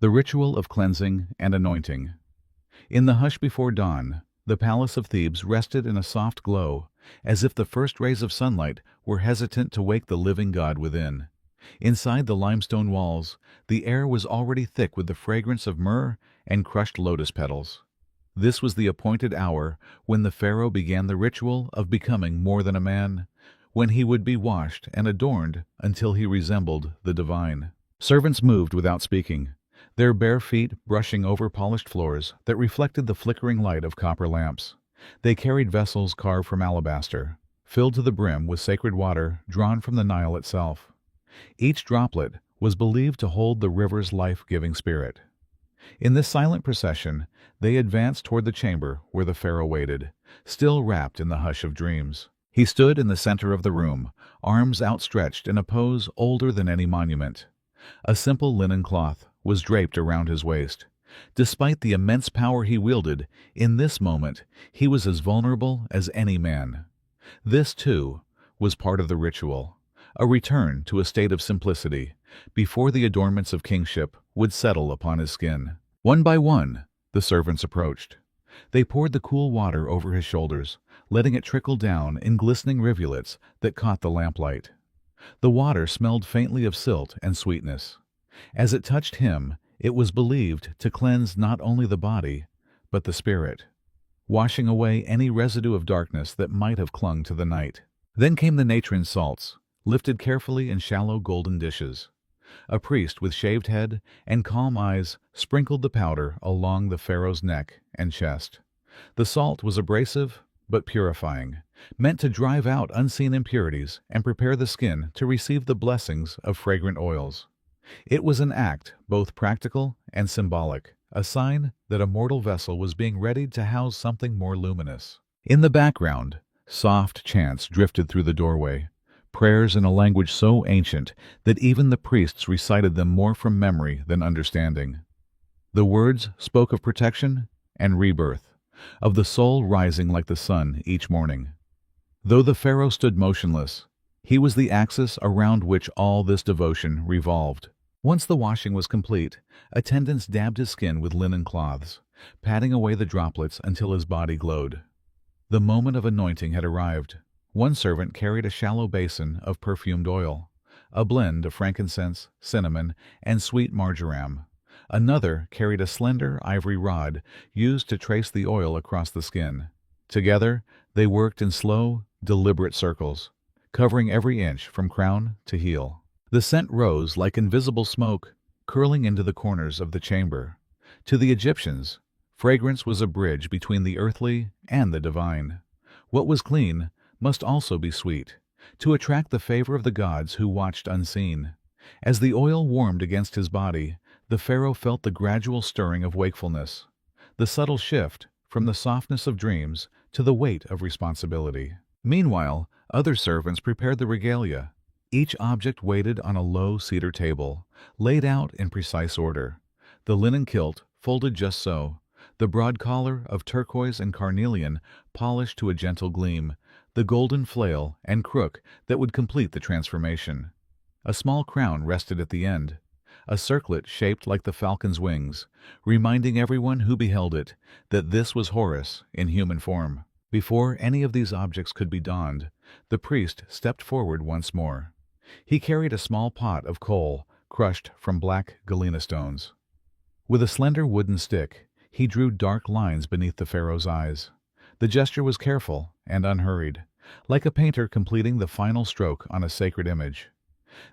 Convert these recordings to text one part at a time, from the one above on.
The ritual of cleansing and anointing. In the hush before dawn, the palace of Thebes rested in a soft glow, as if the first rays of sunlight were hesitant to wake the living god within. Inside the limestone walls, the air was already thick with the fragrance of myrrh and crushed lotus petals. This was the appointed hour when the pharaoh began the ritual of becoming more than a man, when he would be washed and adorned until he resembled the divine. Servants moved without speaking, their bare feet brushing over polished floors that reflected the flickering light of copper lamps. They carried vessels carved from alabaster, filled to the brim with sacred water drawn from the Nile itself. Each droplet was believed to hold the river's life-giving spirit. In this silent procession, they advanced toward the chamber where the pharaoh waited, still wrapped in the hush of dreams. He stood in the center of the room, arms outstretched in a pose older than any monument. A simple linen cloth was draped around his waist. Despite the immense power he wielded, in this moment he was as vulnerable as any man. This, too, was part of the ritual, a return to a state of simplicity, before the adornments of kingship would settle upon his skin. One by one, the servants approached. They poured the cool water over his shoulders, letting it trickle down in glistening rivulets that caught the lamplight. The water smelled faintly of silt and sweetness. As it touched him, it was believed to cleanse not only the body, but the spirit, washing away any residue of darkness that might have clung to the night. Then came the natron salts, lifted carefully in shallow golden dishes. A priest with shaved head and calm eyes sprinkled the powder along the pharaoh's neck and chest. The salt was abrasive but purifying, meant to drive out unseen impurities and prepare the skin to receive the blessings of fragrant oils. It was an act both practical and symbolic, a sign that a mortal vessel was being readied to house something more luminous. In the background, soft chants drifted through the doorway, prayers in a language so ancient that even the priests recited them more from memory than understanding. The words spoke of protection and rebirth, of the soul rising like the sun each morning. Though the pharaoh stood motionless, he was the axis around which all this devotion revolved. Once the washing was complete, attendants dabbed his skin with linen cloths, patting away the droplets until his body glowed. The moment of anointing had arrived. One servant carried a shallow basin of perfumed oil, a blend of frankincense, cinnamon, and sweet marjoram. Another carried a slender ivory rod used to trace the oil across the skin. Together, they worked in slow, deliberate circles, covering every inch from crown to heel. The scent rose like invisible smoke, curling into the corners of the chamber. To the Egyptians, fragrance was a bridge between the earthly and the divine. What was clean must also be sweet, to attract the favor of the gods who watched unseen. As the oil warmed against his body, the pharaoh felt the gradual stirring of wakefulness, the subtle shift from the softness of dreams to the weight of responsibility. Meanwhile, other servants prepared the regalia. Each object waited on a low cedar table, laid out in precise order. The linen kilt folded just so, the broad collar of turquoise and carnelian polished to a gentle gleam, the golden flail and crook that would complete the transformation. A small crown rested at the end, a circlet shaped like the falcon's wings, reminding everyone who beheld it that this was Horus in human form. Before any of these objects could be donned, the priest stepped forward once more. He carried a small pot of coal crushed from black galena stones. With a slender wooden stick, he drew dark lines beneath the pharaoh's eyes. The gesture was careful and unhurried, like a painter completing the final stroke on a sacred image.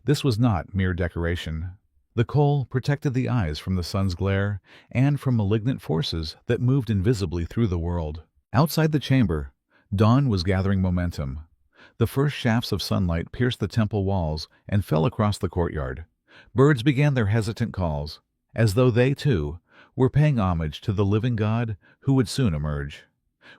This was not mere decoration. The coal protected the eyes from the sun's glare and from malignant forces that moved invisibly through the world. Outside the chamber, dawn was gathering momentum. The first shafts of sunlight pierced the temple walls and fell across the courtyard. Birds began their hesitant calls, as though they, too, were paying homage to the living God who would soon emerge.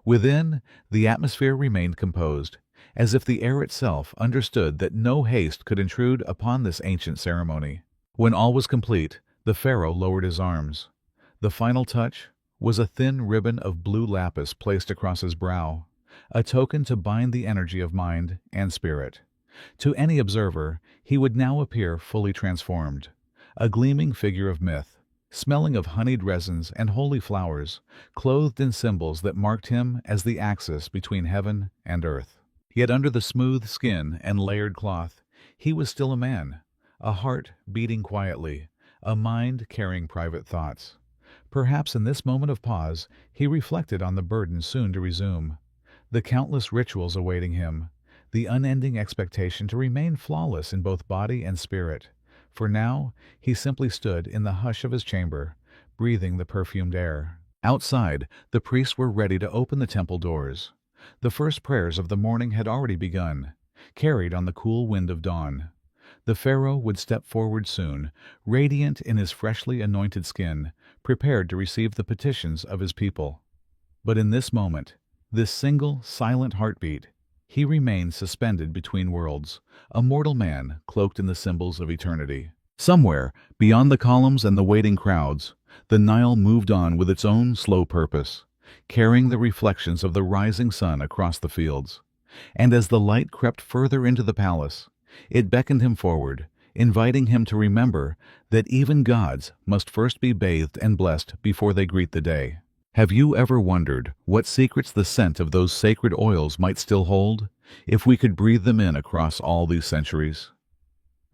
Within, the atmosphere remained composed, as if the air itself understood that no haste could intrude upon this ancient ceremony. When all was complete, the pharaoh lowered his arms. The final touch was a thin ribbon of blue lapis placed across his brow, a token to bind the energy of mind and spirit. To any observer, he would now appear fully transformed, a gleaming figure of myth, smelling of honeyed resins and holy flowers, clothed in symbols that marked him as the axis between heaven and earth. Yet under the smooth skin and layered cloth, he was still a man, a heart beating quietly, a mind carrying private thoughts. Perhaps in this moment of pause, he reflected on the burden soon to resume, the countless rituals awaiting him, the unending expectation to remain flawless in both body and spirit. For now, he simply stood in the hush of his chamber, breathing the perfumed air. Outside, the priests were ready to open the temple doors. The first prayers of the morning had already begun, carried on the cool wind of dawn. The Pharaoh would step forward soon, radiant in his freshly anointed skin, prepared to receive the petitions of his people. But in this moment, this single, silent heartbeat, he remained suspended between worlds, a mortal man cloaked in the symbols of eternity. Somewhere, beyond the columns and the waiting crowds, the Nile moved on with its own slow purpose, carrying the reflections of the rising sun across the fields. And as the light crept further into the palace, it beckoned him forward, inviting him to remember that even gods must first be bathed and blessed before they greet the day. Have you ever wondered what secrets the scent of those sacred oils might still hold, if we could breathe them in across all these centuries?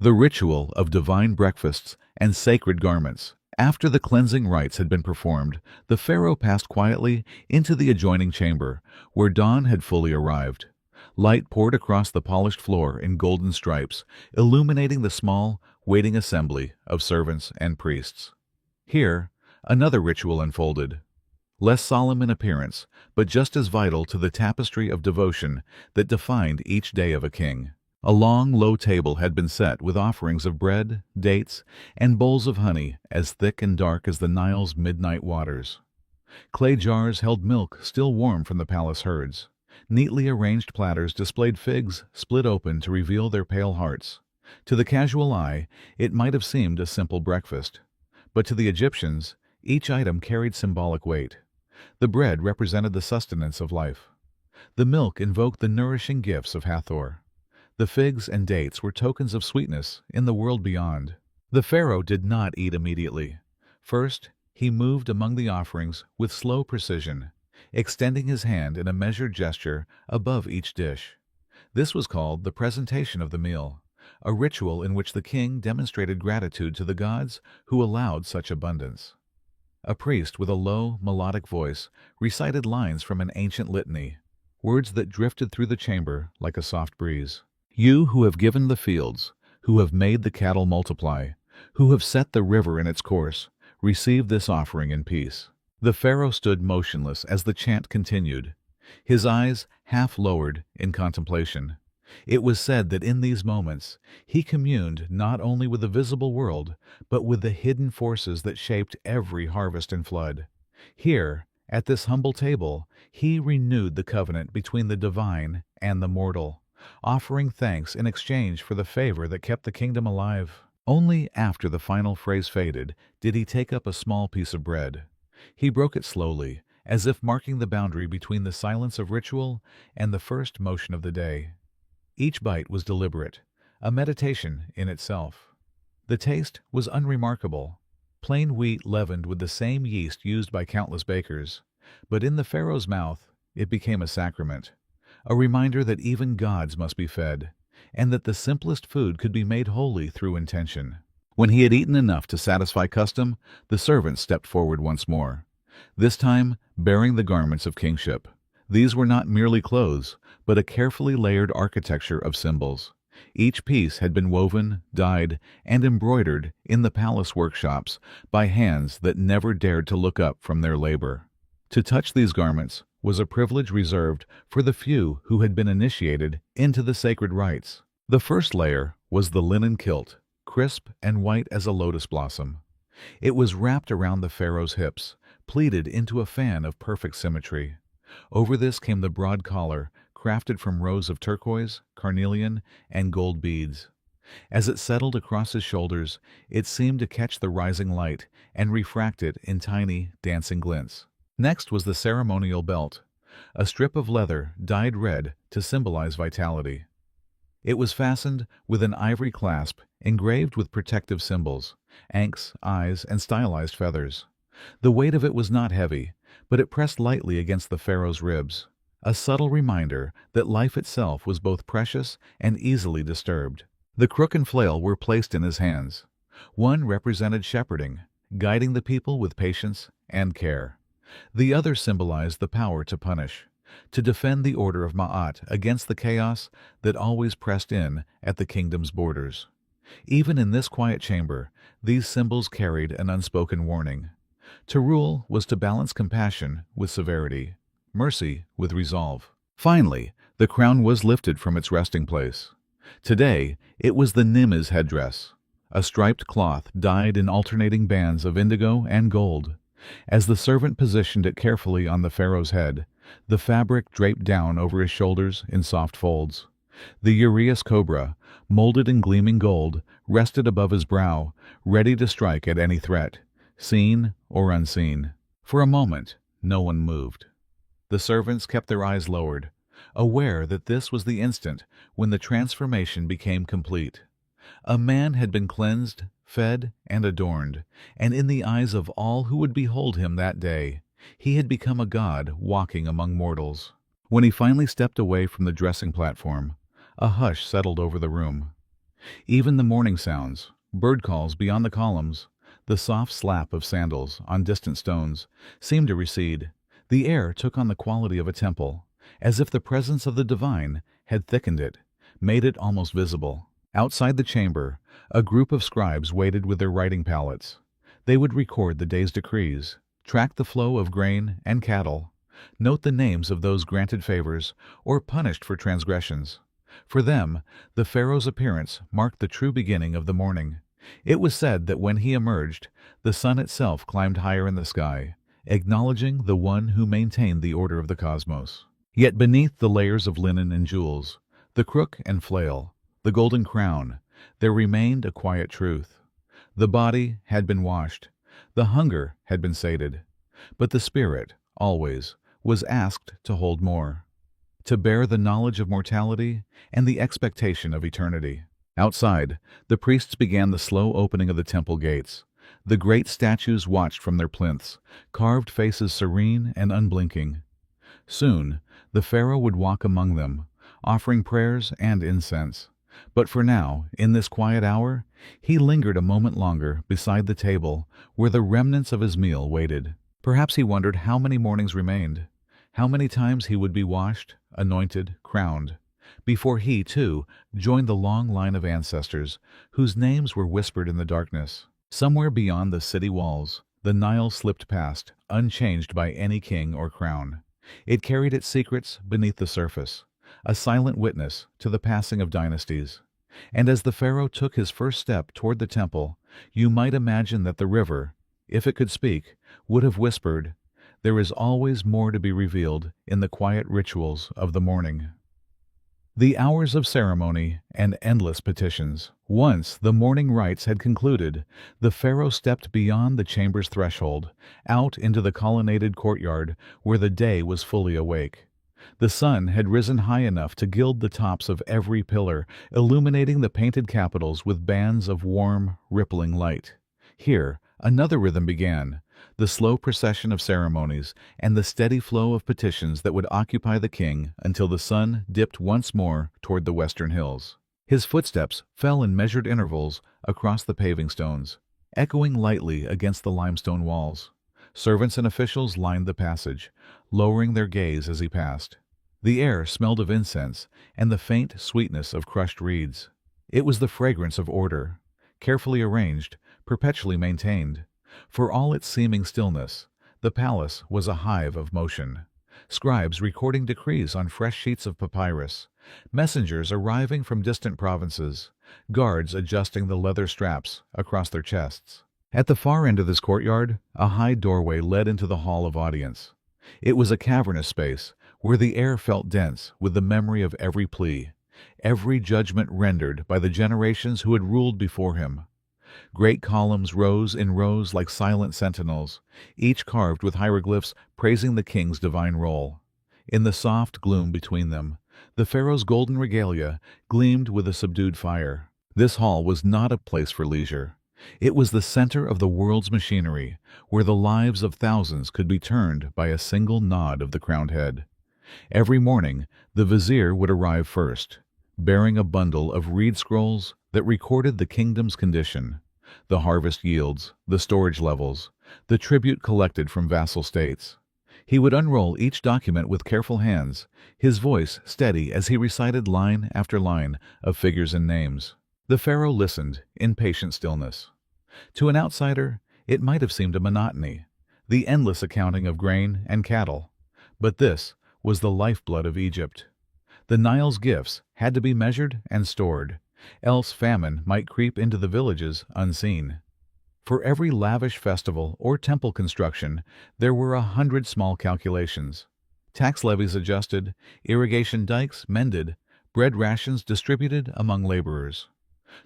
The ritual of divine breakfasts and sacred garments. After the cleansing rites had been performed, the Pharaoh passed quietly into the adjoining chamber, where dawn had fully arrived. Light poured across the polished floor in golden stripes, illuminating the small, waiting assembly of servants and priests. Here, another ritual unfolded, less solemn in appearance, but just as vital to the tapestry of devotion that defined each day of a king. A long, low table had been set with offerings of bread, dates, and bowls of honey as thick and dark as the Nile's midnight waters. Clay jars held milk still warm from the palace herds. Neatly arranged platters displayed figs split open to reveal their pale hearts. To the casual eye, it might have seemed a simple breakfast, but to the Egyptians, each item carried symbolic weight. The bread represented the sustenance of life. The milk invoked the nourishing gifts of Hathor. The figs and dates were tokens of sweetness in the world beyond. The Pharaoh did not eat immediately. First, he moved among the offerings with slow precision, extending his hand in a measured gesture above each dish. This was called the presentation of the meal, a ritual in which the king demonstrated gratitude to the gods who allowed such abundance. A priest with a low, melodic voice recited lines from an ancient litany, words that drifted through the chamber like a soft breeze. You who have given the fields, who have made the cattle multiply, who have set the river in its course, receive this offering in peace. The Pharaoh stood motionless as the chant continued, his eyes half lowered in contemplation. It was said that in these moments he communed not only with the visible world, but with the hidden forces that shaped every harvest and flood. Here, at this humble table, he renewed the covenant between the divine and the mortal, offering thanks in exchange for the favor that kept the kingdom alive. Only after the final phrase faded did he take up a small piece of bread. He broke it slowly, as if marking the boundary between the silence of ritual and the first motion of the day. Each bite was deliberate, a meditation in itself. The taste was unremarkable, plain wheat leavened with the same yeast used by countless bakers, but in the Pharaoh's mouth it became a sacrament, a reminder that even gods must be fed, and that the simplest food could be made holy through intention. When he had eaten enough to satisfy custom, the servants stepped forward once more, this time bearing the garments of kingship. These were not merely clothes, but a carefully layered architecture of symbols. Each piece had been woven, dyed, and embroidered in the palace workshops by hands that never dared to look up from their labor. To touch these garments was a privilege reserved for the few who had been initiated into the sacred rites. The first layer was the linen kilt, crisp and white as a lotus blossom. It was wrapped around the Pharaoh's hips, pleated into a fan of perfect symmetry. Over this came the broad collar, crafted from rows of turquoise, carnelian, and gold beads. As it settled across his shoulders, it seemed to catch the rising light and refract it in tiny, dancing glints. Next was the ceremonial belt, a strip of leather dyed red to symbolize vitality. It was fastened with an ivory clasp engraved with protective symbols, ankhs, eyes, and stylized feathers. The weight of it was not heavy, but it pressed lightly against the pharaoh's ribs, a subtle reminder that life itself was both precious and easily disturbed. The crook and flail were placed in his hands. One represented shepherding, guiding the people with patience and care. The other symbolized the power to punish, to defend the order of Ma'at against the chaos that always pressed in at the kingdom's borders. Even in this quiet chamber, these symbols carried an unspoken warning. To rule was to balance compassion with severity, mercy with resolve. Finally, the crown was lifted from its resting place. Today, it was the Nimmeh's headdress, a striped cloth dyed in alternating bands of indigo and gold. As the servant positioned it carefully on the pharaoh's head, the fabric draped down over his shoulders in soft folds. The uraeus cobra, molded in gleaming gold, rested above his brow, ready to strike at any threat, seen or unseen. For a moment, no one moved. The servants kept their eyes lowered, aware that this was the instant when the transformation became complete. A man had been cleansed, fed, and adorned, and in the eyes of all who would behold him that day, he had become a god walking among mortals. When he finally stepped away from the dressing platform, a hush settled over the room. Even the morning sounds, bird calls beyond the columns, the soft slap of sandals on distant stones, seemed to recede. The air took on the quality of a temple, as if the presence of the divine had thickened it, made it almost visible. Outside the chamber, a group of scribes waited with their writing palettes. They would record the day's decrees, track the flow of grain and cattle, note the names of those granted favors or punished for transgressions. For them, the pharaoh's appearance marked the true beginning of the morning. It was said that when he emerged, the sun itself climbed higher in the sky, acknowledging the one who maintained the order of the cosmos. Yet beneath the layers of linen and jewels, the crook and flail, the golden crown, there remained a quiet truth. The body had been washed, the hunger had been sated, but the spirit, always, was asked to hold more, to bear the knowledge of mortality and the expectation of eternity. Outside, the priests began the slow opening of the temple gates. The great statues watched from their plinths, carved faces serene and unblinking. Soon, the pharaoh would walk among them, offering prayers and incense. But for now, in this quiet hour, he lingered a moment longer beside the table where the remnants of his meal waited. Perhaps he wondered how many mornings remained, how many times he would be washed, anointed, crowned, before he, too, joined the long line of ancestors whose names were whispered in the darkness. Somewhere beyond the city walls, the Nile slipped past, unchanged by any king or crown. It carried its secrets beneath the surface, a silent witness to the passing of dynasties. And as the pharaoh took his first step toward the temple, you might imagine that the river, if it could speak, would have whispered, "There is always more to be revealed in the quiet rituals of the morning." The hours of ceremony and endless petitions. Once the morning rites had concluded, the pharaoh stepped beyond the chamber's threshold, out into the colonnaded courtyard where the day was fully awake. The sun had risen high enough to gild the tops of every pillar, illuminating the painted capitals with bands of warm, rippling light. Here, another rhythm began, the slow procession of ceremonies and the steady flow of petitions that would occupy the king until the sun dipped once more toward the western hills. His footsteps fell in measured intervals across the paving stones, echoing lightly against the limestone walls. Servants and officials lined the passage, lowering their gaze as he passed. The air smelled of incense and the faint sweetness of crushed reeds. It was the fragrance of order, carefully arranged, perpetually maintained. For all its seeming stillness, the palace was a hive of motion. Scribes recording decrees on fresh sheets of papyrus, messengers arriving from distant provinces, guards adjusting the leather straps across their chests. At the far end of this courtyard, a high doorway led into the hall of audience. It was a cavernous space where the air felt dense with the memory of every plea, every judgment rendered by the generations who had ruled before him. Great columns rose in rows like silent sentinels, each carved with hieroglyphs praising the king's divine role. In the soft gloom between them, The pharaoh's golden regalia gleamed with a subdued fire. This hall was not a place for leisure. It was the center of the world's machinery, where the lives of thousands could be turned by a single nod of the crowned head. Every morning, the vizier would arrive first, bearing a bundle of reed scrolls that recorded the kingdom's condition, the harvest yields, the storage levels, the tribute collected from vassal states. He would unroll each document with careful hands, his voice steady as he recited line after line of figures and names. The pharaoh listened in patient stillness. To an outsider, it might have seemed a monotony, the endless accounting of grain and cattle. But this was the lifeblood of Egypt. The Nile's gifts had to be measured and stored, else famine might creep into the villages unseen. For every lavish festival or temple construction, there were 100 small calculations. Tax levies adjusted, irrigation dikes mended, bread rations distributed among laborers.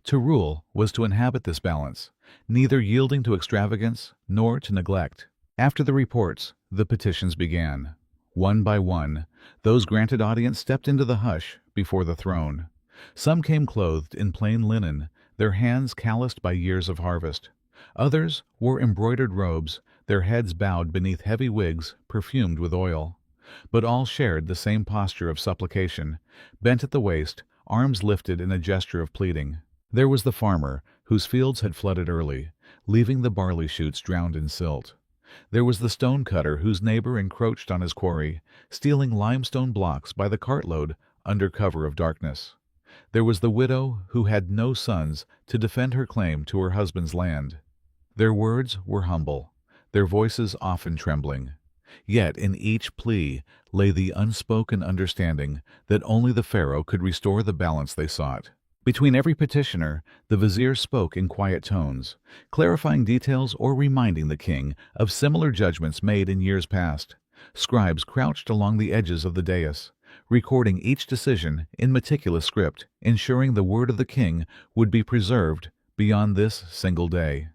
To rule was to inhabit this balance, neither yielding to extravagance nor to neglect. After the reports, the petitions began. One by one, those granted audience stepped into the hush before the throne. Some came clothed in plain linen, their hands calloused by years of harvest. Others wore embroidered robes, their heads bowed beneath heavy wigs perfumed with oil. But all shared the same posture of supplication, bent at the waist, arms lifted in a gesture of pleading. There was the farmer, whose fields had flooded early, leaving the barley shoots drowned in silt. There was the stone cutter whose neighbor encroached on his quarry, stealing limestone blocks by the cartload under cover of darkness. There was the widow who had no sons to defend her claim to her husband's land. Their words were humble, their voices often trembling. Yet in each plea lay the unspoken understanding that only the pharaoh could restore the balance they sought. Between every petitioner, the vizier spoke in quiet tones, clarifying details or reminding the king of similar judgments made in years past. Scribes crouched along the edges of the dais, recording each decision in meticulous script, ensuring the word of the king would be preserved beyond this single day.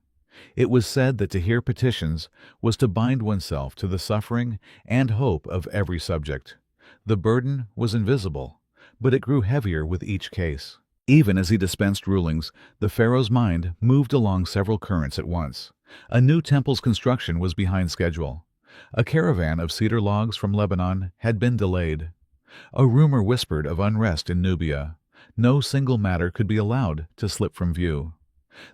It was said that to hear petitions was to bind oneself to the suffering and hope of every subject. The burden was invisible, but it grew heavier with each case. Even as he dispensed rulings, the pharaoh's mind moved along several currents at once. A new temple's construction was behind schedule. A caravan of cedar logs from Lebanon had been delayed. A rumor whispered of unrest in Nubia. No single matter could be allowed to slip from view.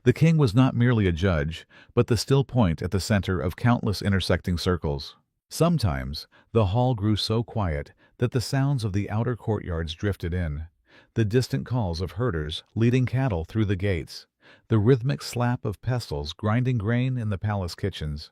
The king was not merely a judge, but the still point at the center of countless intersecting circles. Sometimes the hall grew so quiet that the sounds of the outer courtyards drifted in. The distant calls of herders leading cattle through the gates, the rhythmic slap of pestles grinding grain in the palace kitchens.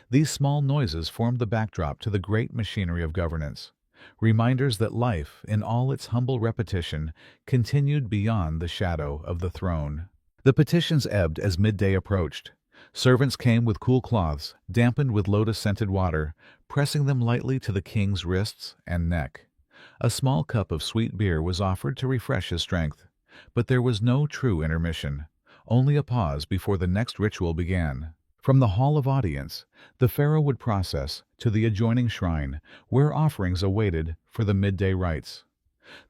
These small noises formed the backdrop to the great machinery of governance, reminders that life, in all its humble repetition, continued beyond the shadow of the throne. The petitions ebbed as midday approached. Servants came with cool cloths, dampened with lotus-scented water, pressing them lightly to the king's wrists and neck. A small cup of sweet beer was offered to refresh his strength, but there was no true intermission, only a pause before the next ritual began. From the hall of audience, the pharaoh would process to the adjoining shrine, where offerings awaited for the midday rites.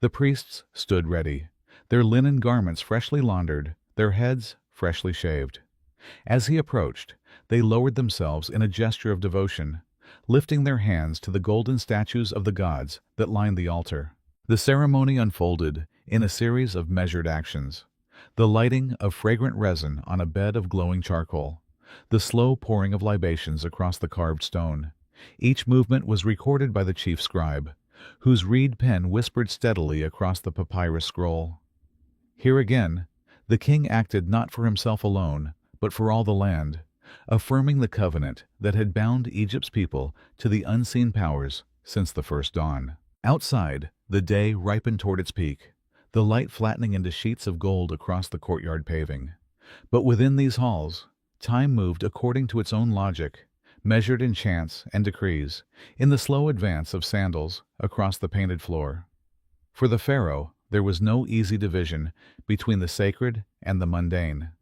The priests stood ready, their linen garments freshly laundered, their heads freshly shaved. As he approached, they lowered themselves in a gesture of devotion, lifting their hands to the golden statues of the gods that lined the altar. The ceremony unfolded in a series of measured actions: the lighting of fragrant resin on a bed of glowing charcoal, the slow pouring of libations across the carved stone. Each movement was recorded by the chief scribe, whose reed pen whispered steadily across the papyrus scroll. Here again, the king acted not for himself alone, but for all the land, affirming the covenant that had bound Egypt's people to the unseen powers since the first dawn. Outside, the day ripened toward its peak, the light flattening into sheets of gold across the courtyard paving. But within these halls, time moved according to its own logic, measured in chants and decrees, in the slow advance of sandals across the painted floor. For the pharaoh, there was no easy division between the sacred and the mundane.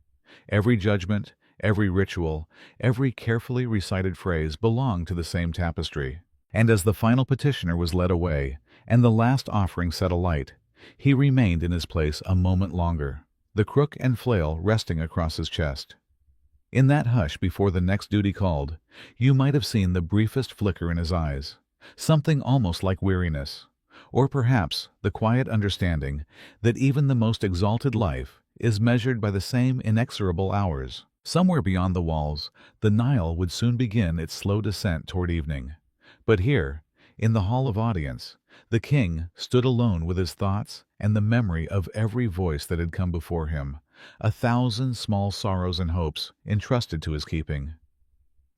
Every judgment, every ritual, every carefully recited phrase belonged to the same tapestry. And as the final petitioner was led away, and the last offering set alight, he remained in his place a moment longer, the crook and flail resting across his chest. In that hush before the next duty called, you might have seen the briefest flicker in his eyes, something almost like weariness, or perhaps the quiet understanding that even the most exalted life is measured by the same inexorable hours. Somewhere beyond the walls, the Nile would soon begin its slow descent toward evening. But here, in the hall of audience, the king stood alone with his thoughts and the memory of every voice that had come before him, 1,000 small sorrows and hopes entrusted to his keeping.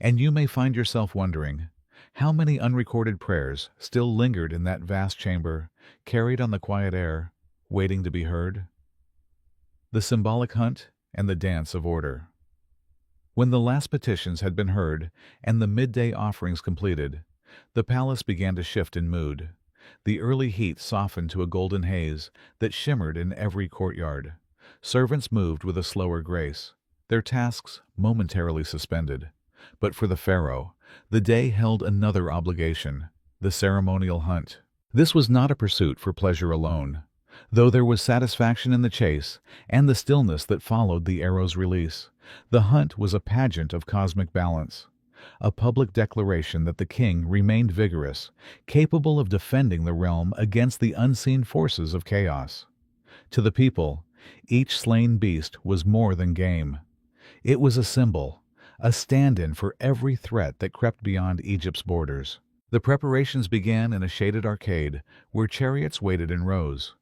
And you may find yourself wondering, how many unrecorded prayers still lingered in that vast chamber, carried on the quiet air, waiting to be heard? The symbolic hunt and the dance of order. When the last petitions had been heard and the midday offerings completed, the palace began to shift in mood. The early heat softened to a golden haze that shimmered in every courtyard. Servants moved with a slower grace, their tasks momentarily suspended. But for the pharaoh, the day held another obligation, the ceremonial hunt. This was not a pursuit for pleasure alone, though there was satisfaction in the chase and the stillness that followed the arrow's release. The hunt was a pageant of cosmic balance, a public declaration that the king remained vigorous, capable of defending the realm against the unseen forces of chaos. To the people, each slain beast was more than game. It was a symbol, a stand-in for every threat that crept beyond Egypt's borders. The preparations began in a shaded arcade where chariots waited in rows.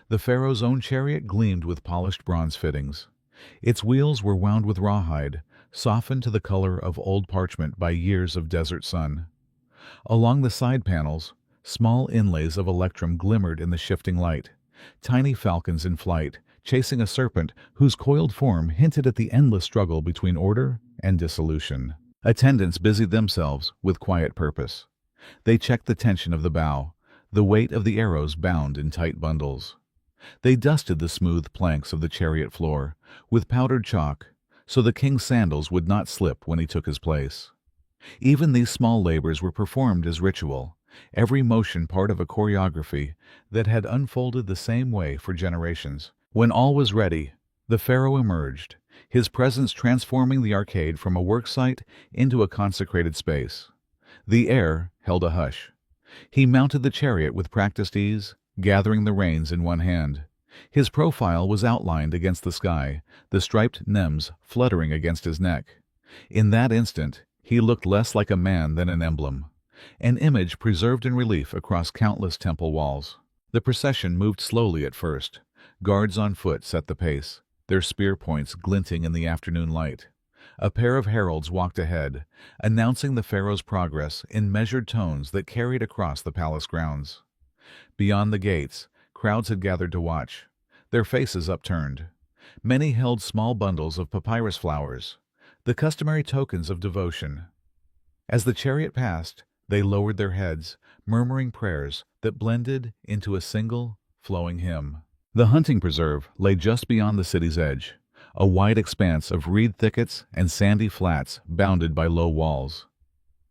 The pharaoh's own chariot gleamed with polished bronze fittings. Its wheels were wound with rawhide, softened to the color of old parchment by years of desert sun. Along the side panels, small inlays of electrum glimmered in the shifting light, tiny falcons in flight, chasing a serpent whose coiled form hinted at the endless struggle between order and dissolution. Attendants busied themselves with quiet purpose. They checked the tension of the bow, the weight of the arrows bound in tight bundles. They dusted the smooth planks of the chariot floor with powdered chalk, so the king's sandals would not slip when he took his place. Even these small labors were performed as ritual, every motion part of a choreography that had unfolded the same way for generations. When all was ready, the pharaoh emerged, his presence transforming the arcade from a worksite into a consecrated space. The air held a hush. He mounted the chariot with practiced ease, gathering the reins in one hand. His profile was outlined against the sky, the striped nems fluttering against his neck. In that instant, he looked less like a man than an emblem, an image preserved in relief across countless temple walls. The procession moved slowly at first. Guards on foot set the pace, their spear points glinting in the afternoon light. A pair of heralds walked ahead, announcing the pharaoh's progress in measured tones that carried across the palace grounds. Beyond the gates, crowds had gathered to watch, their faces upturned. Many held small bundles of papyrus flowers, the customary tokens of devotion. As the chariot passed, they lowered their heads, murmuring prayers that blended into a single, flowing hymn. The hunting preserve lay just beyond the city's edge, a wide expanse of reed thickets and sandy flats bounded by low walls.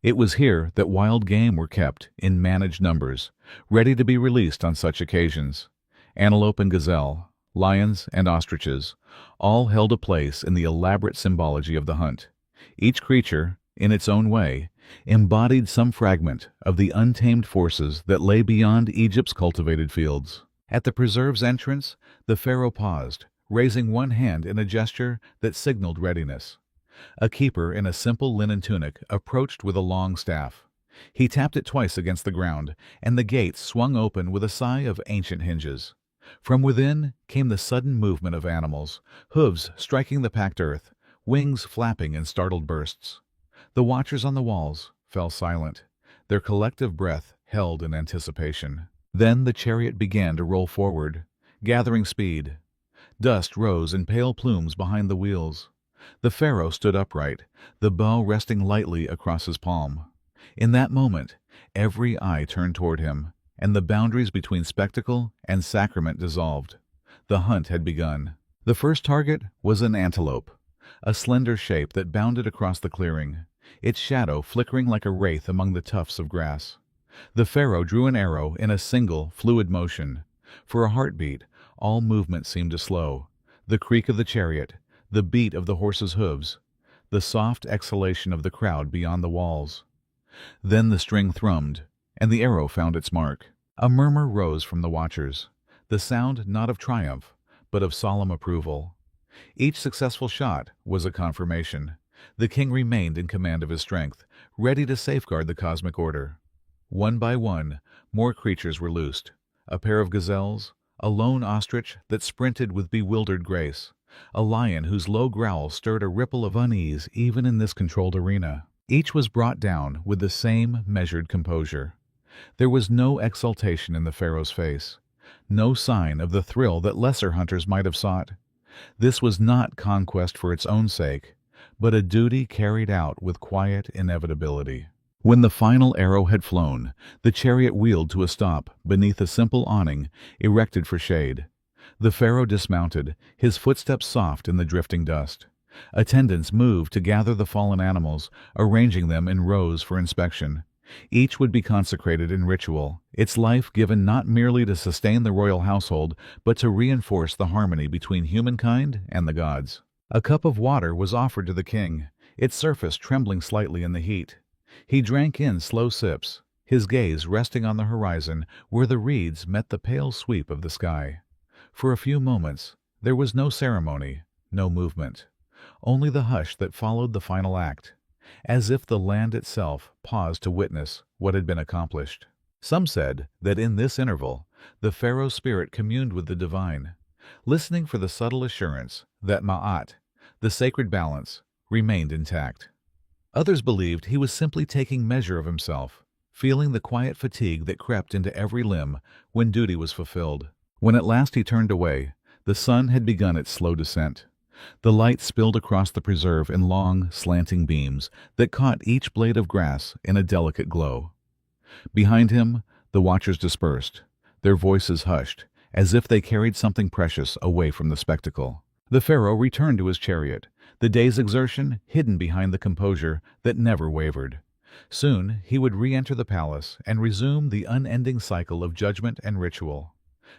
It was here that wild game were kept in managed numbers, ready to be released on such occasions. Antelope and gazelle, lions and ostriches, all held a place in the elaborate symbology of the hunt. Each creature, in its own way, embodied some fragment of the untamed forces that lay beyond Egypt's cultivated fields. At the preserve's entrance, the pharaoh paused, raising one hand in a gesture that signaled readiness. A keeper in a simple linen tunic approached with a long staff. He tapped it twice against the ground, and the gates swung open with a sigh of ancient hinges. From within came the sudden movement of animals, hooves striking the packed earth, wings flapping in startled bursts. The watchers on the walls fell silent, their collective breath held in anticipation. Then the chariot began to roll forward, gathering speed. Dust rose in pale plumes behind the wheels. The pharaoh stood upright, the bow resting lightly across his palm. In that moment, every eye turned toward him, and the boundaries between spectacle and sacrament dissolved. The hunt had begun. The first target was an antelope, a slender shape that bounded across the clearing, its shadow flickering like a wraith among the tufts of grass. The pharaoh drew an arrow in a single, fluid motion. For a heartbeat, all movement seemed to slow. The creak of the chariot, the beat of the horse's hooves, the soft exhalation of the crowd beyond the walls. Then the string thrummed, and the arrow found its mark. A murmur rose from the watchers, the sound not of triumph, but of solemn approval. Each successful shot was a confirmation. The king remained in command of his strength, ready to safeguard the cosmic order. One by one, more creatures were loosed. A pair of gazelles, a lone ostrich that sprinted with bewildered grace, a lion whose low growl stirred a ripple of unease even in this controlled arena. Each was brought down with the same measured composure. There was no exultation in the pharaoh's face, no sign of the thrill that lesser hunters might have sought. This was not conquest for its own sake, but a duty carried out with quiet inevitability. When the final arrow had flown, the chariot wheeled to a stop beneath a simple awning erected for shade. The pharaoh dismounted, his footsteps soft in the drifting dust. Attendants moved to gather the fallen animals, arranging them in rows for inspection. Each would be consecrated in ritual, its life given not merely to sustain the royal household, but to reinforce the harmony between humankind and the gods. A cup of water was offered to the king, its surface trembling slightly in the heat. He drank in slow sips, his gaze resting on the horizon where the reeds met the pale sweep of the sky. For a few moments, there was no ceremony, no movement, only the hush that followed the final act, as if the land itself paused to witness what had been accomplished. Some said that in this interval, the pharaoh's spirit communed with the divine, listening for the subtle assurance that Ma'at, the sacred balance, remained intact. Others believed he was simply taking measure of himself, feeling the quiet fatigue that crept into every limb when duty was fulfilled. When at last he turned away, the sun had begun its slow descent. The light spilled across the preserve in long, slanting beams that caught each blade of grass in a delicate glow. Behind him, the watchers dispersed, their voices hushed, as if they carried something precious away from the spectacle. The pharaoh returned to his chariot, the day's exertion hidden behind the composure that never wavered. Soon he would re-enter the palace and resume the unending cycle of judgment and ritual.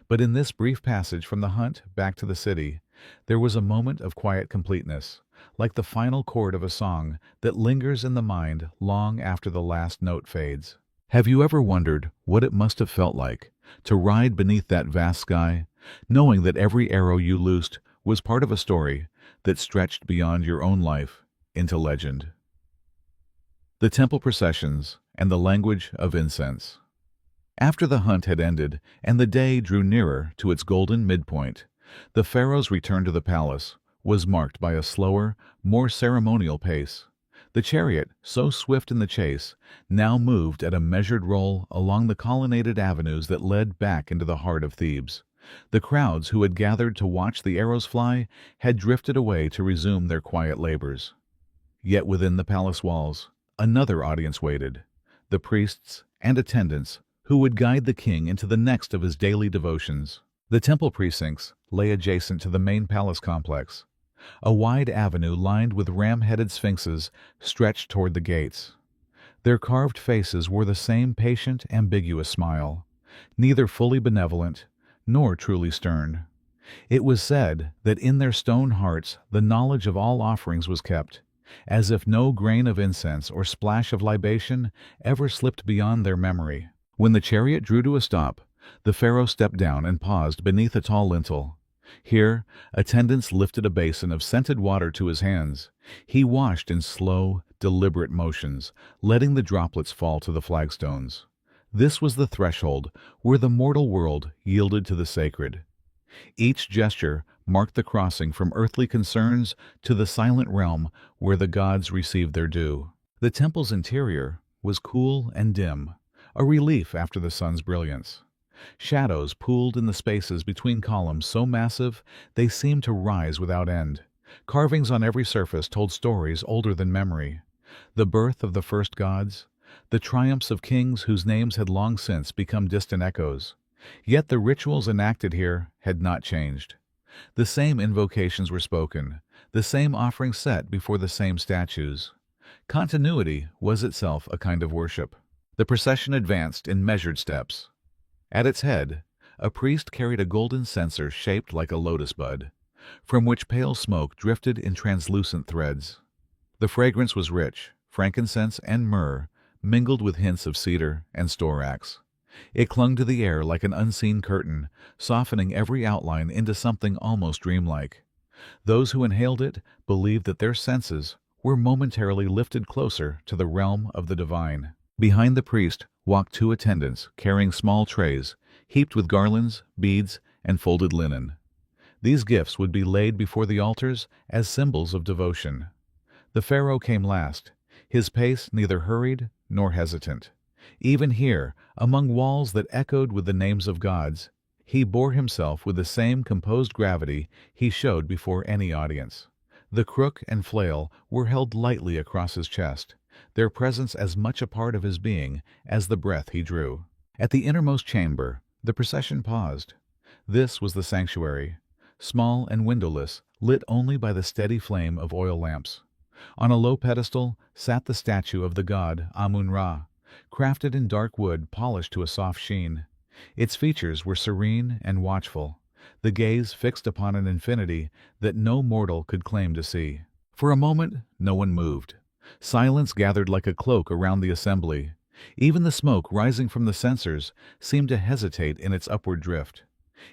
But in this brief passage from the hunt back to the city, there was a moment of quiet completeness, like the final chord of a song that lingers in the mind long after the last note fades. Have you ever wondered what it must have felt like to ride beneath that vast sky, knowing that every arrow you loosed was part of a story that stretched beyond your own life into legend? The temple processions and the language of incense. After the hunt had ended and the day drew nearer to its golden midpoint, the pharaoh's return to the palace was marked by a slower, more ceremonial pace. The chariot, so swift in the chase, now moved at a measured roll along the colonnaded avenues that led back into the heart of Thebes. The crowds who had gathered to watch the arrows fly had drifted away to resume their quiet labors. Yet within the palace walls, another audience waited, the priests and attendants who would guide the king into the next of his daily devotions. The temple precincts lay adjacent to the main palace complex. A wide avenue lined with ram-headed sphinxes stretched toward the gates. Their carved faces wore the same patient, ambiguous smile, neither fully benevolent nor truly stern. It was said that in their stone hearts the knowledge of all offerings was kept, as if no grain of incense or splash of libation ever slipped beyond their memory. When the chariot drew to a stop, the pharaoh stepped down and paused beneath a tall lintel. Here, attendants lifted a basin of scented water to his hands. He washed in slow, deliberate motions, letting the droplets fall to the flagstones. This was the threshold where the mortal world yielded to the sacred. Each gesture marked the crossing from earthly concerns to the silent realm where the gods received their due. The temple's interior was cool and dim, a relief after the sun's brilliance. Shadows pooled in the spaces between columns so massive they seemed to rise without end. Carvings on every surface told stories older than memory. The birth of the first gods, the triumphs of kings whose names had long since become distant echoes. Yet the rituals enacted here had not changed. The same invocations were spoken, the same offerings set before the same statues. Continuity was itself a kind of worship. The procession advanced in measured steps. At its head, a priest carried a golden censer shaped like a lotus bud, from which pale smoke drifted in translucent threads. The fragrance was rich, frankincense and myrrh, mingled with hints of cedar and storax. It clung to the air like an unseen curtain, softening every outline into something almost dreamlike. Those who inhaled it believed that their senses were momentarily lifted closer to the realm of the divine. Behind the priest walked two attendants carrying small trays, heaped with garlands, beads, and folded linen. These gifts would be laid before the altars as symbols of devotion. The pharaoh came last, his pace neither hurried nor hesitant. Even here, among walls that echoed with the names of gods, he bore himself with the same composed gravity he showed before any audience. The crook and flail were held lightly across his chest, their presence as much a part of his being as the breath he drew. At the innermost chamber, the procession paused. This was the sanctuary, small and windowless, lit only by the steady flame of oil lamps. On a low pedestal sat the statue of the god Amun-Ra, crafted in dark wood polished to a soft sheen. Its features were serene and watchful, the gaze fixed upon an infinity that no mortal could claim to see. For a moment no one moved. Silence gathered like a cloak around the assembly. Even the smoke rising from the censers seemed to hesitate in its upward drift.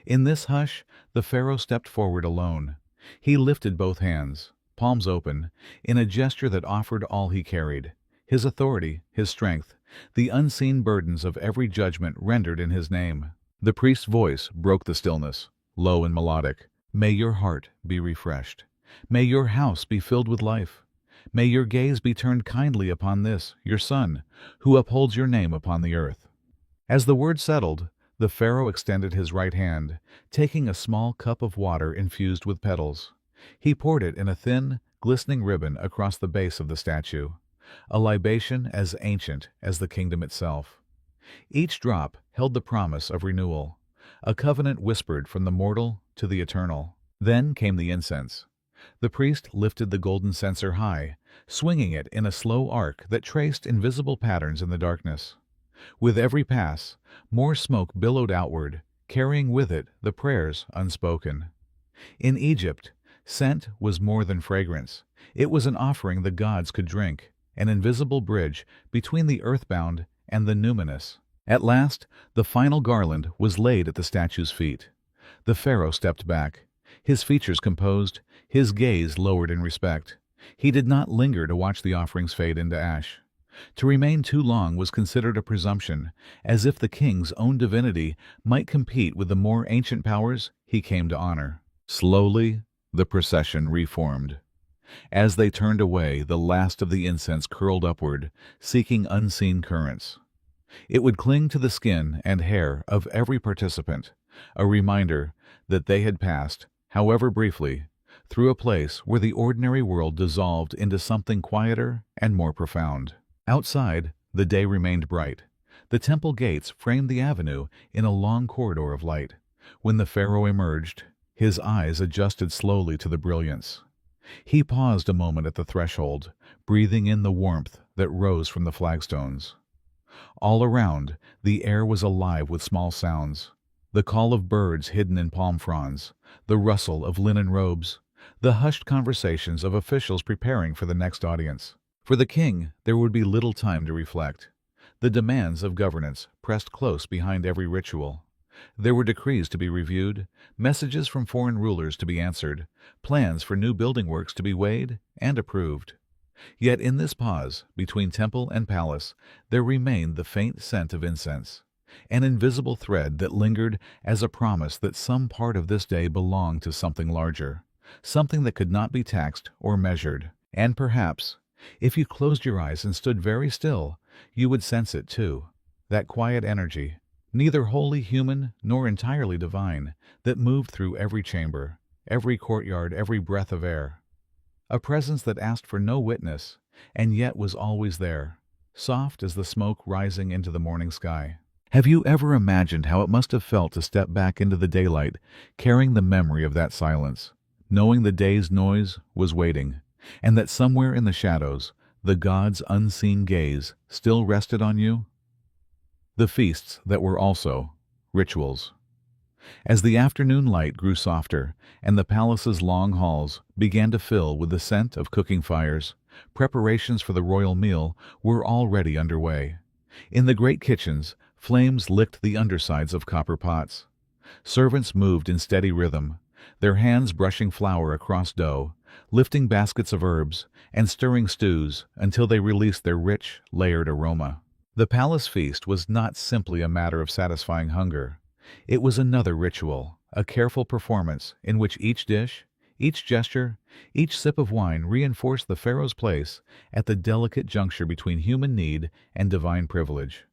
In this hush, the pharaoh stepped forward alone. He lifted both hands, palms open, in a gesture that offered all he carried: his authority, his strength, the unseen burdens of every judgment rendered in his name. The priest's voice broke the stillness, low and melodic. "May your heart be refreshed. May your house be filled with life. May your gaze be turned kindly upon this, your son, who upholds your name upon the earth." As the word settled, the pharaoh extended his right hand, taking a small cup of water infused with petals. He poured it in a thin, glistening ribbon across the base of the statue, a libation as ancient as the kingdom itself. Each drop held the promise of renewal, a covenant whispered from the mortal to the eternal. Then came the incense. The priest lifted the golden censer high, swinging it in a slow arc that traced invisible patterns in the darkness. With every pass, more smoke billowed outward, carrying with it the prayers unspoken. In Egypt, scent was more than fragrance. It was an offering the gods could drink, an invisible bridge between the earthbound and the numinous. At last, the final garland was laid at the statue's feet. The pharaoh stepped back, his features composed, his gaze lowered in respect. He did not linger to watch the offerings fade into ash. To remain too long was considered a presumption, as if the king's own divinity might compete with the more ancient powers he came to honor. Slowly, the procession reformed. As they turned away, the last of the incense curled upward, seeking unseen currents. It would cling to the skin and hair of every participant, a reminder that they had passed, however briefly, through a place where the ordinary world dissolved into something quieter and more profound. Outside, the day remained bright. The temple gates framed the avenue in a long corridor of light. When the pharaoh emerged, his eyes adjusted slowly to the brilliance. He paused a moment at the threshold, breathing in the warmth that rose from the flagstones. All around, the air was alive with small sounds: the call of birds hidden in palm fronds, the rustle of linen robes, the hushed conversations of officials preparing for the next audience. For the king, there would be little time to reflect. The demands of governance pressed close behind every ritual. There were decrees to be reviewed, messages from foreign rulers to be answered, plans for new building works to be weighed and approved. Yet in this pause, between temple and palace, there remained the faint scent of incense, an invisible thread that lingered as a promise that some part of this day belonged to something larger, something that could not be taxed or measured. And perhaps, if you closed your eyes and stood very still, you would sense it too, that quiet energy, neither wholly human nor entirely divine, that moved through every chamber, every courtyard, every breath of air. A presence that asked for no witness, and yet was always there, soft as the smoke rising into the morning sky. Have you ever imagined how it must have felt to step back into the daylight, carrying the memory of that silence, knowing the day's noise was waiting, and that somewhere in the shadows, the gods' unseen gaze still rested on you? the feasts that were also rituals. As the afternoon light grew softer and the palace's long halls began to fill with the scent of cooking fires, preparations for the royal meal were already underway. In the great kitchens, flames licked the undersides of copper pots. Servants moved in steady rhythm, their hands brushing flour across dough, lifting baskets of herbs, and stirring stews until they released their rich, layered aroma. The palace feast was not simply a matter of satisfying hunger. It was another ritual, a careful performance in which each dish, each gesture, each sip of wine reinforced the pharaoh's place at the delicate juncture between human need and divine privilege.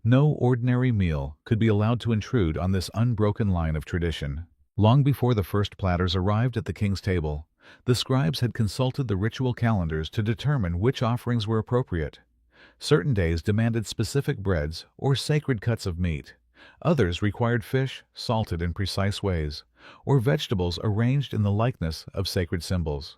No ordinary meal could be allowed to intrude on this unbroken line of tradition. Long before the first platters arrived at the king's table, the scribes had consulted the ritual calendars to determine which offerings were appropriate. Certain days demanded specific breads or sacred cuts of meat. Others required fish salted in precise ways, or vegetables arranged in the likeness of sacred symbols.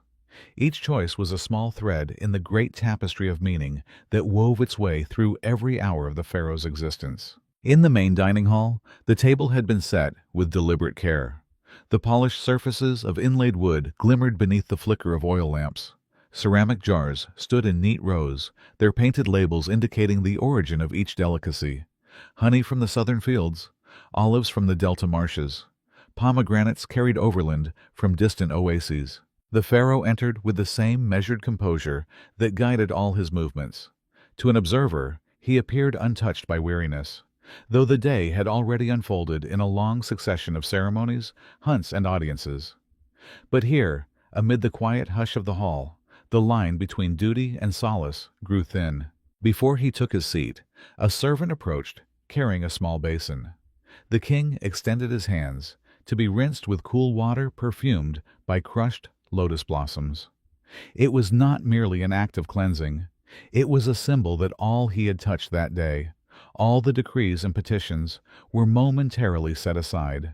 Each choice was a small thread in the great tapestry of meaning that wove its way through every hour of the pharaoh's existence. In the main dining hall, the table had been set with deliberate care. The polished surfaces of inlaid wood glimmered beneath the flicker of oil lamps. Ceramic jars stood in neat rows, their painted labels indicating the origin of each delicacy. Honey from the southern fields, olives from the delta marshes, pomegranates carried overland from distant oases. The pharaoh entered with the same measured composure that guided all his movements. To an observer, he appeared untouched by weariness, though the day had already unfolded in a long succession of ceremonies, hunts, and audiences. But here, amid the quiet hush of the hall, the line between duty and solace grew thin. Before he took his seat, a servant approached, carrying a small basin. The king extended his hands, to be rinsed with cool water perfumed by crushed lotus blossoms. It was not merely an act of cleansing. It was a symbol that all he had touched that day, all the decrees and petitions, were momentarily set aside.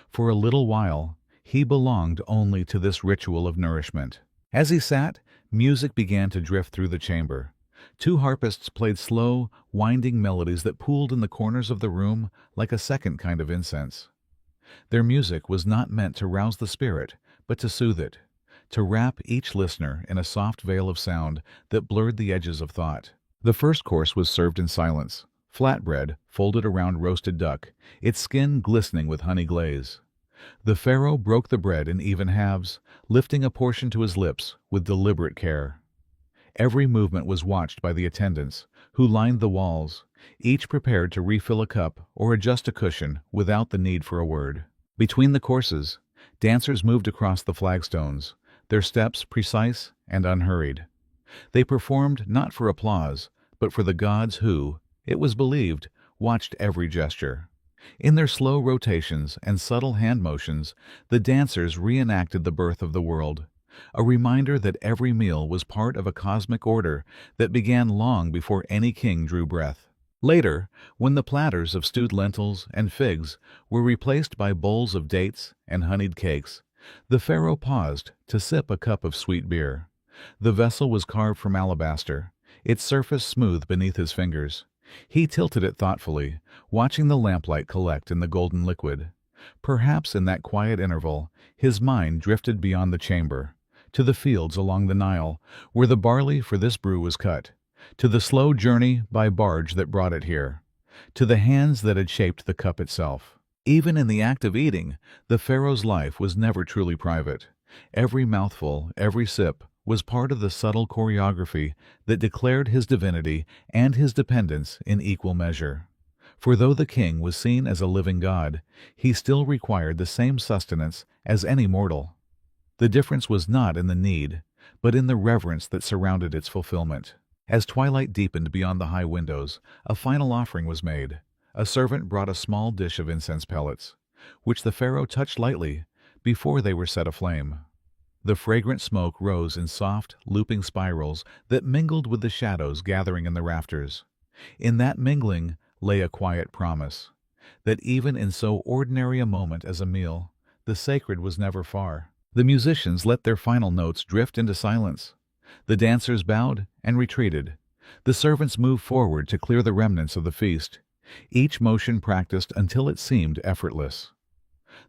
For a little while, he belonged only to this ritual of nourishment. As he sat, music began to drift through the chamber. Two harpists played slow, winding melodies that pooled in the corners of the room like a second kind of incense. Their music was not meant to rouse the spirit, but to soothe it, to wrap each listener in a soft veil of sound that blurred the edges of thought. The first course was served in silence, flatbread folded around roasted duck, its skin glistening with honey glaze. The pharaoh broke the bread in even halves, lifting a portion to his lips with deliberate care. Every movement was watched by the attendants, who lined the walls, each prepared to refill a cup or adjust a cushion without the need for a word. Between the courses, dancers moved across the flagstones, their steps precise and unhurried. They performed not for applause, but for the gods who, it was believed, watched every gesture. In their slow rotations and subtle hand motions, the dancers reenacted the birth of the world, a reminder that every meal was part of a cosmic order that began long before any king drew breath. Later, when the platters of stewed lentils and figs were replaced by bowls of dates and honeyed cakes, the pharaoh paused to sip a cup of sweet beer. The vessel was carved from alabaster, its surface smooth beneath his fingers. He tilted it thoughtfully, watching the lamplight collect in the golden liquid. Perhaps in that quiet interval, his mind drifted beyond the chamber, to the fields along the Nile, where the barley for this brew was cut, to the slow journey by barge that brought it here, to the hands that had shaped the cup itself. Even in the act of eating, the pharaoh's life was never truly private. Every mouthful, every sip, was part of the subtle choreography that declared his divinity and his dependence in equal measure. For though the king was seen as a living god, he still required the same sustenance as any mortal. The difference was not in the need, but in the reverence that surrounded its fulfillment. As twilight deepened beyond the high windows, a final offering was made. A servant brought a small dish of incense pellets, which the pharaoh touched lightly before they were set aflame. The fragrant smoke rose in soft, looping spirals that mingled with the shadows gathering in the rafters. In that mingling lay a quiet promise, that even in so ordinary a moment as a meal, the sacred was never far. The musicians let their final notes drift into silence. The dancers bowed and retreated. The servants moved forward to clear the remnants of the feast, each motion practiced until it seemed effortless.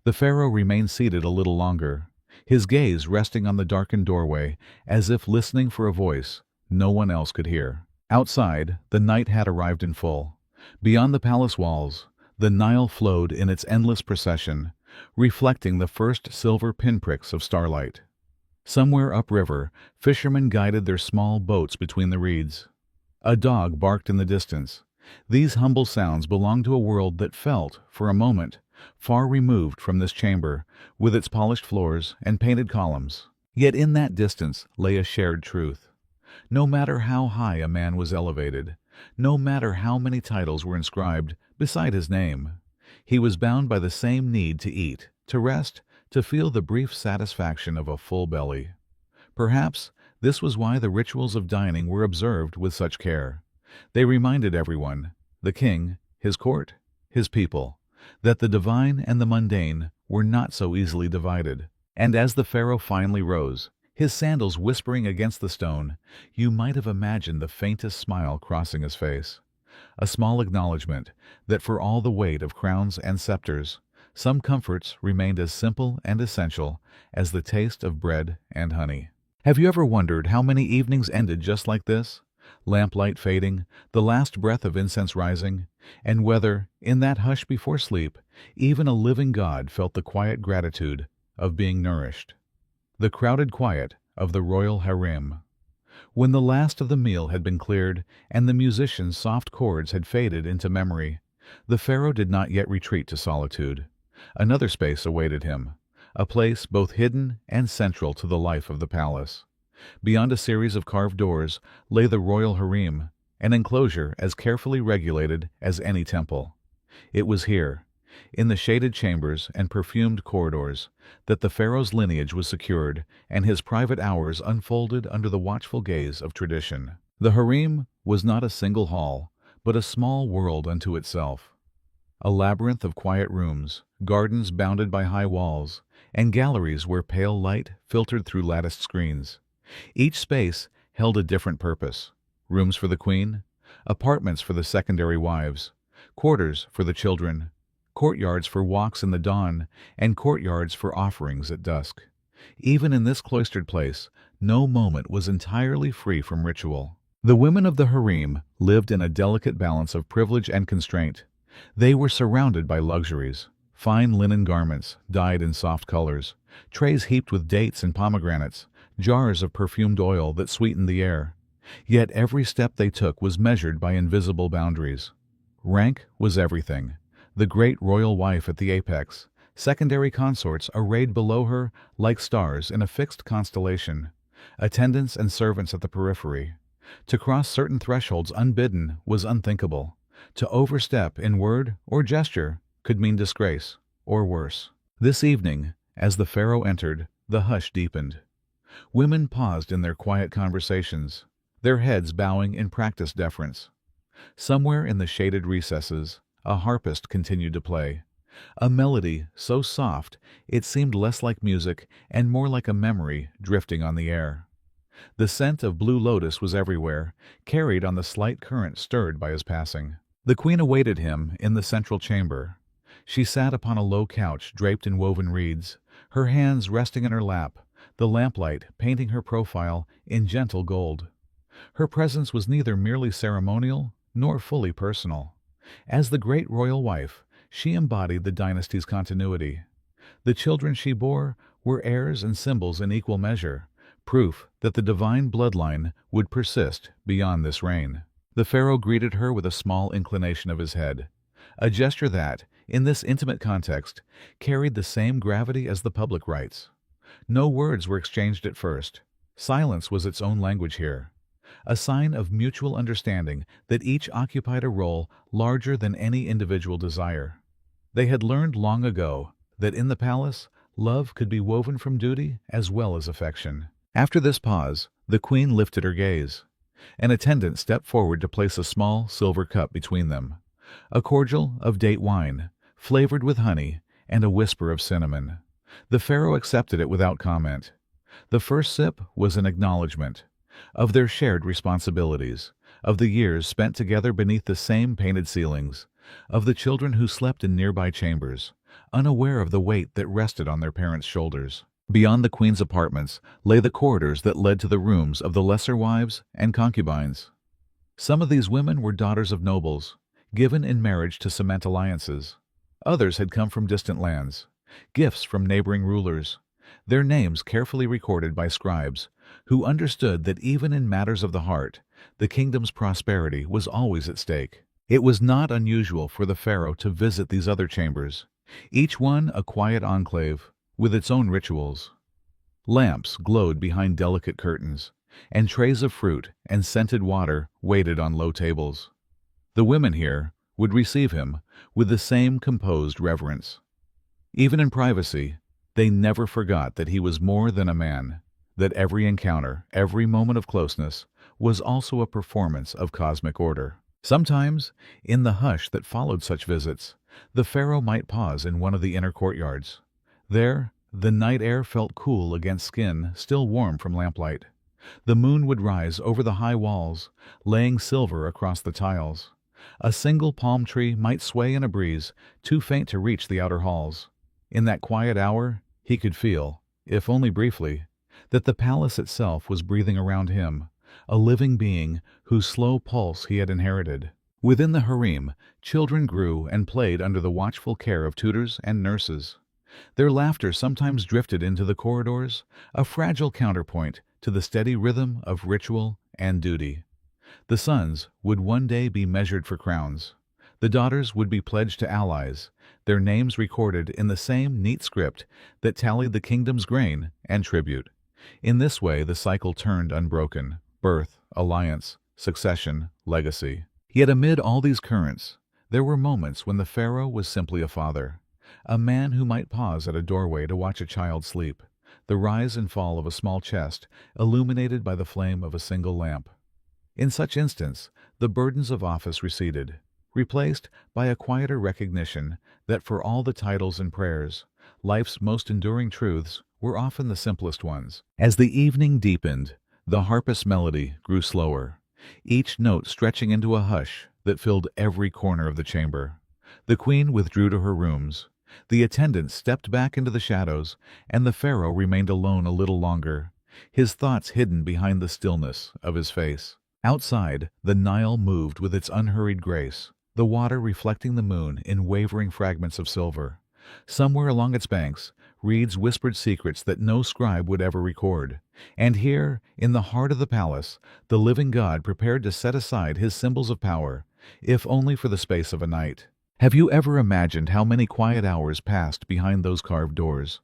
The pharaoh remained seated a little longer, his gaze resting on the darkened doorway, as if listening for a voice no one else could hear. Outside, the night had arrived in full. Beyond the palace walls, the Nile flowed in its endless procession, reflecting the first silver pinpricks of starlight. Somewhere upriver, fishermen guided their small boats between the reeds. A dog barked in the distance. These humble sounds belonged to a world that felt, for a moment, far removed from this chamber, with its polished floors and painted columns. Yet in that distance lay a shared truth. No matter how high a man was elevated, no matter how many titles were inscribed beside his name, he was bound by the same need to eat, to rest, to feel the brief satisfaction of a full belly. Perhaps this was why the rituals of dining were observed with such care. They reminded everyone, the king, his court, his people, that the divine and the mundane were not so easily divided. And as the pharaoh finally rose, his sandals whispering against the stone, you might have imagined the faintest smile crossing his face. A small acknowledgment that for all the weight of crowns and scepters, some comforts remained as simple and essential as the taste of bread and honey. Have you ever wondered how many evenings ended just like this? Lamplight fading, the last breath of incense rising, and whether, in that hush before sleep, even a living God felt the quiet gratitude of being nourished. The crowded quiet of the royal harem. When the last of the meal had been cleared and the musician's soft chords had faded into memory, the pharaoh did not yet retreat to solitude. Another space awaited him, a place both hidden and central to the life of the palace. Beyond a series of carved doors lay the royal harem, an enclosure as carefully regulated as any temple. It was here, in the shaded chambers and perfumed corridors, that the pharaoh's lineage was secured and his private hours unfolded under the watchful gaze of tradition. The harem was not a single hall, but a small world unto itself. A labyrinth of quiet rooms, gardens bounded by high walls, and galleries where pale light filtered through latticed screens. Each space held a different purpose. Rooms for the queen, apartments for the secondary wives, quarters for the children, courtyards for walks in the dawn, and courtyards for offerings at dusk. Even in this cloistered place, no moment was entirely free from ritual. The women of the harem lived in a delicate balance of privilege and constraint. They were surrounded by luxuries, fine linen garments dyed in soft colors, trays heaped with dates and pomegranates, jars of perfumed oil that sweetened the air. Yet every step they took was measured by invisible boundaries. Rank was everything. The great royal wife at the apex, secondary consorts arrayed below her like stars in a fixed constellation, attendants and servants at the periphery. To cross certain thresholds unbidden was unthinkable. To overstep in word or gesture could mean disgrace, or worse. This evening, as the pharaoh entered, the hush deepened. Women paused in their quiet conversations, their heads bowing in practiced deference. Somewhere in the shaded recesses, a harpist continued to play, a melody so soft it seemed less like music and more like a memory drifting on the air. The scent of blue lotus was everywhere, carried on the slight current stirred by his passing. The queen awaited him in the central chamber. She sat upon a low couch draped in woven reeds, her hands resting in her lap, the lamplight painting her profile in gentle gold. Her presence was neither merely ceremonial nor fully personal. As the great royal wife, she embodied the dynasty's continuity. The children she bore were heirs and symbols in equal measure, proof that the divine bloodline would persist beyond this reign. The pharaoh greeted her with a small inclination of his head, a gesture that, in this intimate context, carried the same gravity as the public rites. No words were exchanged at first. Silence was its own language here, a sign of mutual understanding that each occupied a role larger than any individual desire. They had learned long ago that in the palace, love could be woven from duty as well as affection. After this pause, the queen lifted her gaze. An attendant stepped forward to place a small silver cup between them, a cordial of date wine, flavored with honey, and a whisper of cinnamon. The pharaoh accepted it without comment. The first sip was an acknowledgment of their shared responsibilities, of the years spent together beneath the same painted ceilings, of the children who slept in nearby chambers, unaware of the weight that rested on their parents' shoulders. Beyond the queen's apartments lay the corridors that led to the rooms of the lesser wives and concubines. Some of these women were daughters of nobles, given in marriage to cement alliances. Others had come from distant lands, gifts from neighboring rulers, their names carefully recorded by scribes, who understood that even in matters of the heart, the kingdom's prosperity was always at stake. It was not unusual for the pharaoh to visit these other chambers, each one a quiet enclave with its own rituals. Lamps glowed behind delicate curtains, and trays of fruit and scented water waited on low tables. The women here would receive him with the same composed reverence. Even in privacy, they never forgot that he was more than a man, that every encounter, every moment of closeness, was also a performance of cosmic order. Sometimes, in the hush that followed such visits, the pharaoh might pause in one of the inner courtyards. There, the night air felt cool against skin still warm from lamplight. The moon would rise over the high walls, laying silver across the tiles. A single palm tree might sway in a breeze, too faint to reach the outer halls. In that quiet hour, he could feel, if only briefly, that the palace itself was breathing around him, a living being whose slow pulse he had inherited. Within the harem, children grew and played under the watchful care of tutors and nurses. Their laughter sometimes drifted into the corridors, a fragile counterpoint to the steady rhythm of ritual and duty. The sons would one day be measured for crowns. The daughters would be pledged to allies, their names recorded in the same neat script that tallied the kingdom's grain and tribute. In this way the cycle turned unbroken: birth, alliance, succession, legacy. Yet amid all these currents, there were moments when the pharaoh was simply a father, a man who might pause at a doorway to watch a child sleep, the rise and fall of a small chest illuminated by the flame of a single lamp. In such instance, the burdens of office receded, replaced by a quieter recognition that for all the titles and prayers, life's most enduring truths were often the simplest ones. As the evening deepened, the harpist's melody grew slower, each note stretching into a hush that filled every corner of the chamber. The queen withdrew to her rooms. The attendants stepped back into the shadows, and the pharaoh remained alone a little longer, his thoughts hidden behind the stillness of his face. Outside, the Nile moved with its unhurried grace, the water reflecting the moon in wavering fragments of silver. Somewhere along its banks, reeds whispered secrets that no scribe would ever record. And here, in the heart of the palace, the living God prepared to set aside his symbols of power, if only for the space of a night. Have you ever imagined how many quiet hours passed behind those carved doors,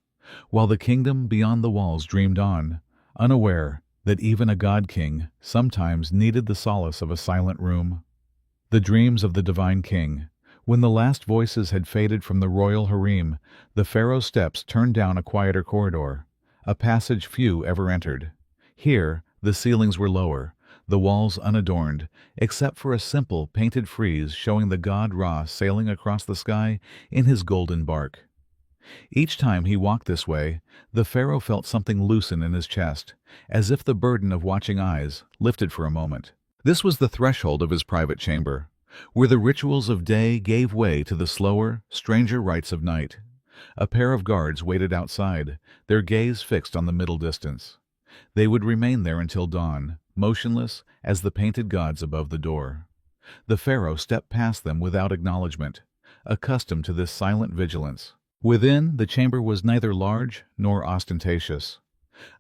while the kingdom beyond the walls dreamed on, unaware that even a god-king sometimes needed the solace of a silent room? The dreams of the divine king. When the last voices had faded from the royal harem, the pharaoh's steps turned down a quieter corridor, a passage few ever entered. Here, the ceilings were lower, the walls unadorned, except for a simple painted frieze showing the god Ra sailing across the sky in his golden bark. Each time he walked this way, the pharaoh felt something loosen in his chest, as if the burden of watching eyes lifted for a moment. This was the threshold of his private chamber, where the rituals of day gave way to the slower, stranger rites of night. A pair of guards waited outside, their gaze fixed on the middle distance. They would remain there until dawn, motionless as the painted gods above the door. The pharaoh stepped past them without acknowledgment, accustomed to this silent vigilance. Within, the chamber was neither large nor ostentatious.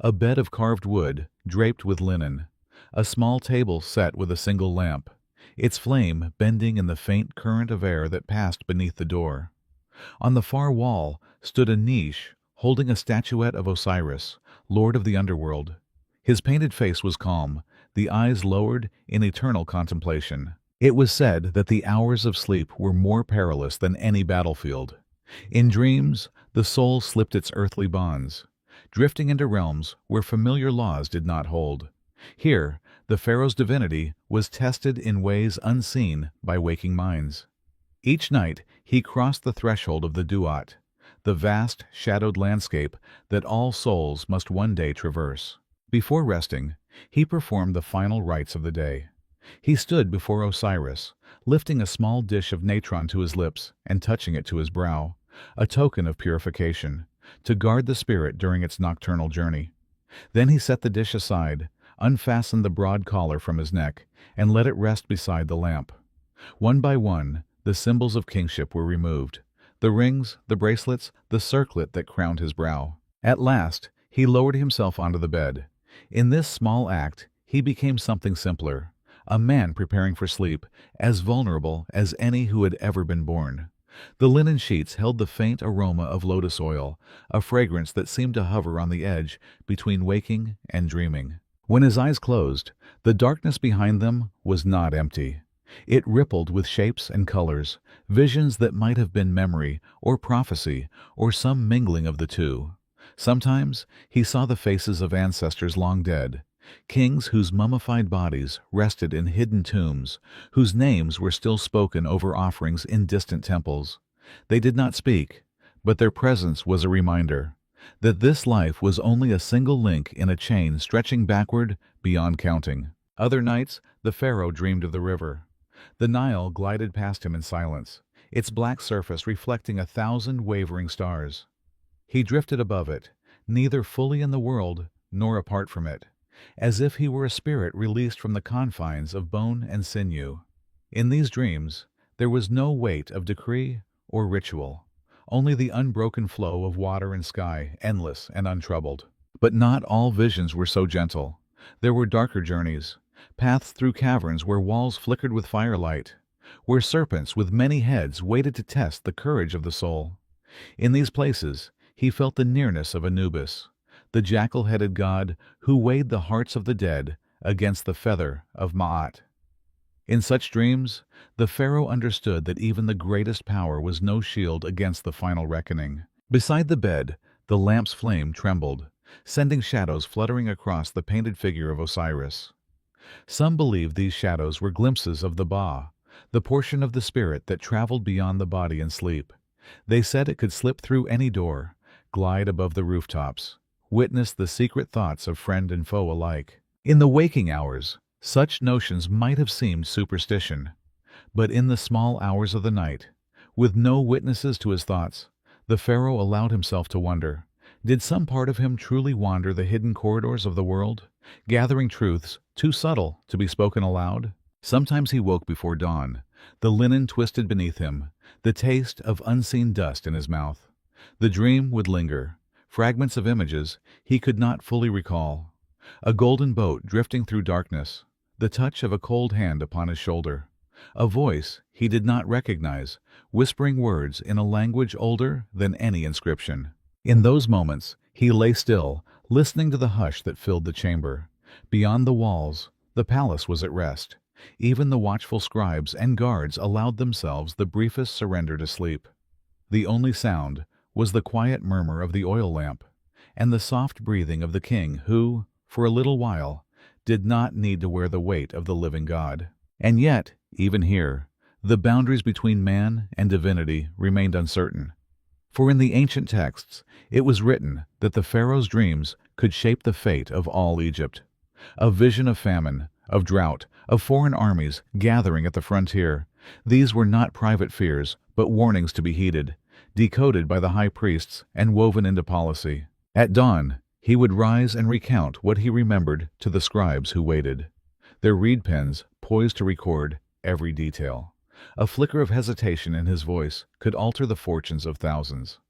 A bed of carved wood, draped with linen, a small table set with a single lamp, its flame bending in the faint current of air that passed beneath the door. On the far wall stood a niche holding a statuette of Osiris, lord of the underworld. His painted face was calm, the eyes lowered in eternal contemplation. It was said that the hours of sleep were more perilous than any battlefield. In dreams, the soul slipped its earthly bonds, drifting into realms where familiar laws did not hold. Here, the pharaoh's divinity was tested in ways unseen by waking minds. Each night, he crossed the threshold of the Duat, the vast, shadowed landscape that all souls must one day traverse. Before resting, he performed the final rites of the day. He stood before Osiris, lifting a small dish of natron to his lips and touching it to his brow, a token of purification, to guard the spirit during its nocturnal journey. Then he set the dish aside, unfastened the broad collar from his neck, and let it rest beside the lamp. One by one, the symbols of kingship were removed, the rings, the bracelets, the circlet that crowned his brow. At last, he lowered himself onto the bed. In this small act, he became something simpler, a man preparing for sleep, as vulnerable as any who had ever been born. The linen sheets held the faint aroma of lotus oil, a fragrance that seemed to hover on the edge between waking and dreaming. When his eyes closed, the darkness behind them was not empty. It rippled with shapes and colors, visions that might have been memory or prophecy or some mingling of the two. Sometimes he saw the faces of ancestors long dead, kings whose mummified bodies rested in hidden tombs, whose names were still spoken over offerings in distant temples. They did not speak, but their presence was a reminder that this life was only a single link in a chain stretching backward beyond counting. Other nights, the pharaoh dreamed of the river. The Nile glided past him in silence, its black surface reflecting 1,000 wavering stars. He drifted above it, neither fully in the world nor apart from it, as if he were a spirit released from the confines of bone and sinew. In these dreams, there was no weight of decree or ritual, only the unbroken flow of water and sky, endless and untroubled. But not all visions were so gentle. There were darker journeys, paths through caverns where walls flickered with firelight, where serpents with many heads waited to test the courage of the soul. In these places, he felt the nearness of Anubis, the jackal-headed god who weighed the hearts of the dead against the feather of Ma'at. In such dreams, the pharaoh understood that even the greatest power was no shield against the final reckoning. Beside the bed, the lamp's flame trembled, sending shadows fluttering across the painted figure of Osiris. Some believed these shadows were glimpses of the Ba, the portion of the spirit that traveled beyond the body in sleep. They said it could slip through any door, glide above the rooftops, witness the secret thoughts of friend and foe alike. In the waking hours, such notions might have seemed superstition, but in the small hours of the night, with no witnesses to his thoughts, the pharaoh allowed himself to wonder, did some part of him truly wander the hidden corridors of the world, gathering truths too subtle to be spoken aloud? Sometimes he woke before dawn, the linen twisted beneath him, the taste of unseen dust in his mouth. The dream would linger, fragments of images he could not fully recall. A golden boat drifting through darkness, the touch of a cold hand upon his shoulder, a voice he did not recognize, whispering words in a language older than any inscription. In those moments, he lay still, listening to the hush that filled the chamber. Beyond the walls, the palace was at rest. Even the watchful scribes and guards allowed themselves the briefest surrender to sleep. The only sound was the quiet murmur of the oil lamp, and the soft breathing of the king who, for a little while, did not need to wear the weight of the living God. And yet, even here, the boundaries between man and divinity remained uncertain. For in the ancient texts, it was written that the pharaoh's dreams could shape the fate of all Egypt. A vision of famine, of drought, of foreign armies gathering at the frontier. These were not private fears, but warnings to be heeded, decoded by the high priests and woven into policy. At dawn, he would rise and recount what he remembered to the scribes who waited, their reed pens poised to record every detail. A flicker of hesitation in his voice could alter the fortunes of thousands.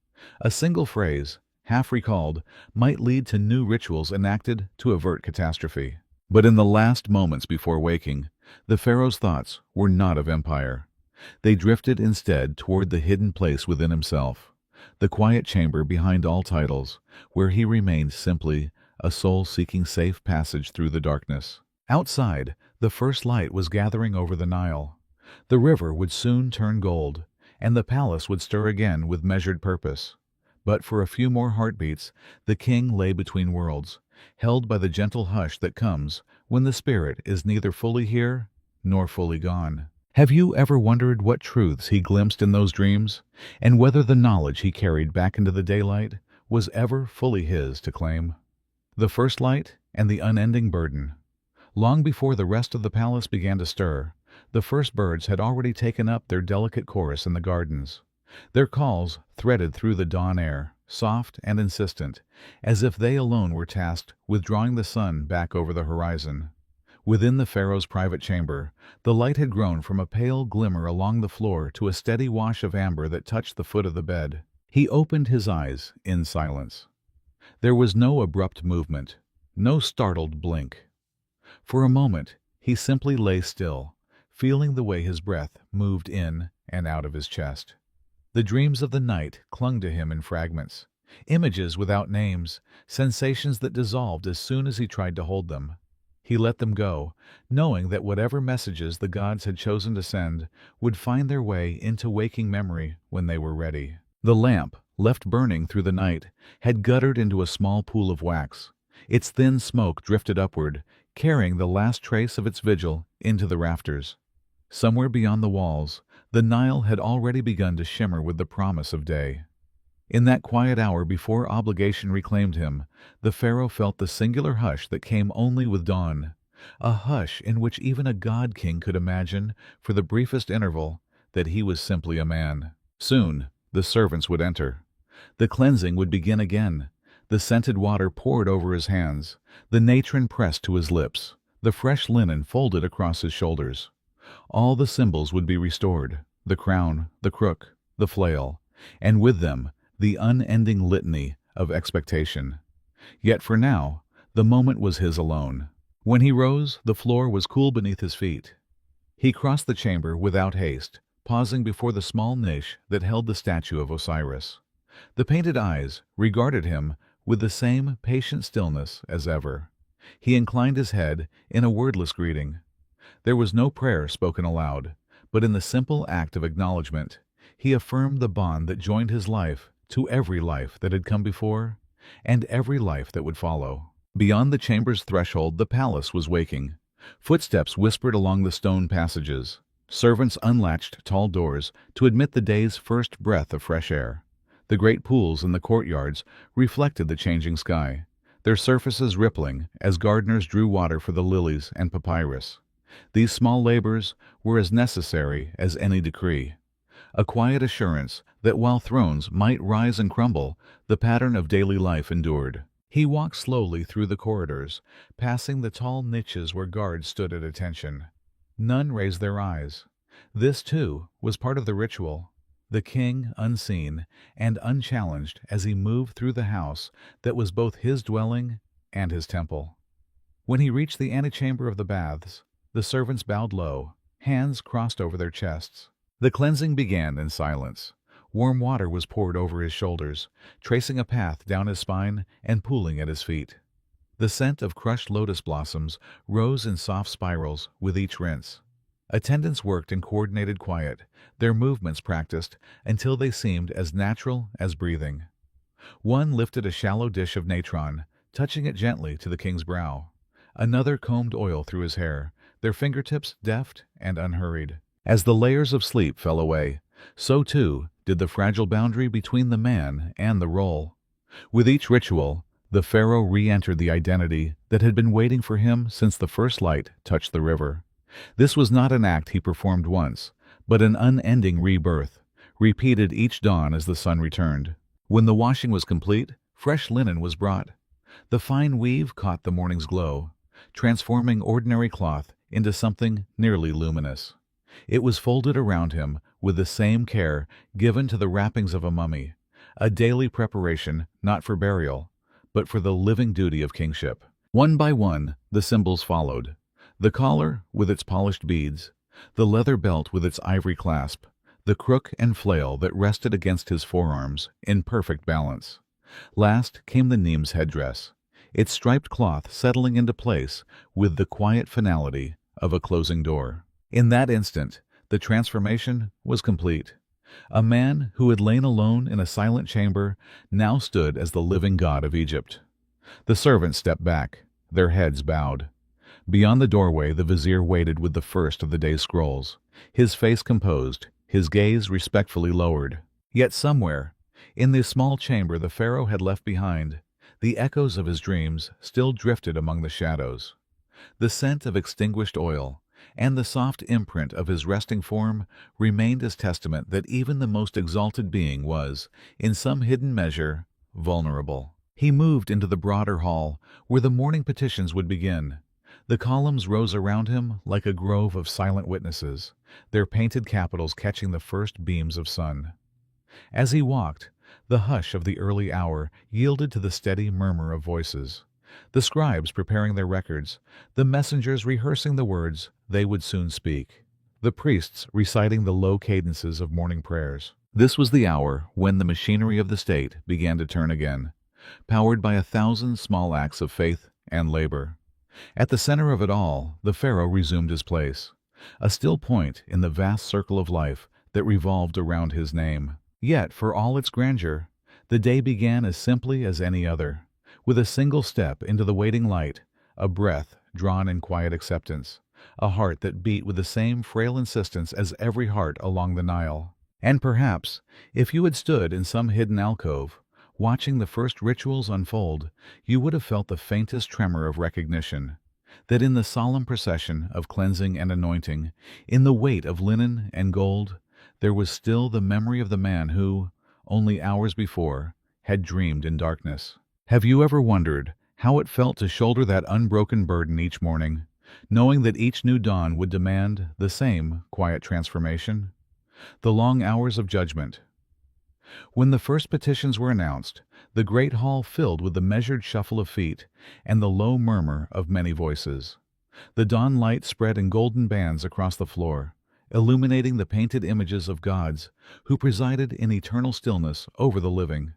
A single phrase, half recalled, might lead to new rituals enacted to avert catastrophe. But in the last moments before waking, the pharaoh's thoughts were not of empire. They drifted instead toward the hidden place within himself, the quiet chamber behind all titles, where he remained simply a soul seeking safe passage through the darkness. Outside, the first light was gathering over the Nile. The river would soon turn gold, and the palace would stir again with measured purpose. But for a few more heartbeats, the king lay between worlds, held by the gentle hush that comes when the spirit is neither fully here nor fully gone. Have you ever wondered what truths he glimpsed in those dreams, and whether the knowledge he carried back into the daylight was ever fully his to claim? The first light and the unending burden. Long before the rest of the palace began to stir, the first birds had already taken up their delicate chorus in the gardens. Their calls threaded through the dawn air, soft and insistent, as if they alone were tasked with drawing the sun back over the horizon. Within the pharaoh's private chamber, the light had grown from a pale glimmer along the floor to a steady wash of amber that touched the foot of the bed. He opened his eyes in silence. There was no abrupt movement, no startled blink. For a moment, he simply lay still, feeling the way his breath moved in and out of his chest. The dreams of the night clung to him in fragments, images without names, sensations that dissolved as soon as he tried to hold them. He let them go, knowing that whatever messages the gods had chosen to send would find their way into waking memory when they were ready. The lamp, left burning through the night, had guttered into a small pool of wax. Its thin smoke drifted upward, carrying the last trace of its vigil into the rafters. Somewhere beyond the walls, the Nile had already begun to shimmer with the promise of day. In that quiet hour before obligation reclaimed him, the pharaoh felt the singular hush that came only with dawn, a hush in which even a god-king could imagine, for the briefest interval, that he was simply a man. Soon, the servants would enter. The cleansing would begin again. The scented water poured over his hands, the natron pressed to his lips, the fresh linen folded across his shoulders. All the symbols would be restored, the crown, the crook, the flail, and with them the unending litany of expectation. Yet for now, the moment was his alone. When he rose, the floor was cool beneath his feet. He crossed the chamber without haste, pausing before the small niche that held the statue of Osiris. The painted eyes regarded him with the same patient stillness as ever. He inclined his head in a wordless greeting. There was no prayer spoken aloud, but in the simple act of acknowledgement, he affirmed the bond that joined his life to every life that had come before, and every life that would follow. Beyond the chamber's threshold, the palace was waking. Footsteps whispered along the stone passages. Servants unlatched tall doors to admit the day's first breath of fresh air. The great pools in the courtyards reflected the changing sky, their surfaces rippling as gardeners drew water for the lilies and papyrus. These small labors were as necessary as any decree, a quiet assurance that while thrones might rise and crumble, the pattern of daily life endured. He walked slowly through the corridors, passing the tall niches where guards stood at attention. None raised their eyes. This, too, was part of the ritual. The king, unseen and unchallenged as he moved through the house that was both his dwelling and his temple. When he reached the antechamber of the baths, the servants bowed low, hands crossed over their chests. The cleansing began in silence. Warm water was poured over his shoulders, tracing a path down his spine and pooling at his feet. The scent of crushed lotus blossoms rose in soft spirals with each rinse. Attendants worked in coordinated quiet, their movements practiced until they seemed as natural as breathing. One lifted a shallow dish of natron, touching it gently to the king's brow. Another combed oil through his hair, their fingertips deft and unhurried. As the layers of sleep fell away, so too did the fragile boundary between the man and the role. With each ritual, the pharaoh re-entered the identity that had been waiting for him since the first light touched the river. This was not an act he performed once, but an unending rebirth, repeated each dawn as the sun returned. When the washing was complete, fresh linen was brought. The fine weave caught the morning's glow, transforming ordinary cloth into something nearly luminous. It was folded around him with the same care given to the wrappings of a mummy, a daily preparation not for burial, but for the living duty of kingship. One by one, the symbols followed. The collar with its polished beads, the leather belt with its ivory clasp, the crook and flail that rested against his forearms in perfect balance. Last came the Neem's headdress, its striped cloth settling into place with the quiet finality of a closing door. In that instant, the transformation was complete. A man who had lain alone in a silent chamber now stood as the living god of Egypt. The servants stepped back, their heads bowed. Beyond the doorway, the vizier waited with the first of the day's scrolls, his face composed, his gaze respectfully lowered. Yet somewhere, in the small chamber the pharaoh had left behind, the echoes of his dreams still drifted among the shadows. The scent of extinguished oil and the soft imprint of his resting form remained as testament that even the most exalted being was, in some hidden measure, vulnerable. He moved into the broader hall where the morning petitions would begin. The columns rose around him like a grove of silent witnesses, their painted capitals catching the first beams of sun. As he walked, the hush of the early hour yielded to the steady murmur of voices, the scribes preparing their records, the messengers rehearsing the words they would soon speak, the priests reciting the low cadences of morning prayers. This was the hour when the machinery of the state began to turn again, powered by 1,000 small acts of faith and labor. At the center of it all, the Pharaoh resumed his place, a still point in the vast circle of life that revolved around his name. Yet, for all its grandeur, the day began as simply as any other, with a single step into the waiting light, a breath drawn in quiet acceptance, a heart that beat with the same frail insistence as every heart along the Nile. And perhaps, if you had stood in some hidden alcove, watching the first rituals unfold, you would have felt the faintest tremor of recognition, that in the solemn procession of cleansing and anointing, in the weight of linen and gold, there was still the memory of the man who, only hours before, had dreamed in darkness. Have you ever wondered how it felt to shoulder that unbroken burden each morning, knowing that each new dawn would demand the same quiet transformation? The long hours of judgment. When the first petitions were announced, the great hall filled with the measured shuffle of feet and the low murmur of many voices. The dawn light spread in golden bands across the floor, illuminating the painted images of gods who presided in eternal stillness over the living.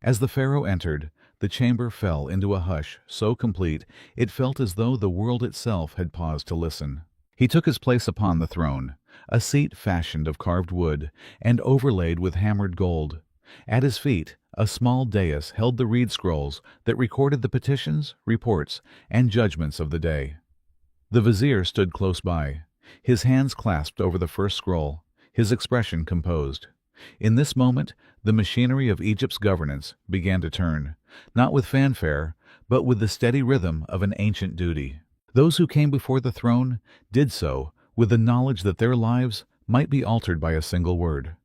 As the Pharaoh entered, the chamber fell into a hush so complete it felt as though the world itself had paused to listen. He took his place upon the throne, a seat fashioned of carved wood and overlaid with hammered gold. At his feet, a small dais held the reed scrolls that recorded the petitions, reports, and judgments of the day. The vizier stood close by, his hands clasped over the first scroll, his expression composed. In this moment, the machinery of Egypt's governance began to turn, not with fanfare, but with the steady rhythm of an ancient duty. Those who came before the throne did so with the knowledge that their lives might be altered by a single word.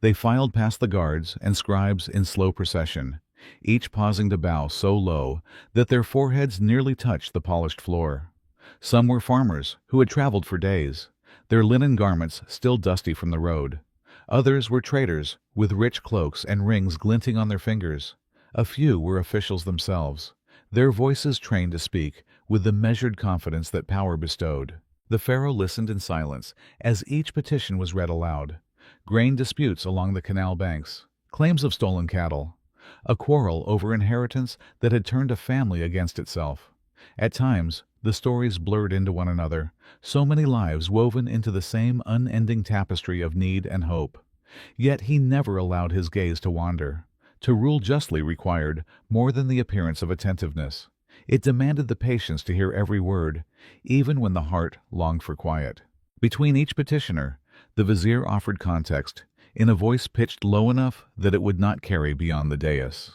They filed past the guards and scribes in slow procession, each pausing to bow so low that their foreheads nearly touched the polished floor. Some were farmers who had traveled for days, their linen garments still dusty from the road. Others were traders with rich cloaks and rings glinting on their fingers. A few were officials themselves, their voices trained to speak with the measured confidence that power bestowed. The Pharaoh listened in silence as each petition was read aloud. Grain disputes along the canal banks, claims of stolen cattle, a quarrel over inheritance that had turned a family against itself. At times, the stories blurred into one another, so many lives woven into the same unending tapestry of need and hope. Yet he never allowed his gaze to wander. To rule justly required more than the appearance of attentiveness. It demanded the patience to hear every word, even when the heart longed for quiet. Between each petitioner, the vizier offered context, in a voice pitched low enough that it would not carry beyond the dais.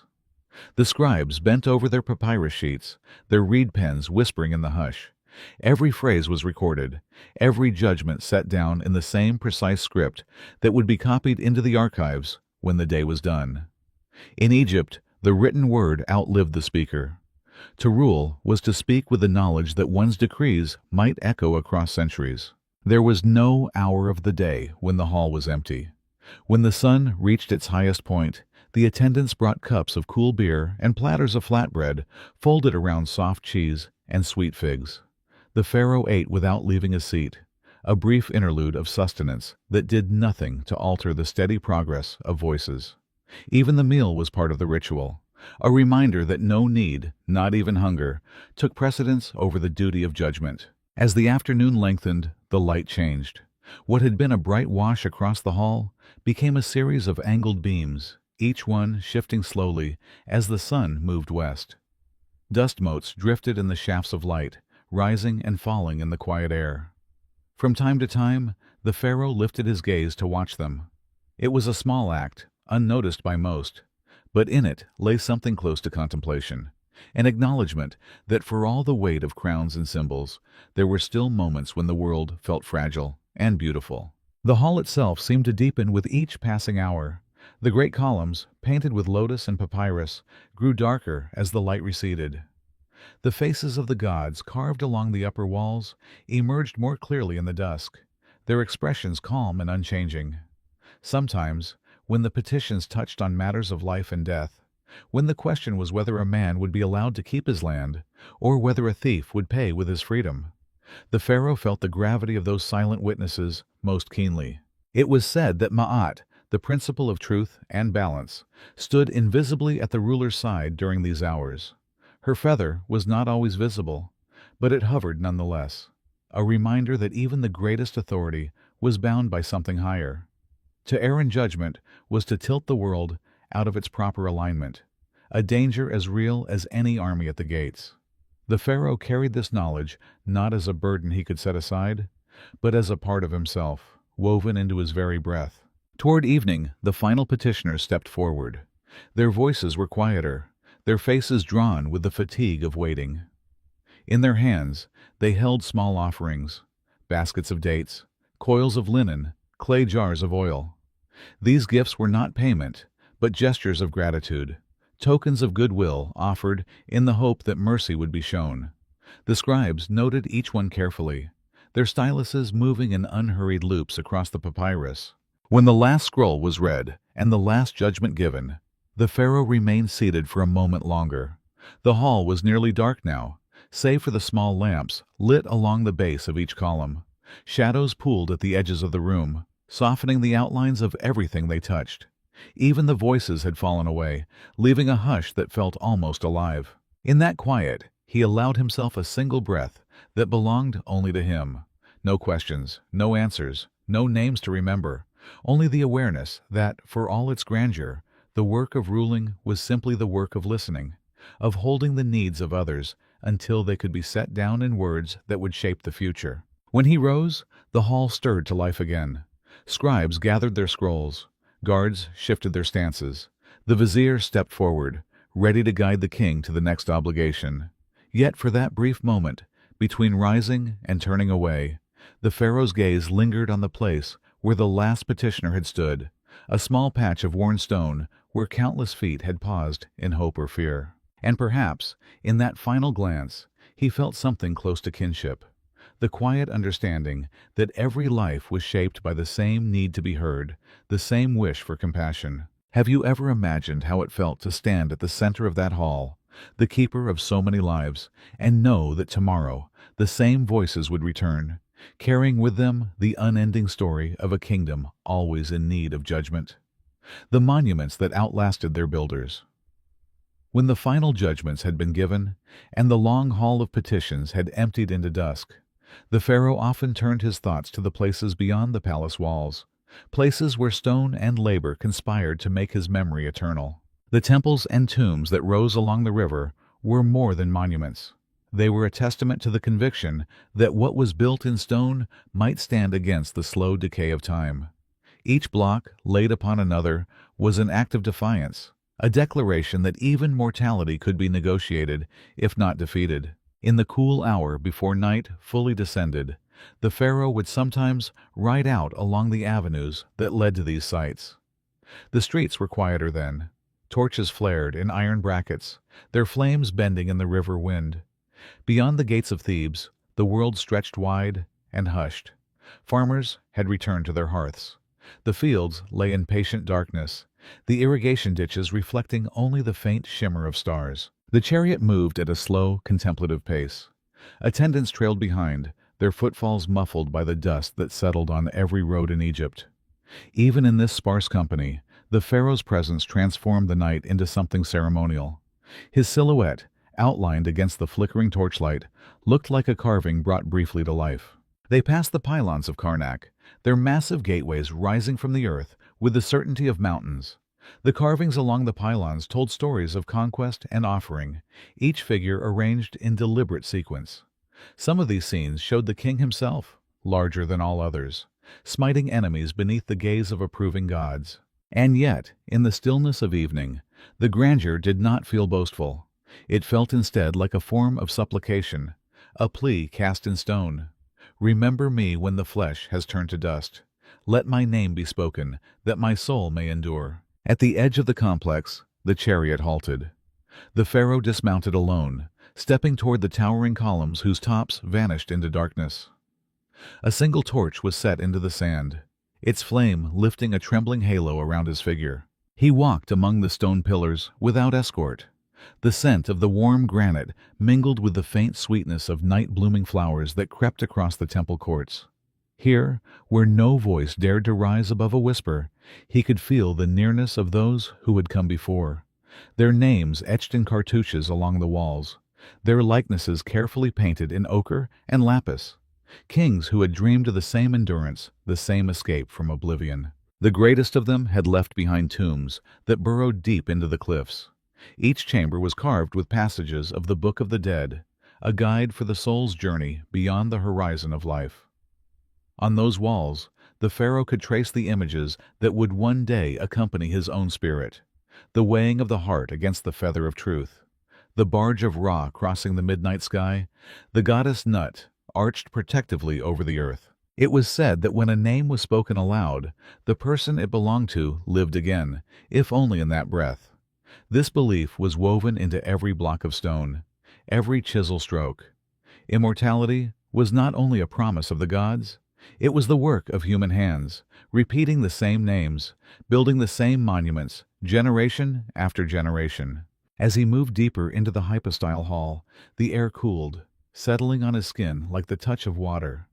The scribes bent over their papyrus sheets, their reed pens whispering in the hush. Every phrase was recorded, every judgment set down in the same precise script that would be copied into the archives when the day was done. In Egypt, the written word outlived the speaker. To rule was to speak with the knowledge that one's decrees might echo across centuries. There was no hour of the day when the hall was empty. When the sun reached its highest point, the attendants brought cups of cool beer and platters of flatbread folded around soft cheese and sweet figs. The Pharaoh ate without leaving his seat, a brief interlude of sustenance that did nothing to alter the steady progress of voices. Even the meal was part of the ritual, a reminder that no need, not even hunger, took precedence over the duty of judgment. As the afternoon lengthened, the light changed. What had been a bright wash across the hall became a series of angled beams, each one shifting slowly as the sun moved west. Dust motes drifted in the shafts of light, rising and falling in the quiet air. From time to time, the Pharaoh lifted his gaze to watch them. It was a small act, unnoticed by most, but in it lay something close to contemplation. an acknowledgement that for all the weight of crowns and symbols, there were still moments when the world felt fragile and beautiful. The hall itself seemed to deepen with each passing hour. The great columns, painted with lotus and papyrus, grew darker as the light receded. The faces of the gods carved along the upper walls emerged more clearly in the dusk, their expressions calm and unchanging. Sometimes, when the petitions touched on matters of life and death, when the question was whether a man would be allowed to keep his land, or whether a thief would pay with his freedom, the pharaoh felt the gravity of those silent witnesses most keenly. It was said that Ma'at, the principle of truth and balance, stood invisibly at the ruler's side during these hours. Her feather was not always visible, but it hovered nonetheless, a reminder that even the greatest authority was bound by something higher. To err in judgment was to tilt the world out of its proper alignment, a danger as real as any army at the gates. The pharaoh carried this knowledge not as a burden he could set aside, but as a part of himself, woven into his very breath. Toward evening, the final petitioners stepped forward. Their voices were quieter, their faces drawn with the fatigue of waiting. In their hands, they held small offerings, baskets of dates, coils of linen, clay jars of oil. These gifts were not payment, but gestures of gratitude, tokens of goodwill offered in the hope that mercy would be shown. The scribes noted each one carefully, their styluses moving in unhurried loops across the papyrus. When the last scroll was read and the last judgment given, the pharaoh remained seated for a moment longer. The hall was nearly dark now, save for the small lamps lit along the base of each column. Shadows pooled at the edges of the room, softening the outlines of everything they touched. Even the voices had fallen away, leaving a hush that felt almost alive. In that quiet, he allowed himself a single breath that belonged only to him. No questions, no answers, no names to remember, only the awareness that, for all its grandeur, the work of ruling was simply the work of listening, of holding the needs of others until they could be set down in words that would shape the future. When he rose, the hall stirred to life again. Scribes gathered their scrolls. Guards shifted their stances. The vizier stepped forward, ready to guide the king to the next obligation. Yet for that brief moment, between rising and turning away, the pharaoh's gaze lingered on the place where the last petitioner had stood, a small patch of worn stone where countless feet had paused in hope or fear. And perhaps, in that final glance, he felt something close to kinship, the quiet understanding that every life was shaped by the same need to be heard, the same wish for compassion. Have you ever imagined how it felt to stand at the center of that hall, the keeper of so many lives, and know that tomorrow the same voices would return, carrying with them the unending story of a kingdom always in need of judgment? The monuments that outlasted their builders. When the final judgments had been given, and the long hall of petitions had emptied into dusk, the pharaoh often turned his thoughts to the places beyond the palace walls, places where stone and labor conspired to make his memory eternal. The temples and tombs that rose along the river were more than monuments. They were a testament to the conviction that what was built in stone might stand against the slow decay of time. Each block, laid upon another, was an act of defiance, a declaration that even mortality could be negotiated, if not defeated. In the cool hour before night fully descended, the pharaoh would sometimes ride out along the avenues that led to these sites. The streets were quieter then. Torches flared in iron brackets, their flames bending in the river wind. Beyond the gates of Thebes, the world stretched wide and hushed. Farmers had returned to their hearths. The fields lay in patient darkness, the irrigation ditches reflecting only the faint shimmer of stars. The chariot moved at a slow, contemplative pace. Attendants trailed behind, their footfalls muffled by the dust that settled on every road in Egypt. Even in this sparse company, the pharaoh's presence transformed the night into something ceremonial. His silhouette, outlined against the flickering torchlight, looked like a carving brought briefly to life. They passed the pylons of Karnak, their massive gateways rising from the earth with the certainty of mountains. The carvings along the pylons told stories of conquest and offering, each figure arranged in deliberate sequence. Some of these scenes showed the king himself, larger than all others, smiting enemies beneath the gaze of approving gods. And yet, in the stillness of evening, the grandeur did not feel boastful. It felt instead like a form of supplication, a plea cast in stone. Remember me when the flesh has turned to dust. Let my name be spoken, that my soul may endure. At the edge of the complex, the chariot halted. The pharaoh dismounted alone, stepping toward the towering columns whose tops vanished into darkness. A single torch was set into the sand, its flame lifting a trembling halo around his figure. He walked among the stone pillars without escort. The scent of the warm granite mingled with the faint sweetness of night-blooming flowers that crept across the temple courts. Here, where no voice dared to rise above a whisper, he could feel the nearness of those who had come before, their names etched in cartouches along the walls, their likenesses carefully painted in ochre and lapis, kings who had dreamed of the same endurance, the same escape from oblivion. The greatest of them had left behind tombs that burrowed deep into the cliffs. Each chamber was carved with passages of the Book of the Dead, a guide for the soul's journey beyond the horizon of life. On those walls, the pharaoh could trace the images that would one day accompany his own spirit: the weighing of the heart against the feather of truth, the barge of Ra crossing the midnight sky, the goddess Nut arched protectively over the earth. It was said that when a name was spoken aloud, the person it belonged to lived again, if only in that breath. This belief was woven into every block of stone, every chisel stroke. Immortality was not only a promise of the gods, it was the work of human hands, repeating the same names, building the same monuments, generation after generation. As he moved deeper into the hypostyle hall, the air cooled, settling on his skin like the touch of water.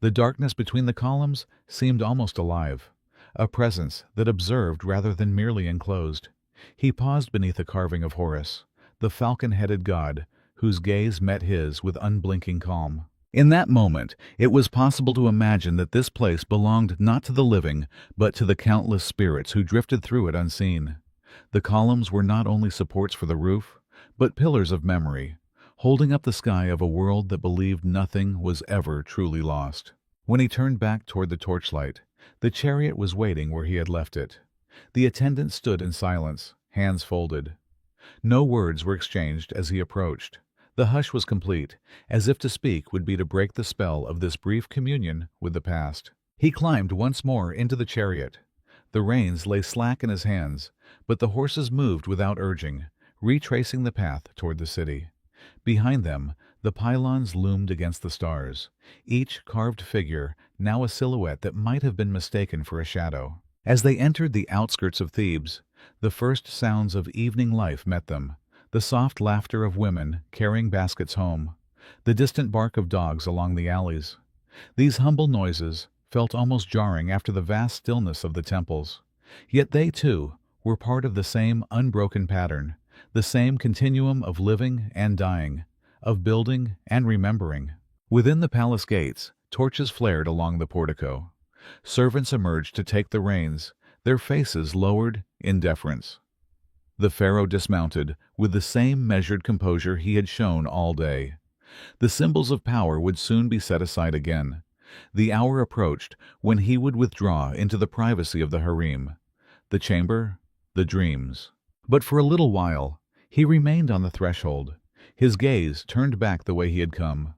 The darkness between the columns seemed almost alive, a presence that observed rather than merely enclosed. He paused beneath a carving of Horus, the falcon-headed god, whose gaze met his with unblinking calm. In that moment, it was possible to imagine that this place belonged not to the living, but to the countless spirits who drifted through it unseen. The columns were not only supports for the roof, but pillars of memory, holding up the sky of a world that believed nothing was ever truly lost. When he turned back toward the torchlight, the chariot was waiting where he had left it. The attendant stood in silence, hands folded. No words were exchanged as he approached. The hush was complete, as if to speak would be to break the spell of this brief communion with the past. He climbed once more into the chariot. The reins lay slack in his hands, but the horses moved without urging, retracing the path toward the city. Behind them, the pylons loomed against the stars, each carved figure now a silhouette that might have been mistaken for a shadow. As they entered the outskirts of Thebes, the first sounds of evening life met them, the soft laughter of women carrying baskets home, the distant bark of dogs along the alleys. These humble noises felt almost jarring after the vast stillness of the temples. Yet they, too, were part of the same unbroken pattern, the same continuum of living and dying, of building and remembering. Within the palace gates, torches flared along the portico. Servants emerged to take the reins, their faces lowered in deference. The pharaoh dismounted with the same measured composure he had shown all day. The symbols of power would soon be set aside again. The hour approached when he would withdraw into the privacy of the harem, the chamber, the dreams. But for a little while, he remained on the threshold, his gaze turned back the way he had come.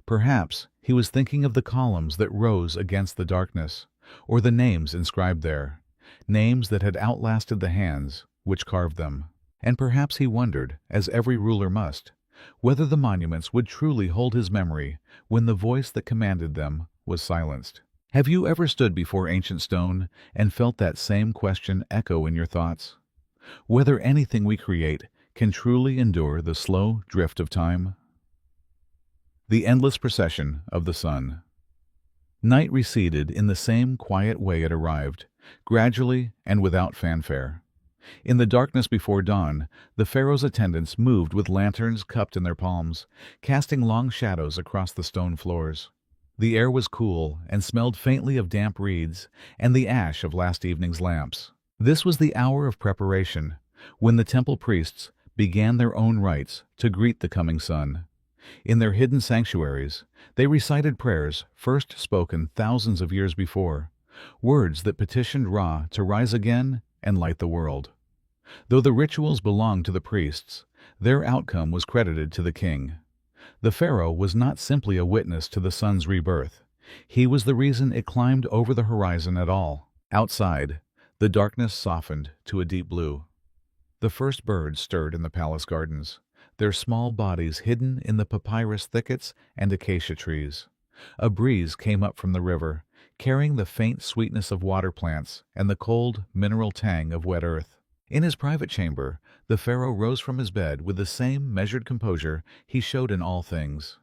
Perhaps he was thinking of the columns that rose against the darkness, or the names inscribed there, names that had outlasted the hands which carved them. And perhaps he wondered, as every ruler must, whether the monuments would truly hold his memory when the voice that commanded them was silenced. Have you ever stood before ancient stone and felt that same question echo in your thoughts? Whether anything we create can truly endure the slow drift of time? The endless procession of the sun. Night receded in the same quiet way it arrived, gradually and without fanfare. In the darkness before dawn, the pharaoh's attendants moved with lanterns cupped in their palms, casting long shadows across the stone floors. The air was cool and smelled faintly of damp reeds and the ash of last evening's lamps. This was the hour of preparation, when the temple priests began their own rites to greet the coming sun. In their hidden sanctuaries, they recited prayers first spoken thousands of years before, words that petitioned Ra to rise again and light the world. Though the rituals belonged to the priests, Their outcome was credited to the king. The pharaoh was not simply a witness to the sun's rebirth. He was the reason it climbed over the horizon at all. Outside, the darkness softened to a deep blue. The first birds stirred in the palace gardens, their small bodies hidden in the papyrus thickets and acacia trees. A breeze came up from the river, carrying the faint sweetness of water plants and the cold, mineral tang of wet earth. In his private chamber, the pharaoh rose from his bed with the same measured composure he showed in all things.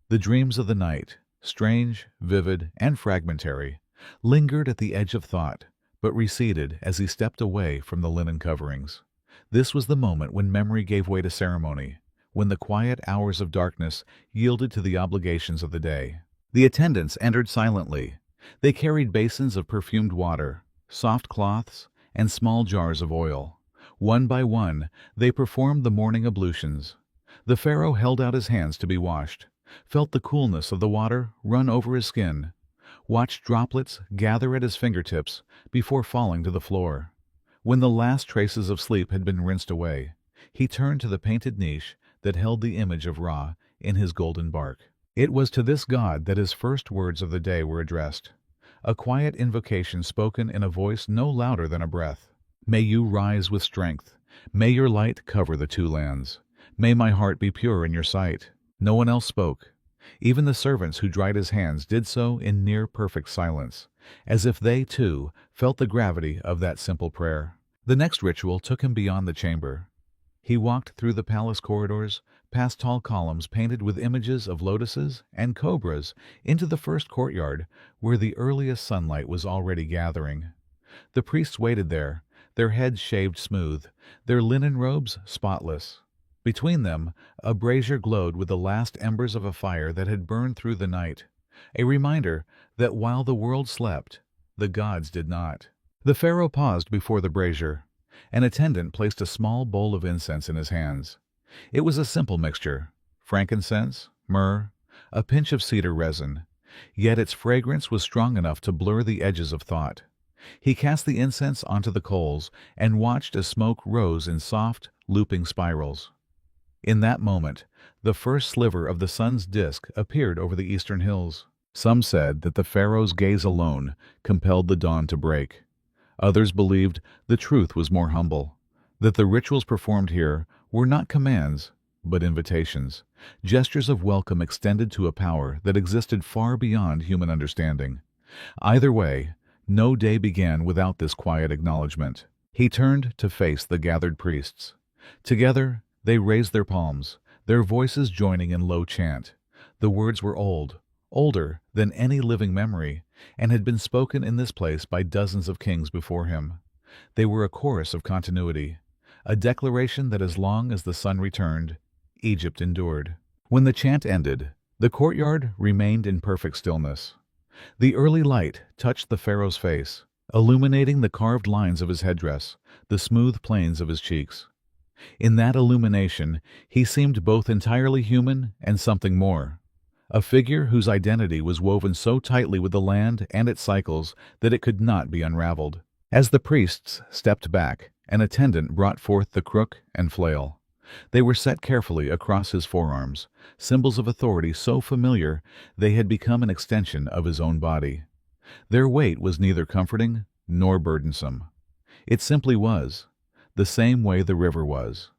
The dreams of the night, strange, vivid, and fragmentary, lingered at the edge of thought, but receded as he stepped away from the linen coverings. This was the moment when memory gave way to ceremony, when the quiet hours of darkness yielded to the obligations of the day. The attendants entered silently. They carried basins of perfumed water, soft cloths, and small jars of oil. One by one, they performed the morning ablutions. The pharaoh held out his hands to be washed, felt the coolness of the water run over his skin, watched droplets gather at his fingertips before falling to the floor. When the last traces of sleep had been rinsed away, he turned to the painted niche that held the image of Ra in his golden bark. It was to this god that his first words of the day were addressed, a quiet invocation spoken in a voice no louder than a breath. May you rise with strength. May your light cover the two lands. May my heart be pure in your sight. No one else spoke. Even the servants who dried his hands did so in near-perfect silence, as if they, too, felt the gravity of that simple prayer. The next ritual took him beyond the chamber. He walked through the palace corridors, past tall columns painted with images of lotuses and cobras, into the first courtyard, where the earliest sunlight was already gathering. The priests waited there, their heads shaved smooth, their linen robes spotless. Between them, a brazier glowed with the last embers of a fire that had burned through the night, a reminder that while the world slept, the gods did not. The pharaoh paused before the brazier. An attendant placed a small bowl of incense in his hands. It was a simple mixture: frankincense, myrrh, a pinch of cedar resin. Yet its fragrance was strong enough to blur the edges of thought. He cast the incense onto the coals and watched as smoke rose in soft, looping spirals. In that moment, the first sliver of the sun's disk appeared over the eastern hills. Some said that the pharaoh's gaze alone compelled the dawn to break. Others believed the truth was more humble, that the rituals performed here were not commands, but invitations, gestures of welcome extended to a power that existed far beyond human understanding. Either way, no day began without this quiet acknowledgement. He turned to face the gathered priests. Together, they raised their palms, their voices joining in low chant. The words were old, older than any living memory, and had been spoken in this place by dozens of kings before him. They were a chorus of continuity, a declaration that as long as the sun returned, Egypt endured. When the chant ended, the courtyard remained in perfect stillness. The early light touched the pharaoh's face, illuminating the carved lines of his headdress, the smooth planes of his cheeks. In that illumination, he seemed both entirely human and something more, a figure whose identity was woven so tightly with the land and its cycles that it could not be unraveled. As the priests stepped back, an attendant brought forth the crook and flail. They were set carefully across his forearms, symbols of authority so familiar they had become an extension of his own body. Their weight was neither comforting nor burdensome. It simply was, the same way the river was,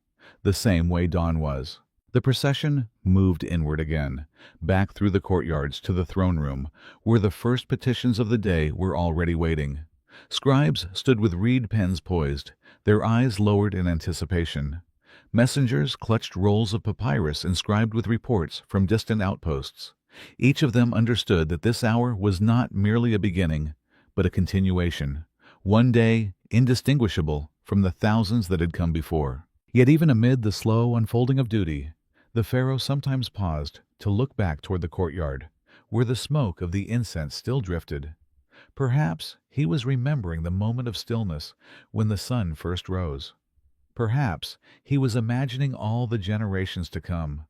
the same way dawn was. The procession moved inward again, back through the courtyards to the throne room, where the first petitions of the day were already waiting. Scribes stood with reed pens poised, their eyes lowered in anticipation. Messengers clutched rolls of papyrus inscribed with reports from distant outposts. Each of them understood that this hour was not merely a beginning, but a continuation, one day indistinguishable from the thousands that had come before. Yet even amid the slow unfolding of duty, the pharaoh sometimes paused to look back toward the courtyard, where the smoke of the incense still drifted. Perhaps he was remembering the moment of stillness when the sun first rose. Perhaps he was imagining all the generations to come,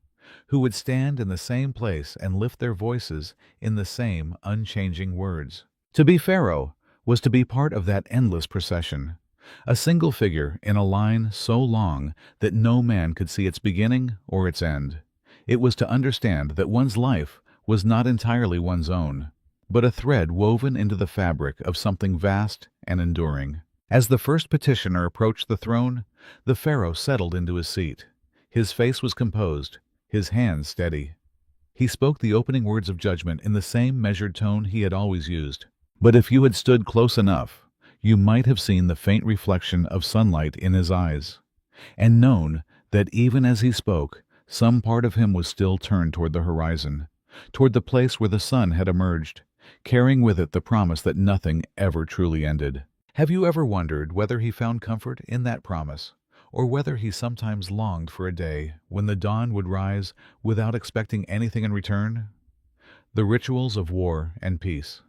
who would stand in the same place and lift their voices in the same unchanging words. To be pharaoh was to be part of that endless procession, A single figure in a line so long that no man could see its beginning or its end. It was to understand that one's life was not entirely one's own, but a thread woven into the fabric of something vast and enduring. As the first petitioner approached the throne, the Pharaoh settled into his seat. His face was composed, his hands steady. He spoke the opening words of judgment in the same measured tone he had always used. But if you had stood close enough, you might have seen the faint reflection of sunlight in his eyes, and known that even as he spoke, some part of him was still turned toward the horizon, toward the place where the sun had emerged, carrying with it the promise that nothing ever truly ended. Have you ever wondered whether he found comfort in that promise, or whether he sometimes longed for a day when the dawn would rise without expecting anything in return? The rituals of war and peace.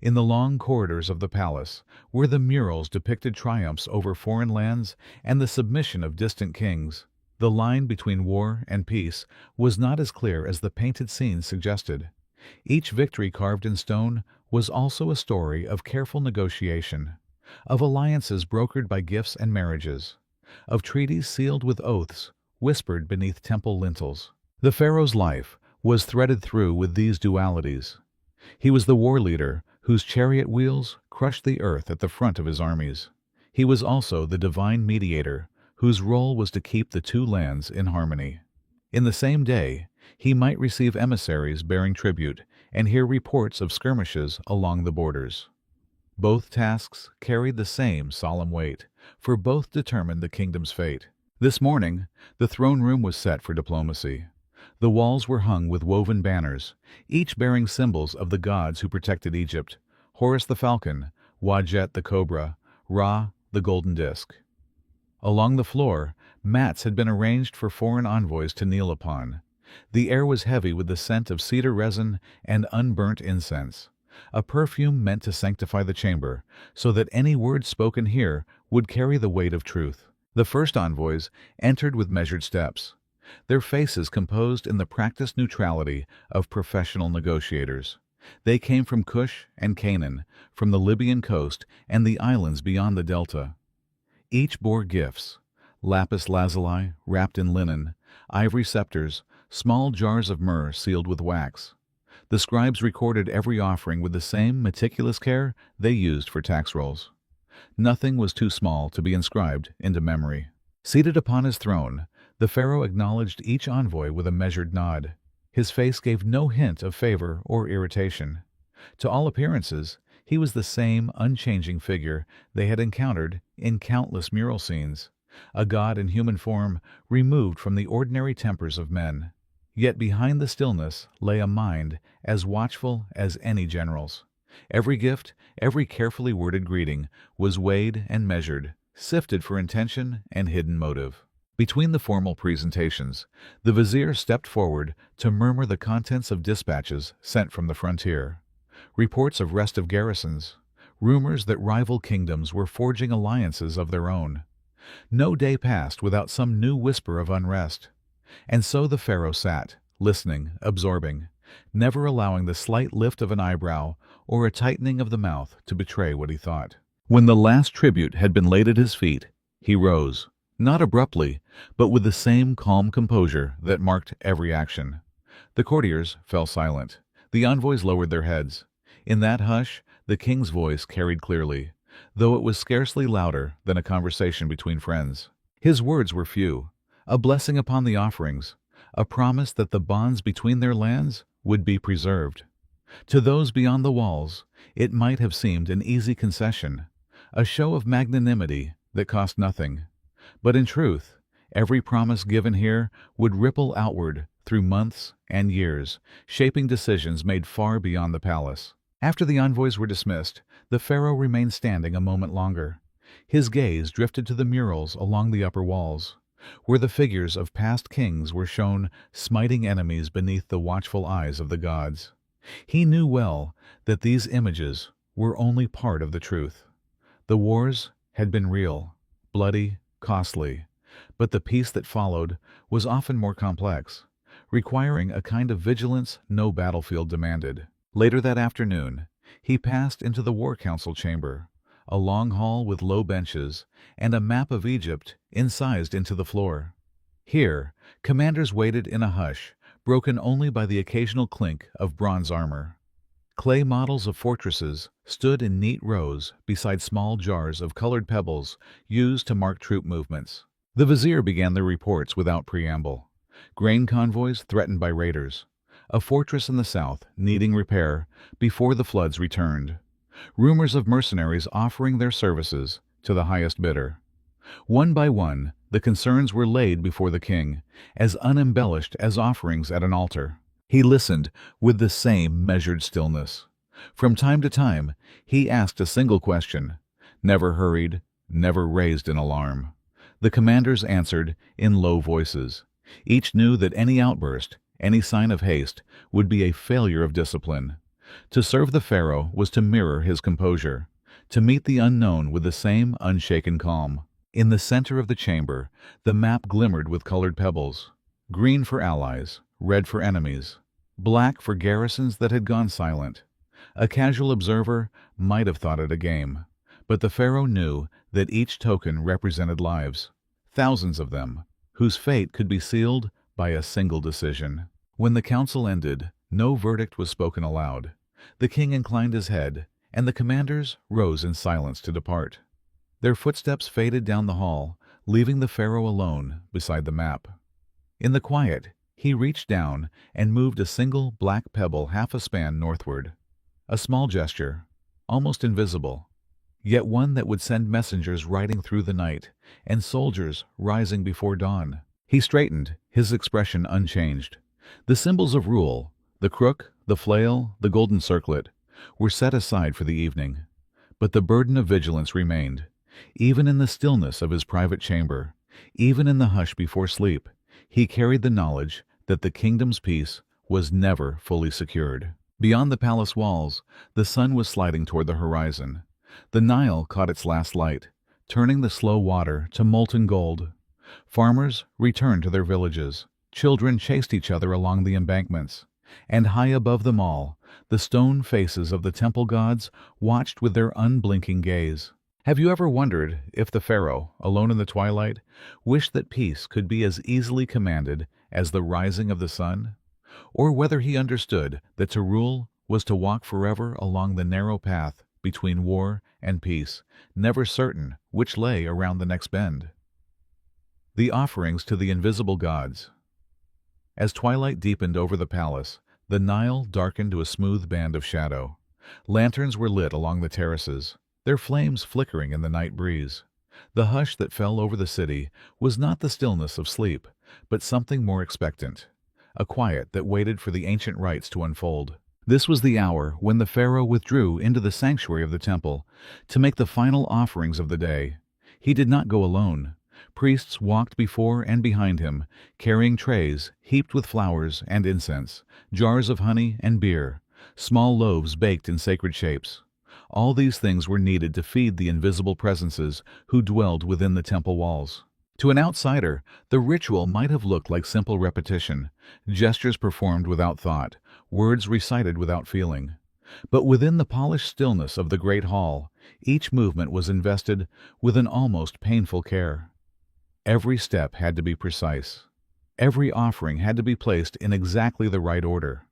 In the long corridors of the palace, where the murals depicted triumphs over foreign lands and the submission of distant kings, the line between war and peace was not as clear as the painted scenes suggested. Each victory carved in stone was also a story of careful negotiation, of alliances brokered by gifts and marriages, of treaties sealed with oaths whispered beneath temple lintels. The pharaoh's life was threaded through with these dualities. He was the war leader whose chariot wheels crushed the earth at the front of his armies. He was also the divine mediator whose role was to keep the two lands in harmony. In the same day, he might receive emissaries bearing tribute and hear reports of skirmishes along the borders. Both tasks carried the same solemn weight, for both determined the kingdom's fate. This morning, the throne room was set for diplomacy. The walls were hung with woven banners, each bearing symbols of the gods who protected Egypt: Horus the falcon, Wadjet the cobra, Ra the golden disk. Along the floor, mats had been arranged for foreign envoys to kneel upon. The air was heavy with the scent of cedar resin and unburnt incense, a perfume meant to sanctify the chamber, so that any word spoken here would carry the weight of truth. The first envoys entered with measured steps, their faces composed in the practiced neutrality of professional negotiators. They came from Cush and Canaan, from the Libyan coast and the islands beyond the delta. Each bore gifts: lapis lazuli wrapped in linen, ivory scepters, small jars of myrrh sealed with wax. The scribes recorded every offering with the same meticulous care they used for tax rolls. Nothing was too small to be inscribed into memory. Seated upon his throne, the pharaoh acknowledged each envoy with a measured nod. His face gave no hint of favor or irritation. To all appearances, he was the same unchanging figure they had encountered in countless mural scenes, a god in human form removed from the ordinary tempers of men. Yet behind the stillness lay a mind as watchful as any general's. Every gift, every carefully worded greeting was weighed and measured, sifted for intention and hidden motive. Between the formal presentations, the vizier stepped forward to murmur the contents of dispatches sent from the frontier. Reports of restive garrisons, rumors that rival kingdoms were forging alliances of their own. No day passed without some new whisper of unrest. And so the pharaoh sat, listening, absorbing, never allowing the slight lift of an eyebrow or a tightening of the mouth to betray what he thought. When the last tribute had been laid at his feet, he rose, not abruptly, but with the same calm composure that marked every action. The courtiers fell silent. The envoys lowered their heads. In that hush, the king's voice carried clearly, though it was scarcely louder than a conversation between friends. His words were few: a blessing upon the offerings, a promise that the bonds between their lands would be preserved. To those beyond the walls, it might have seemed an easy concession, a show of magnanimity that cost nothing. But in truth, every promise given here would ripple outward through months and years, shaping decisions made far beyond the palace. After the envoys were dismissed, the pharaoh remained standing a moment longer. His gaze drifted to the murals along the upper walls, where the figures of past kings were shown smiting enemies beneath the watchful eyes of the gods. He knew well that these images were only part of the truth. The wars had been real, bloody, costly, but the peace that followed was often more complex, requiring a kind of vigilance no battlefield demanded. Later that afternoon, he passed into the war council chamber, a long hall with low benches, and a map of Egypt incised into the floor. Here, commanders waited in a hush, broken only by the occasional clink of bronze armor. Clay models of fortresses stood in neat rows beside small jars of colored pebbles used to mark troop movements. The vizier began their reports without preamble. Grain convoys threatened by raiders. A fortress in the south needing repair before the floods returned. Rumors of mercenaries offering their services to the highest bidder. One by one, the concerns were laid before the king, as unembellished as offerings at an altar. He listened with the same measured stillness. From time to time, he asked a single question, never hurried, never raised an alarm. The commanders answered in low voices. Each knew that any outburst, any sign of haste, would be a failure of discipline. To serve the pharaoh was to mirror his composure, to meet the unknown with the same unshaken calm. In the center of the chamber, the map glimmered with colored pebbles. Green for allies, red for enemies, black for garrisons that had gone silent. A casual observer might have thought it a game, but the pharaoh knew that each token represented lives, thousands of them, whose fate could be sealed by a single decision. When the council ended, no verdict was spoken aloud. The king inclined his head, and the commanders rose in silence to depart. Their footsteps faded down the hall, leaving the pharaoh alone beside the map. In the quiet, he reached down and moved a single black pebble half a span northward. A small gesture, almost invisible, yet one that would send messengers riding through the night and soldiers rising before dawn. He straightened, his expression unchanged. The symbols of rule, the crook, the flail, the golden circlet, were set aside for the evening. But the burden of vigilance remained. Even in the stillness of his private chamber, even in the hush before sleep, he carried the knowledge that the kingdom's peace was never fully secured. Beyond the palace walls, the sun was sliding toward the horizon. The Nile caught its last light, turning the slow water to molten gold. Farmers returned to their villages. Children chased each other along the embankments. And high above them all, the stone faces of the temple gods watched with their unblinking gaze. Have you ever wondered if the pharaoh, alone in the twilight, wished that peace could be as easily commanded as the rising of the sun? Or whether he understood that to rule was to walk forever along the narrow path between war and peace, never certain which lay around the next bend? The offerings to the invisible gods. As twilight deepened over the palace, the Nile darkened to a smooth band of shadow. Lanterns were lit along the terraces, their flames flickering in the night breeze. The hush that fell over the city was not the stillness of sleep, but something more expectant, a quiet that waited for the ancient rites to unfold. This was the hour when the pharaoh withdrew into the sanctuary of the temple to make the final offerings of the day. He did not go alone. Priests walked before and behind him, carrying trays heaped with flowers and incense, jars of honey and beer, small loaves baked in sacred shapes. All these things were needed to feed the invisible presences who dwelled within the temple walls. To an outsider, the ritual might have looked like simple repetition, gestures performed without thought, words recited without feeling. But within the polished stillness of the great hall, each movement was invested with an almost painful care. Every step had to be precise. Every offering had to be placed in exactly the right order.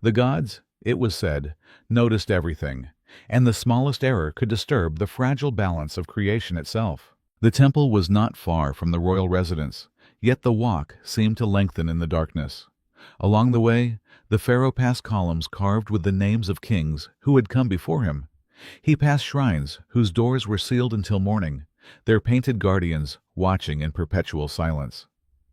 The gods, it was said, noticed everything, and the smallest error could disturb the fragile balance of creation itself. The temple was not far from the royal residence, yet the walk seemed to lengthen in the darkness. Along the way, the pharaoh passed columns carved with the names of kings who had come before him. He passed shrines whose doors were sealed until morning, their painted guardians watching in perpetual silence.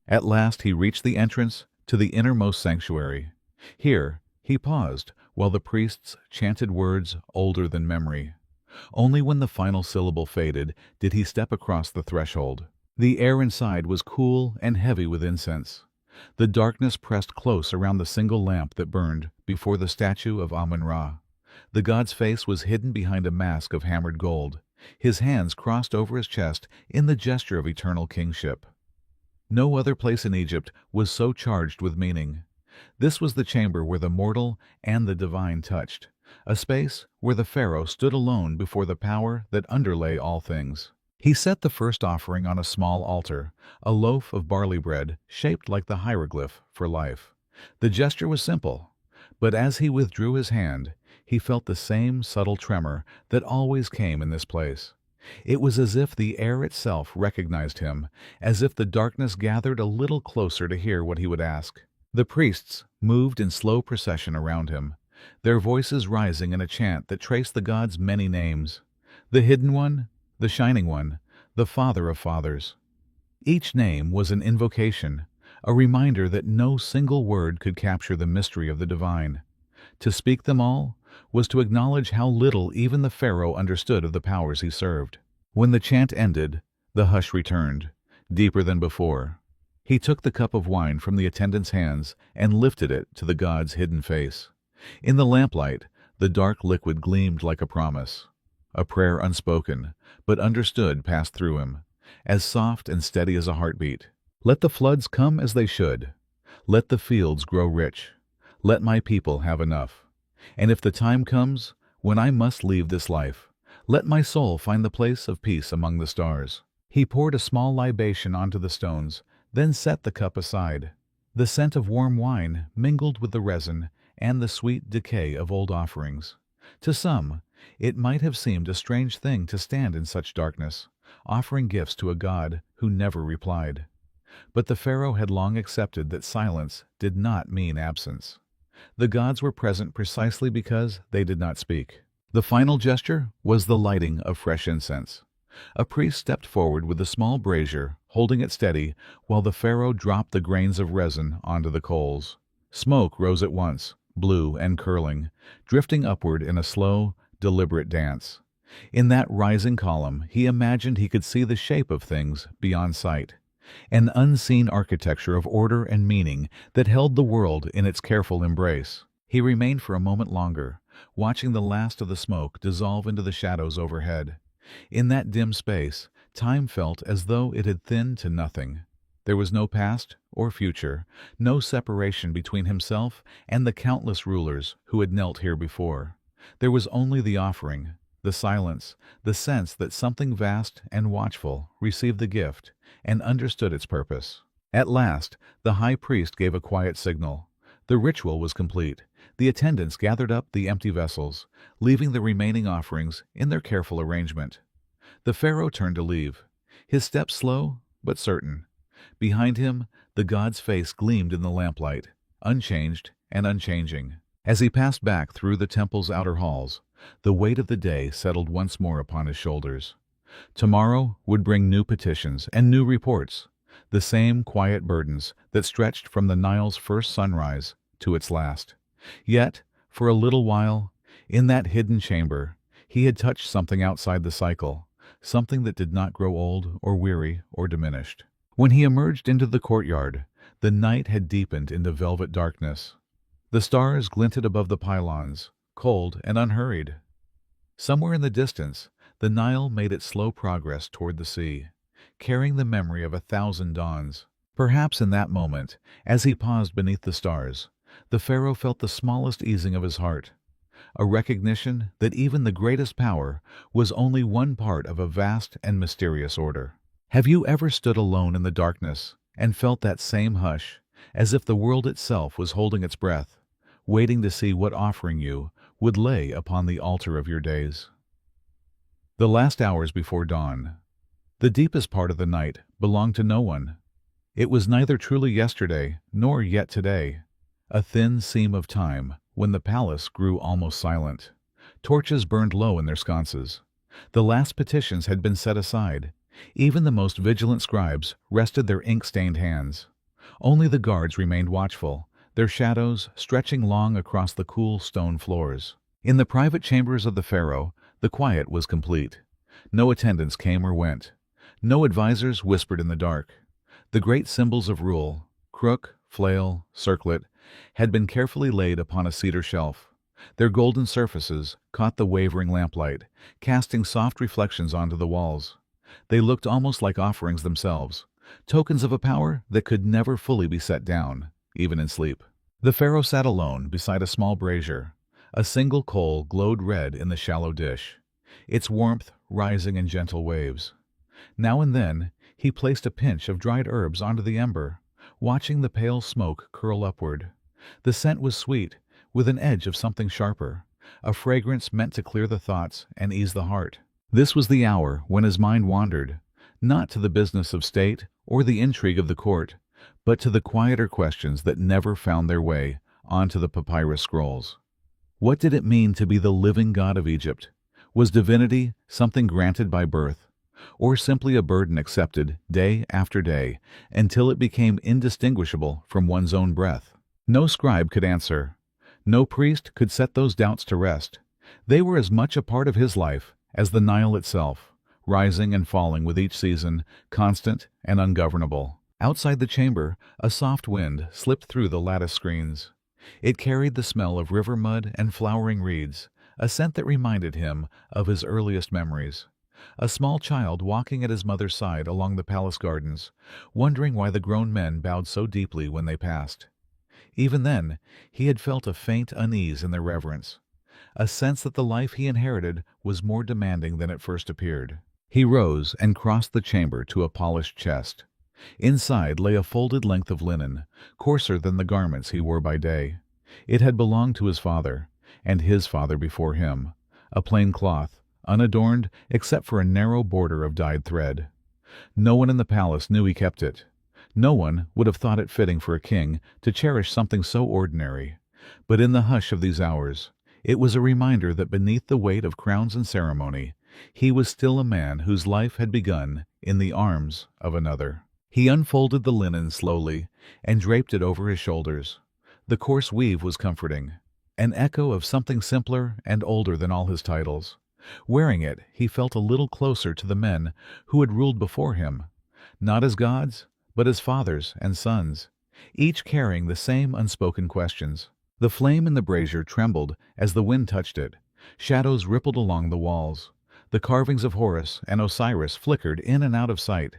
At last he reached the entrance to the innermost sanctuary. Here he paused while the priests chanted words older than memory. Only when the final syllable faded did he step across the threshold. The air inside was cool and heavy with incense. The darkness pressed close around the single lamp that burned before the statue of Amun-Ra. The god's face was hidden behind a mask of hammered gold, his hands crossed over his chest in the gesture of eternal kingship. No other place in Egypt was so charged with meaning. This was the chamber where the mortal and the divine touched, a space where the Pharaoh stood alone before the power that underlay all things. He set the first offering on a small altar, a loaf of barley bread shaped like the hieroglyph for life. The gesture was simple, but as he withdrew his hand, he felt the same subtle tremor that always came in this place. It was as if the air itself recognized him, as if the darkness gathered a little closer to hear what he would ask. The priests moved in slow procession around him, their voices rising in a chant that traced the god's many names: the Hidden One, the Shining One, the Father of Fathers. Each name was an invocation, a reminder that no single word could capture the mystery of the divine. To speak them all was to acknowledge how little even the Pharaoh understood of the powers he served. When the chant ended, the hush returned, deeper than before. He took the cup of wine from the attendant's hands and lifted it to the god's hidden face. In the lamplight, the dark liquid gleamed like a promise. A prayer unspoken, but understood, passed through him, as soft and steady as a heartbeat. Let the floods come as they should. Let the fields grow rich. Let my people have enough. And if the time comes when I must leave this life, let my soul find the place of peace among the stars. He poured a small libation onto the stones, then set the cup aside. The scent of warm wine mingled with the resin and the sweet decay of old offerings. To some, it might have seemed a strange thing to stand in such darkness, offering gifts to a god who never replied. But the Pharaoh had long accepted that silence did not mean absence. The gods were present precisely because they did not speak. The final gesture was the lighting of fresh incense. A priest stepped forward with a small brazier, holding it steady, while the Pharaoh dropped the grains of resin onto the coals. Smoke rose at once, blue and curling, drifting upward in a slow, deliberate dance. In that rising column, he imagined he could see the shape of things beyond sight, an unseen architecture of order and meaning that held the world in its careful embrace. He remained for a moment longer, watching the last of the smoke dissolve into the shadows overhead. In that dim space, time felt as though it had thinned to nothing. There was no past or future, no separation between himself and the countless rulers who had knelt here before. There was only the offering, the silence, the sense that something vast and watchful received the gift and understood its purpose. At last, the high priest gave a quiet signal. The ritual was complete. The attendants gathered up the empty vessels, leaving the remaining offerings in their careful arrangement. The Pharaoh turned to leave, his steps slow but certain. Behind him, the god's face gleamed in the lamplight, unchanged and unchanging. As he passed back through the temple's outer halls, the weight of the day settled once more upon his shoulders. Tomorrow would bring new petitions and new reports, the same quiet burdens that stretched from the Nile's first sunrise to its last. Yet, for a little while, in that hidden chamber, he had touched something outside the cycle, something that did not grow old or weary or diminished. When he emerged into the courtyard, the night had deepened into velvet darkness. The stars glinted above the pylons, cold and unhurried. Somewhere in the distance, the Nile made its slow progress toward the sea, carrying the memory of 1,000 dawns. Perhaps in that moment, as he paused beneath the stars, the Pharaoh felt the smallest easing of his heart, a recognition that even the greatest power was only one part of a vast and mysterious order. Have you ever stood alone in the darkness and felt that same hush, as if the world itself was holding its breath, waiting to see what offering you would lay upon the altar of your days? The last hours before dawn, the deepest part of the night, belonged to no one. It was neither truly yesterday nor yet today, a thin seam of time when the palace grew almost silent. Torches burned low in their sconces. The last petitions had been set aside. Even the most vigilant scribes rested their ink-stained hands. Only the guards remained watchful, their shadows stretching long across the cool stone floors. In the private chambers of the Pharaoh, the quiet was complete. No attendants came or went. No advisors whispered in the dark. The great symbols of rule, crook, flail, circlet, had been carefully laid upon a cedar shelf. Their golden surfaces caught the wavering lamplight, casting soft reflections onto the walls. They looked almost like offerings themselves, tokens of a power that could never fully be set down, even in sleep. The Pharaoh sat alone beside a small brazier, A single coal glowed red in the shallow dish, its warmth rising in gentle waves. Now and then he placed a pinch of dried herbs onto the ember, watching the pale smoke curl upward. The scent was sweet, with an edge of something sharper, a fragrance meant to clear the thoughts and ease the heart. This was the hour when his mind wandered, not to the business of state or the intrigue of the court, but to the quieter questions that never found their way onto the papyrus scrolls. What did it mean to be the living God of Egypt? Was divinity something granted by birth, or simply a burden accepted day after day until it became indistinguishable from one's own breath? No scribe could answer. No priest could set those doubts to rest. They were as much a part of his life as the Nile itself, rising and falling with each season, constant and ungovernable. Outside the chamber, a soft wind slipped through the lattice screens. It carried the smell of river mud and flowering reeds, a scent that reminded him of his earliest memories. A small child walking at his mother's side along the palace gardens, wondering why the grown men bowed so deeply when they passed. Even then, he had felt a faint unease in their reverence, a sense that the life he inherited was more demanding than it first appeared. He rose and crossed the chamber to a polished chest. Inside lay a folded length of linen, coarser than the garments he wore by day. It had belonged to his father, and his father before him, a plain cloth, unadorned except for a narrow border of dyed thread. No one in the palace knew he kept it. No one would have thought it fitting for a king to cherish something so ordinary. But in the hush of these hours, it was a reminder that beneath the weight of crowns and ceremony, he was still a man whose life had begun in the arms of another. He unfolded the linen slowly and draped it over his shoulders. The coarse weave was comforting, an echo of something simpler and older than all his titles. Wearing it, he felt a little closer to the men who had ruled before him, not as gods, but as fathers and sons, each carrying the same unspoken questions. The flame in the brazier trembled as the wind touched it. Shadows rippled along the walls. The carvings of Horus and Osiris flickered in and out of sight,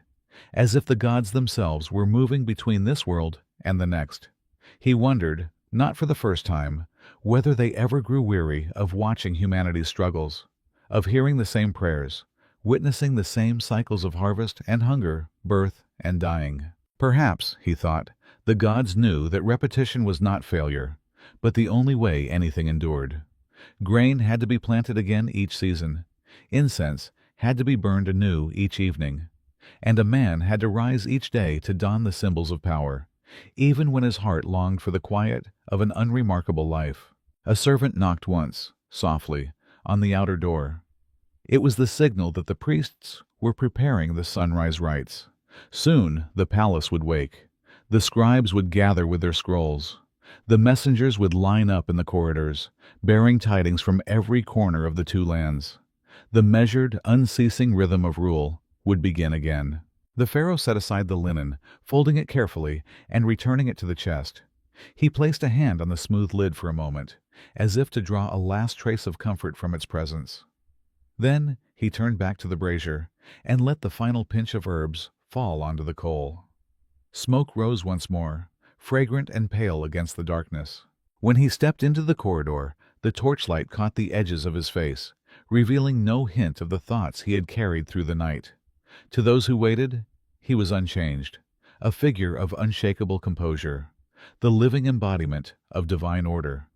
as if the gods themselves were moving between this world and the next. He wondered, not for the first time, whether they ever grew weary of watching humanity's struggles, of hearing the same prayers, witnessing the same cycles of harvest and hunger, birth and dying. Perhaps, he thought, the gods knew that repetition was not failure, but the only way anything endured. Grain had to be planted again each season. Incense had to be burned anew each evening. And a man had to rise each day to don the symbols of power, even when his heart longed for the quiet of an unremarkable life. A servant knocked once, softly, on the outer door. It was the signal that the priests were preparing the sunrise rites. Soon the palace would wake. The scribes would gather with their scrolls. The messengers would line up in the corridors, bearing tidings from every corner of the two lands. The measured, unceasing rhythm of rule would begin again. The pharaoh set aside the linen, folding it carefully and returning it to the chest. He placed a hand on the smooth lid for a moment, as if to draw a last trace of comfort from its presence. Then he turned back to the brazier and let the final pinch of herbs fall onto the coal. Smoke rose once more, fragrant and pale against the darkness. When he stepped into the corridor, the torchlight caught the edges of his face, revealing no hint of the thoughts he had carried through the night. To those who waited, he was unchanged, a figure of unshakable composure, the living embodiment of divine order.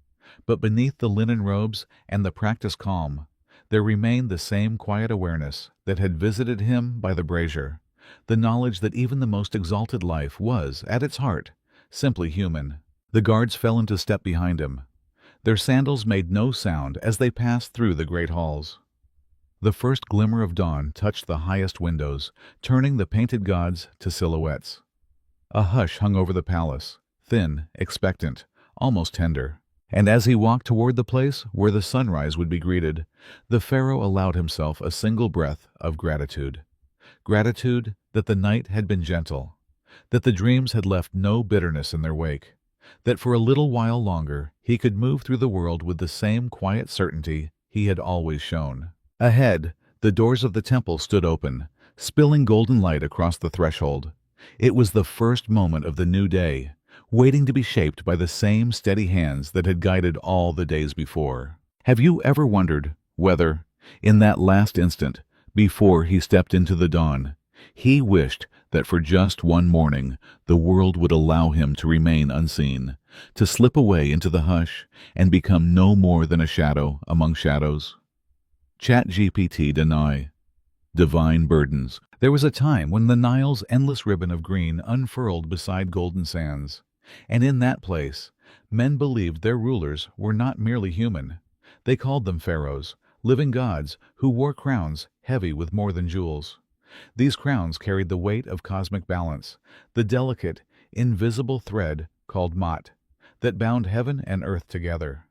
But beneath the linen robes and the practiced calm, there remained the same quiet awareness that had visited him by the brazier, the knowledge that even the most exalted life was, at its heart, simply human. The guards fell into step behind him. Their sandals made no sound as they passed through the great halls. The first glimmer of dawn touched the highest windows, turning the painted gods to silhouettes. A hush hung over the palace, thin, expectant, almost tender. And as he walked toward the place where the sunrise would be greeted, the pharaoh allowed himself a single breath of gratitude. Gratitude that the night had been gentle, that the dreams had left no bitterness in their wake, that for a little while longer he could move through the world with the same quiet certainty he had always shown. Ahead, the doors of the temple stood open, spilling golden light across the threshold. It was the first moment of the new day, waiting to be shaped by the same steady hands that had guided all the days before. Have you ever wondered whether, in that last instant, before he stepped into the dawn, he wished that for just one morning the world would allow him to remain unseen, to slip away into the hush and become no more than a shadow among shadows? ChatGPT deny. Divine burdens. There was a time when the Nile's endless ribbon of green unfurled beside golden sands, and in that place men believed their rulers were not merely human. They called them pharaohs, living gods who wore crowns heavy with more than jewels. These crowns carried the weight of cosmic balance, the delicate, invisible thread called Mot, that bound heaven and earth together.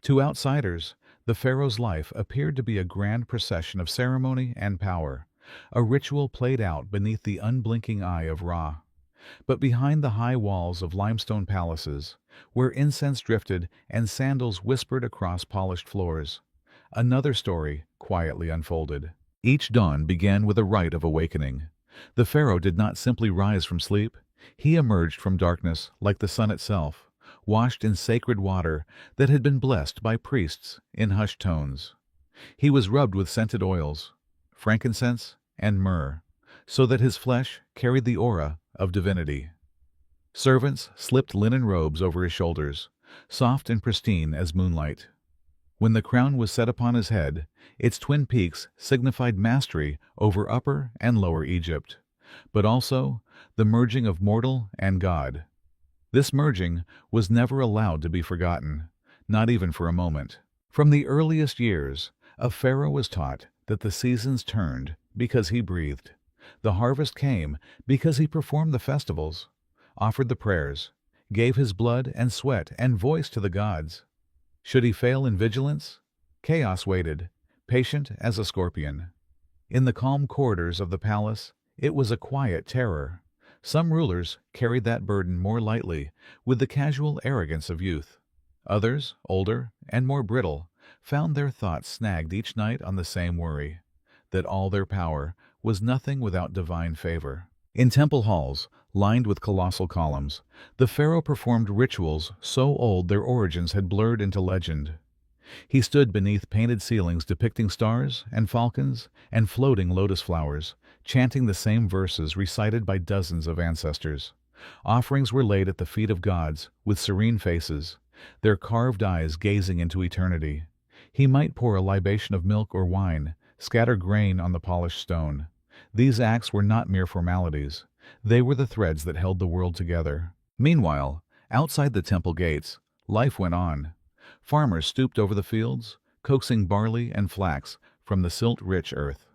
To outsiders, the pharaoh's life appeared to be a grand procession of ceremony and power, a ritual played out beneath the unblinking eye of Ra. But behind the high walls of limestone palaces, where incense drifted and sandals whispered across polished floors, another story quietly unfolded. Each dawn began with a rite of awakening. The pharaoh did not simply rise from sleep. He emerged from darkness like the sun itself, washed in sacred water that had been blessed by priests in hushed tones. He was rubbed with scented oils, frankincense, and myrrh, so that his flesh carried the aura of divinity. Servants slipped linen robes over his shoulders, soft and pristine as moonlight. When the crown was set upon his head, its twin peaks signified mastery over Upper and Lower Egypt, but also the merging of mortal and God. This merging was never allowed to be forgotten, not even for a moment. From the earliest years, a pharaoh was taught that the seasons turned because he breathed. The harvest came because he performed the festivals, offered the prayers, gave his blood and sweat and voice to the gods. Should he fail in vigilance, chaos waited, patient as a scorpion. In the calm corridors of the palace, it was a quiet terror. Some rulers carried that burden more lightly, with the casual arrogance of youth. Others, older and more brittle, found their thoughts snagged each night on the same worry, that all their power was nothing without divine favor. In temple halls, lined with colossal columns, the pharaoh performed rituals so old their origins had blurred into legend. He stood beneath painted ceilings depicting stars and falcons and floating lotus flowers, chanting the same verses recited by dozens of ancestors. Offerings were laid at the feet of gods with serene faces, their carved eyes gazing into eternity. He might pour a libation of milk or wine, scatter grain on the polished stone. These acts were not mere formalities. They were the threads that held the world together. Meanwhile, outside the temple gates, life went on. Farmers stooped over the fields, coaxing barley and flax from the silt-rich earth.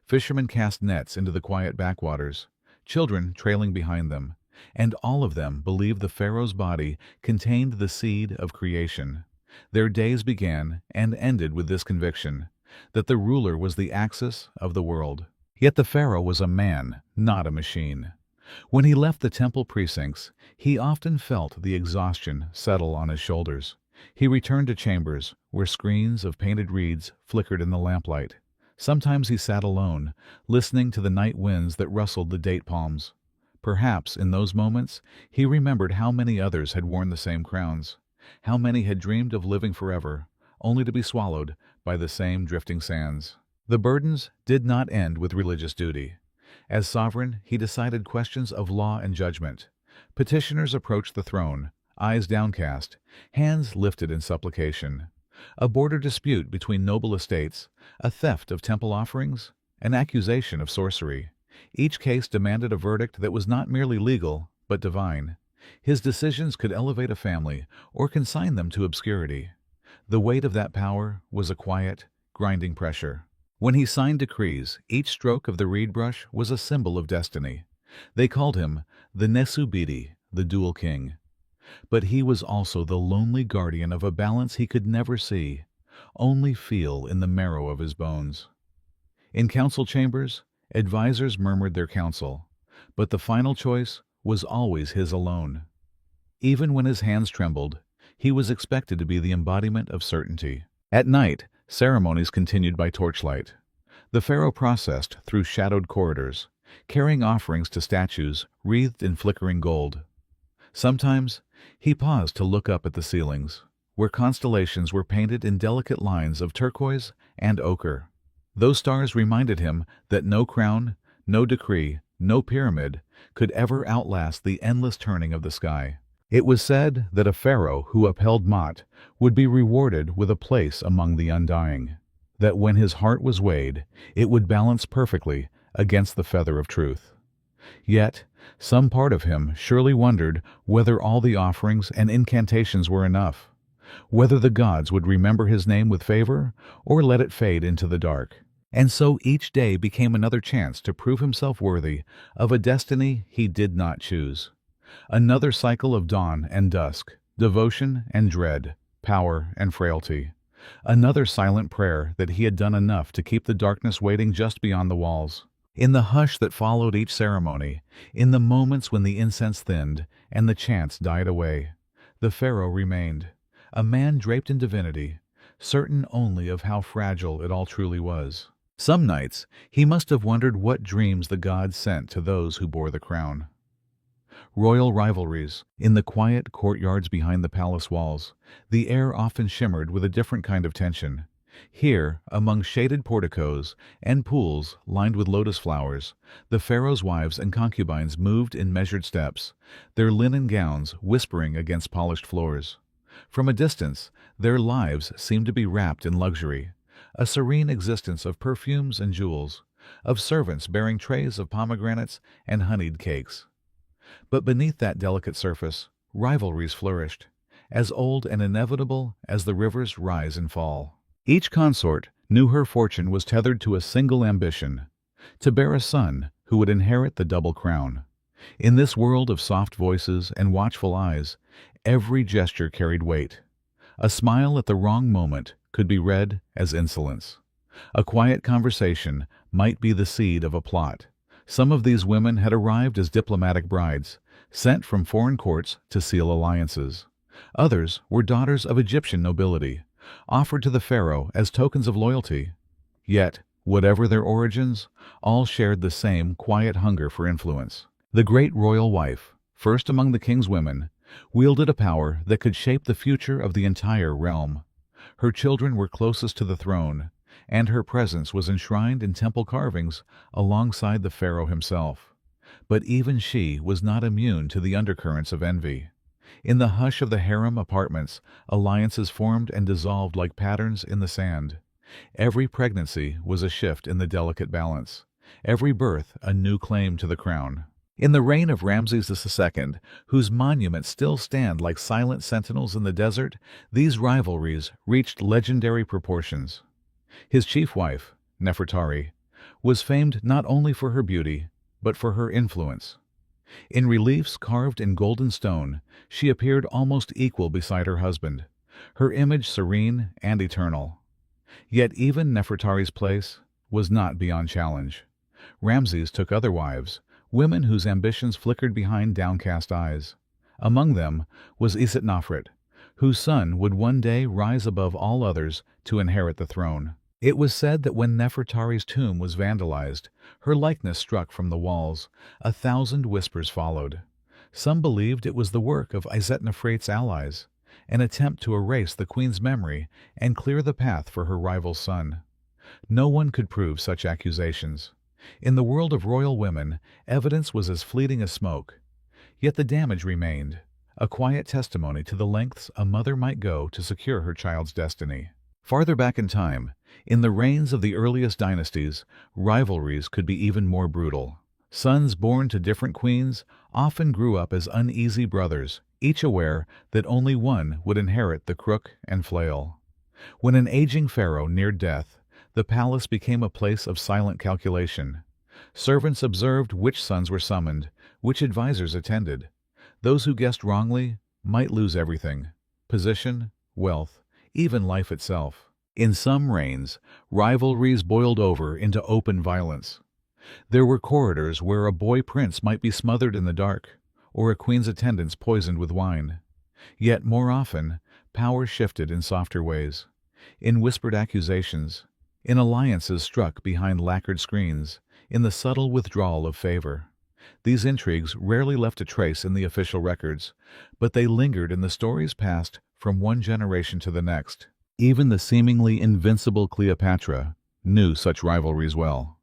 Fishermen cast nets into the quiet backwaters, children trailing behind them, and all of them believed the pharaoh's body contained the seed of creation. Their days began and ended with this conviction, that the ruler was the axis of the world. Yet the pharaoh was a man, not a machine. When he left the temple precincts, he often felt the exhaustion settle on his shoulders. He returned to chambers where screens of painted reeds flickered in the lamplight. Sometimes he sat alone, listening to the night winds that rustled the date palms. Perhaps in those moments he remembered how many others had worn the same crowns, how many had dreamed of living forever, only to be swallowed by the same drifting sands. The burdens did not end with religious duty. As sovereign, he decided questions of law and judgment. Petitioners approached the throne, eyes downcast, hands lifted in supplication. A border dispute between noble estates, a theft of temple offerings, an accusation of sorcery. Each case demanded a verdict that was not merely legal, but divine. His decisions could elevate a family or consign them to obscurity. The weight of that power was a quiet, grinding pressure. When he signed decrees, each stroke of the reed brush was a symbol of destiny. They called him the Nesubiti, the dual king. But he was also the lonely guardian of a balance he could never see, only feel in the marrow of his bones. In council chambers, advisors murmured their counsel, but the final choice was always his alone. Even when his hands trembled, he was expected to be the embodiment of certainty. At night, ceremonies continued by torchlight. The pharaoh processed through shadowed corridors, carrying offerings to statues wreathed in flickering gold. Sometimes he paused to look up at the ceilings, where constellations were painted in delicate lines of turquoise and ochre. Those stars reminded him that no crown, no decree, no pyramid could ever outlast the endless turning of the sky. It was said that a pharaoh who upheld Ma'at would be rewarded with a place among the undying, that when his heart was weighed, it would balance perfectly against the feather of truth. Yet, some part of him surely wondered whether all the offerings and incantations were enough, whether the gods would remember his name with favor or let it fade into the dark. And so each day became another chance to prove himself worthy of a destiny he did not choose. Another cycle of dawn and dusk, devotion and dread, power and frailty. Another silent prayer that he had done enough to keep the darkness waiting just beyond the walls. In the hush that followed each ceremony, in the moments when the incense thinned and the chants died away, the pharaoh remained, a man draped in divinity, certain only of how fragile it all truly was. Some nights he must have wondered what dreams the gods sent to those who bore the crown. Royal rivalries. In the quiet courtyards behind the palace walls, the air often shimmered with a different kind of tension. Here, among shaded porticos and pools lined with lotus flowers, the pharaoh's wives and concubines moved in measured steps, their linen gowns whispering against polished floors. From a distance, their lives seemed to be wrapped in luxury, a serene existence of perfumes and jewels, of servants bearing trays of pomegranates and honeyed cakes. But beneath that delicate surface, rivalries flourished, as old and inevitable as the rivers rise and fall. Each consort knew her fortune was tethered to a single ambition, to bear a son who would inherit the double crown. In this world of soft voices and watchful eyes, every gesture carried weight. A smile at the wrong moment could be read as insolence. A quiet conversation might be the seed of a plot. Some of these women had arrived as diplomatic brides, sent from foreign courts to seal alliances. Others were daughters of Egyptian nobility, offered to the pharaoh as tokens of loyalty. Yet, whatever their origins, all shared the same quiet hunger for influence. The great royal wife, first among the king's women, wielded a power that could shape the future of the entire realm. Her children were closest to the throne, and her presence was enshrined in temple carvings alongside the pharaoh himself. But even she was not immune to the undercurrents of envy. In the hush of the harem apartments, alliances formed and dissolved like patterns in the sand. Every pregnancy was a shift in the delicate balance, every birth a new claim to the crown. In the reign of Ramses II, whose monuments still stand like silent sentinels in the desert, these rivalries reached legendary proportions. His chief wife, Nefertari, was famed not only for her beauty, but for her influence. In reliefs carved in golden stone, she appeared almost equal beside her husband, her image serene and eternal. Yet even Nefertari's place was not beyond challenge. Ramses took other wives, women whose ambitions flickered behind downcast eyes. Among them was Nofret, whose son would one day rise above all others to inherit the throne. It was said that when Nefertari's tomb was vandalized, her likeness struck from the walls. 1,000 whispers followed. Some believed it was the work of Nofret's allies, an attempt to erase the queen's memory and clear the path for her rival's son. No one could prove such accusations. In the world of royal women, evidence was as fleeting as smoke. Yet the damage remained, a quiet testimony to the lengths a mother might go to secure her child's destiny. Farther back in time, in the reigns of the earliest dynasties, rivalries could be even more brutal. Sons born to different queens often grew up as uneasy brothers, each aware that only one would inherit the crook and flail. When an aging pharaoh neared death, the palace became a place of silent calculation. Servants observed which sons were summoned, which advisors attended. Those who guessed wrongly might lose everything: position, wealth, even life itself. In some reigns, rivalries boiled over into open violence. There were corridors where a boy prince might be smothered in the dark, or a queen's attendants poisoned with wine. Yet more often, power shifted in softer ways, in whispered accusations, in alliances struck behind lacquered screens, in the subtle withdrawal of favor. These intrigues rarely left a trace in the official records, but they lingered in the stories passed from one generation to the next. Even the seemingly invincible Cleopatra knew such rivalries well.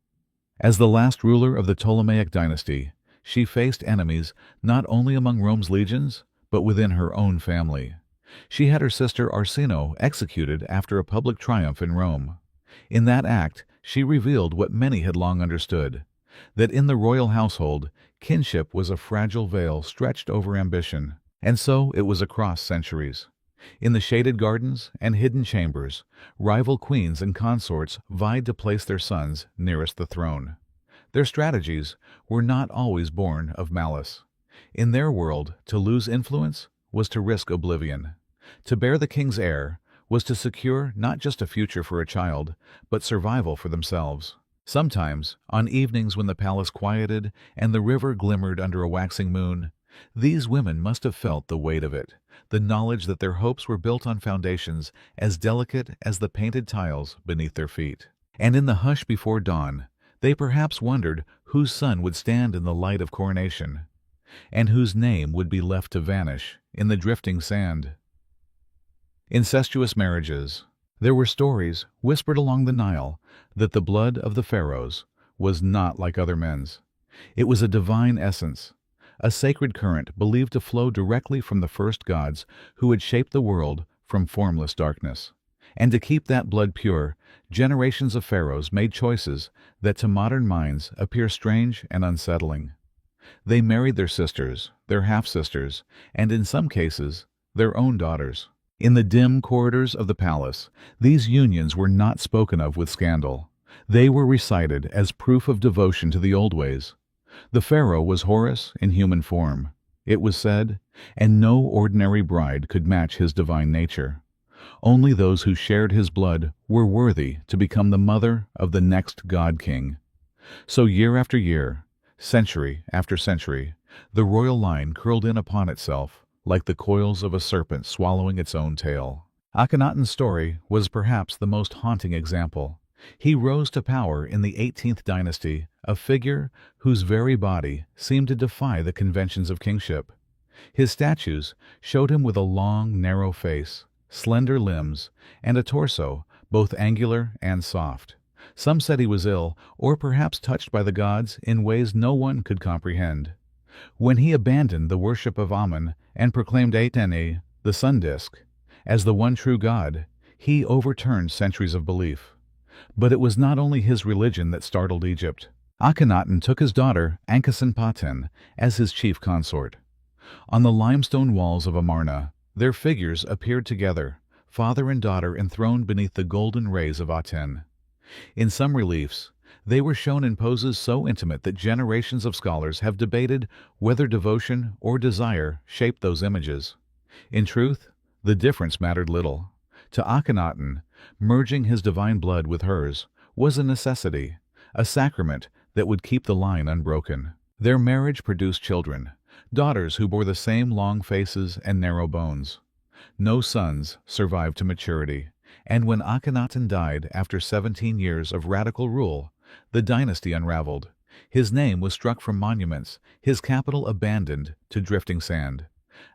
As the last ruler of the Ptolemaic dynasty, she faced enemies not only among Rome's legions, but within her own family. She had her sister Arsinoe executed after a public triumph in Rome. In that act, she revealed what many had long understood, that in the royal household, kinship was a fragile veil stretched over ambition, and so it was across centuries. In the shaded gardens and hidden chambers, rival queens and consorts vied to place their sons nearest the throne. Their strategies were not always born of malice. In their world, to lose influence was to risk oblivion. To bear the king's heir was to secure not just a future for a child, but survival for themselves. Sometimes, on evenings when the palace quieted and the river glimmered under a waxing moon, these women must have felt the weight of it, the knowledge that their hopes were built on foundations as delicate as the painted tiles beneath their feet. And in the hush before dawn, they perhaps wondered whose son would stand in the light of coronation, and whose name would be left to vanish in the drifting sand. Incestuous marriages. There were stories whispered along the Nile that the blood of the Pharaohs was not like other men's. It was a divine essence, a sacred current believed to flow directly from the first gods who had shaped the world from formless darkness. And to keep that blood pure, generations of pharaohs made choices that to modern minds appear strange and unsettling. They married their sisters, their half-sisters, and in some cases, their own daughters. In the dim corridors of the palace, these unions were not spoken of with scandal. They were recited as proof of devotion to the old ways. The pharaoh was Horus in human form, it was said, and no ordinary bride could match his divine nature. Only those who shared his blood were worthy to become the mother of the next god-king. So year after year, century after century, the royal line curled in upon itself, like the coils of a serpent swallowing its own tail. Akhenaten's story was perhaps the most haunting example. He rose to power in the 18th dynasty, a figure whose very body seemed to defy the conventions of kingship. His statues showed him with a long, narrow face, slender limbs, and a torso both angular and soft. Some said he was ill, or perhaps touched by the gods in ways no one could comprehend. When he abandoned the worship of Amun and proclaimed Atene, the sun disk, as the one true God, he overturned centuries of belief. But it was not only his religion that startled Egypt. Akhenaten took his daughter, Ankhesenpaten, as his chief consort. On the limestone walls of Amarna, their figures appeared together, father and daughter enthroned beneath the golden rays of Aten. In some reliefs, they were shown in poses so intimate that generations of scholars have debated whether devotion or desire shaped those images. In truth, the difference mattered little. To Akhenaten, merging his divine blood with hers was a necessity, a sacrament that would keep the line unbroken. Their marriage produced children, daughters who bore the same long faces and narrow bones. No sons survived to maturity, and when Akhenaten died after 17 years of radical rule, the dynasty unraveled. His name was struck from monuments, his capital abandoned to drifting sand.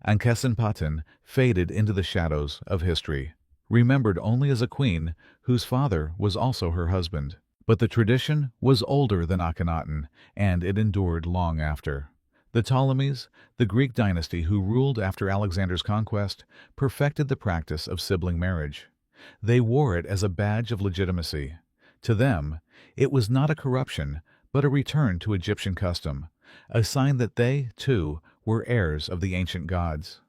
Ankhesenpaten faded into the shadows of history, remembered only as a queen whose father was also her husband. But the tradition was older than Akhenaten, and it endured long after. The Ptolemies, the Greek dynasty who ruled after Alexander's conquest, perfected the practice of sibling marriage. They wore it as a badge of legitimacy. To them, it was not a corruption, but a return to Egyptian custom, a sign that they, too, were heirs of the ancient gods.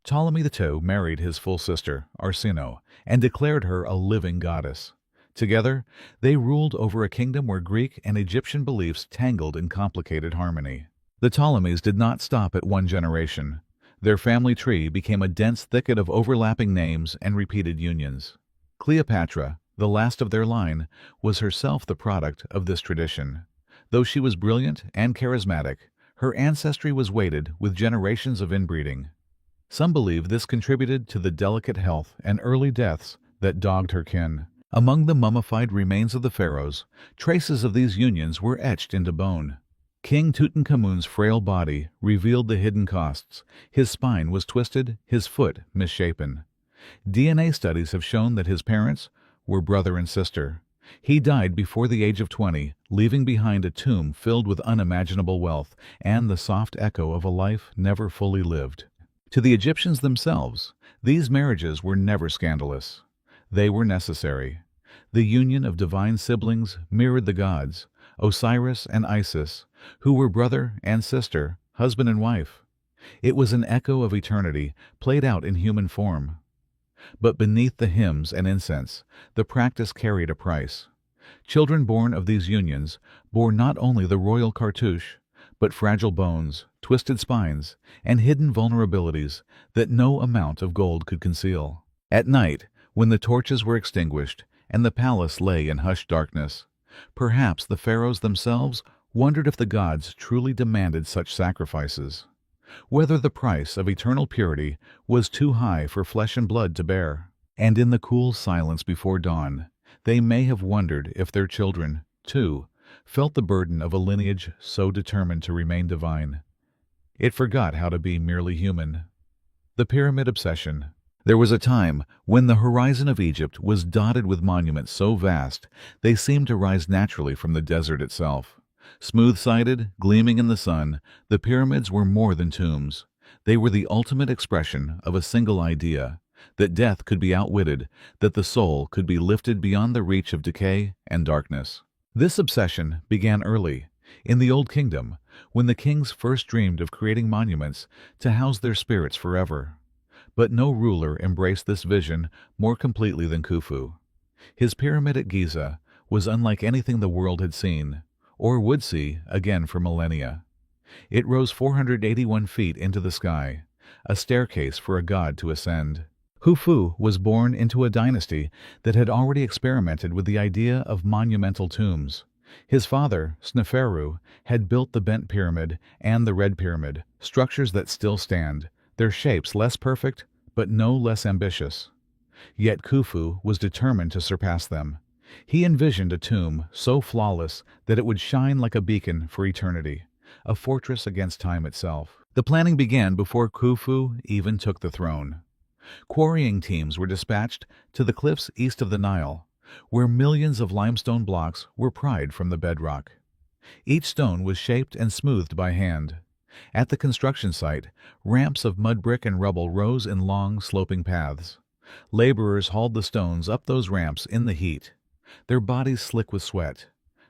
Ptolemy II married his full sister, Arsinoe, and declared her a living goddess. Together, they ruled over a kingdom where Greek and Egyptian beliefs tangled in complicated harmony. The Ptolemies did not stop at one generation. Their family tree became a dense thicket of overlapping names and repeated unions. Cleopatra, the last of their line, was herself the product of this tradition. Though she was brilliant and charismatic, her ancestry was weighted with generations of inbreeding. Some believe this contributed to the delicate health and early deaths that dogged her kin. Among the mummified remains of the pharaohs, traces of these unions were etched into bone. King Tutankhamun's frail body revealed the hidden costs. His spine was twisted, his foot misshapen. DNA studies have shown that his parents were brother and sister. He died before the age of 20, leaving behind a tomb filled with unimaginable wealth and the soft echo of a life never fully lived. To the Egyptians themselves, these marriages were never scandalous. They were necessary. The union of divine siblings mirrored the gods, Osiris and Isis, who were brother and sister, husband and wife. It was an echo of eternity played out in human form. But beneath the hymns and incense, the practice carried a price. Children born of these unions bore not only the royal cartouche, but fragile bones, twisted spines, and hidden vulnerabilities that no amount of gold could conceal. At night, when the torches were extinguished and the palace lay in hushed darkness, perhaps the pharaohs themselves wondered if the gods truly demanded such sacrifices, whether the price of eternal purity was too high for flesh and blood to bear. And in the cool silence before dawn, they may have wondered if their children, too, felt the burden of a lineage so determined to remain divine. It forgot how to be merely human. The pyramid obsession. There was a time when the horizon of Egypt was dotted with monuments so vast they seemed to rise naturally from the desert itself. Smooth-sided, gleaming in the sun, the pyramids were more than tombs. They were the ultimate expression of a single idea, that death could be outwitted, that the soul could be lifted beyond the reach of decay and darkness. This obsession began early, in the Old Kingdom, when the kings first dreamed of creating monuments to house their spirits forever. But no ruler embraced this vision more completely than Khufu. His pyramid at Giza was unlike anything the world had seen, or would see again for millennia. It rose 481 feet into the sky, a staircase for a god to ascend. Khufu was born into a dynasty that had already experimented with the idea of monumental tombs. His father, Sneferu, had built the Bent Pyramid and the Red Pyramid, structures that still stand, their shapes less perfect, but no less ambitious. Yet Khufu was determined to surpass them. He envisioned a tomb so flawless that it would shine like a beacon for eternity, a fortress against time itself. The planning began before Khufu even took the throne. Quarrying teams were dispatched to the cliffs east of the Nile, where millions of limestone blocks were pried from the bedrock. Each stone was shaped and smoothed by hand. At the construction site, ramps of mud brick and rubble rose in long, sloping paths. Laborers hauled the stones up those ramps in the heat, their bodies slick with sweat,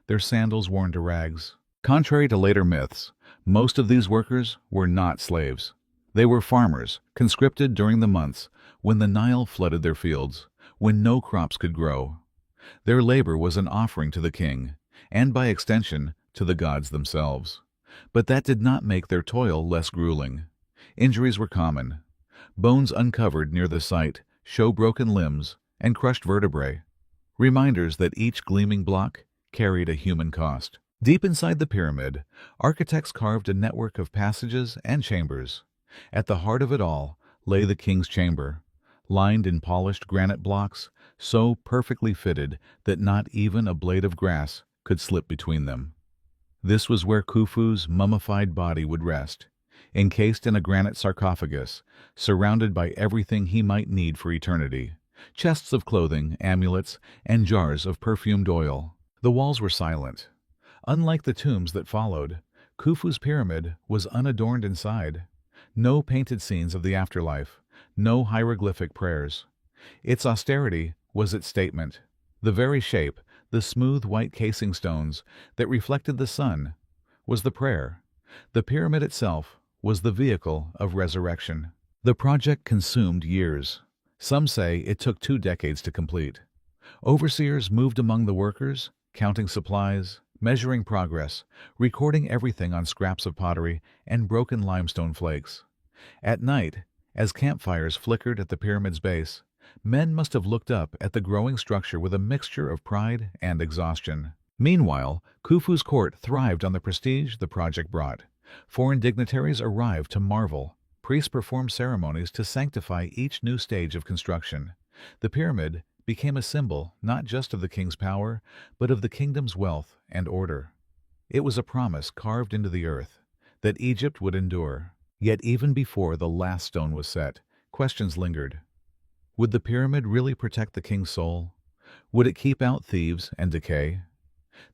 their sandals worn to rags. Contrary to later myths, most of these workers were not slaves. They were farmers, conscripted during the months when the Nile flooded their fields, when no crops could grow. Their labor was an offering to the king, and by extension, to the gods themselves. But that did not make their toil less grueling. Injuries were common. Bones uncovered near the site show broken limbs and crushed vertebrae, reminders that each gleaming block carried a human cost. Deep inside the pyramid, architects carved a network of passages and chambers. At the heart of it all lay the king's chamber, lined in polished granite blocks, so perfectly fitted that not even a blade of grass could slip between them. This was where Khufu's mummified body would rest, encased in a granite sarcophagus, surrounded by everything he might need for eternity: chests of clothing, amulets, and jars of perfumed oil. The walls were silent. Unlike the tombs that followed, Khufu's pyramid was unadorned inside. No painted scenes of the afterlife, no hieroglyphic prayers. Its austerity was its statement. The very shape, the smooth white casing stones that reflected the sun, was the prayer. The pyramid itself was the vehicle of resurrection. The project consumed years. Some say it took 2 decades to complete. Overseers moved among the workers, counting supplies, measuring progress, recording everything on scraps of pottery and broken limestone flakes. At night, as campfires flickered at the pyramid's base, men must have looked up at the growing structure with a mixture of pride and exhaustion. Meanwhile, Khufu's court thrived on the prestige the project brought. Foreign dignitaries arrived to marvel. Priests performed ceremonies to sanctify each new stage of construction. The pyramid became a symbol not just of the king's power, but of the kingdom's wealth and order. It was a promise carved into the earth that Egypt would endure. Yet even before the last stone was set, questions lingered. Would the pyramid really protect the king's soul? Would it keep out thieves and decay?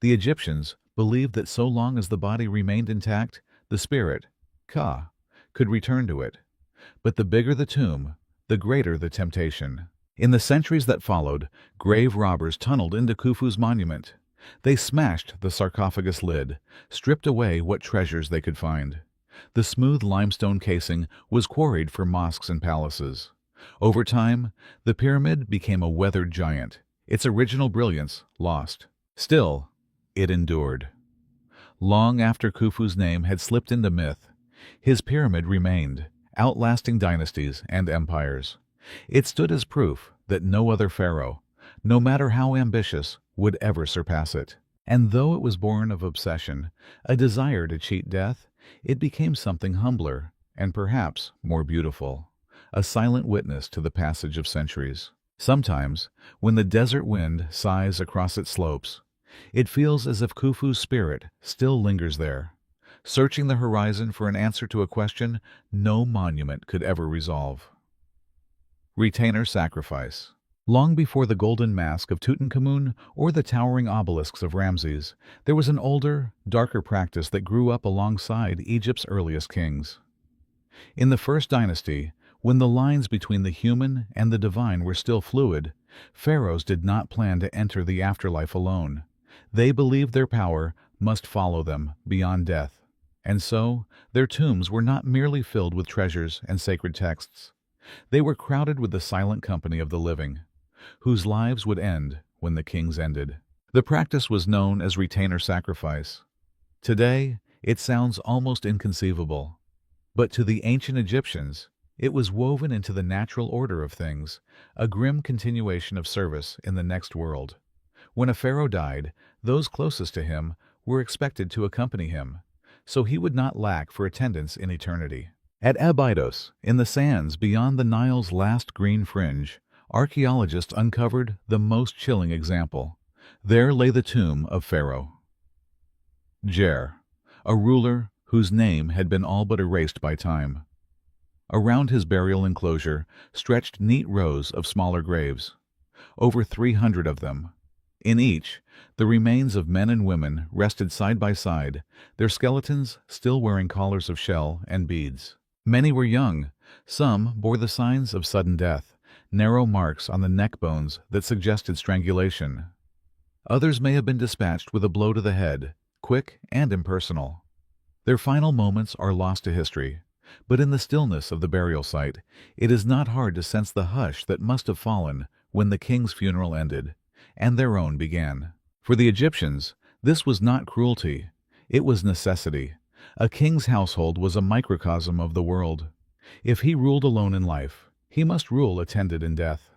The Egyptians believed that so long as the body remained intact, the spirit, Ka, could return to it. But the bigger the tomb, the greater the temptation. In the centuries that followed, grave robbers tunneled into Khufu's monument. They smashed the sarcophagus lid, stripped away what treasures they could find. The smooth limestone casing was quarried for mosques and palaces. Over time, the pyramid became a weathered giant, its original brilliance lost. Still, it endured. Long after Khufu's name had slipped into myth, his pyramid remained, outlasting dynasties and empires. It stood as proof that no other pharaoh, no matter how ambitious, would ever surpass it. And though it was born of obsession, a desire to cheat death, it became something humbler and perhaps more beautiful, a silent witness to the passage of centuries. Sometimes, when the desert wind sighs across its slopes, it feels as if Khufu's spirit still lingers there, searching the horizon for an answer to a question no monument could ever resolve. Retainer sacrifice. Long before the golden mask of Tutankhamun or the towering obelisks of Ramses, there was an older, darker practice that grew up alongside Egypt's earliest kings. In the first dynasty, when the lines between the human and the divine were still fluid, pharaohs did not plan to enter the afterlife alone. They believed their power must follow them beyond death, and so their tombs were not merely filled with treasures and sacred texts. They were crowded with the silent company of the living, whose lives would end when the kings ended. The practice was known as retainer sacrifice. Today, it sounds almost inconceivable, but to the ancient Egyptians, it was woven into the natural order of things, a grim continuation of service in the next world. When a pharaoh died, those closest to him were expected to accompany him, so he would not lack for attendance in eternity. At Abydos, in the sands beyond the Nile's last green fringe, archaeologists uncovered the most chilling example. There lay the tomb of Pharaoh Jer, a ruler whose name had been all but erased by time. Around his burial enclosure stretched neat rows of smaller graves, over 300 of them. In each, the remains of men and women rested side by side, their skeletons still wearing collars of shell and beads. Many were young, some bore the signs of sudden death, narrow marks on the neck bones that suggested strangulation. Others may have been dispatched with a blow to the head, quick and impersonal. Their final moments are lost to history, but in the stillness of the burial site, it is not hard to sense the hush that must have fallen when the king's funeral ended, and their own began. For the Egyptians, this was not cruelty, it was necessity. A king's household was a microcosm of the world. If he ruled alone in life, he must rule attended in death.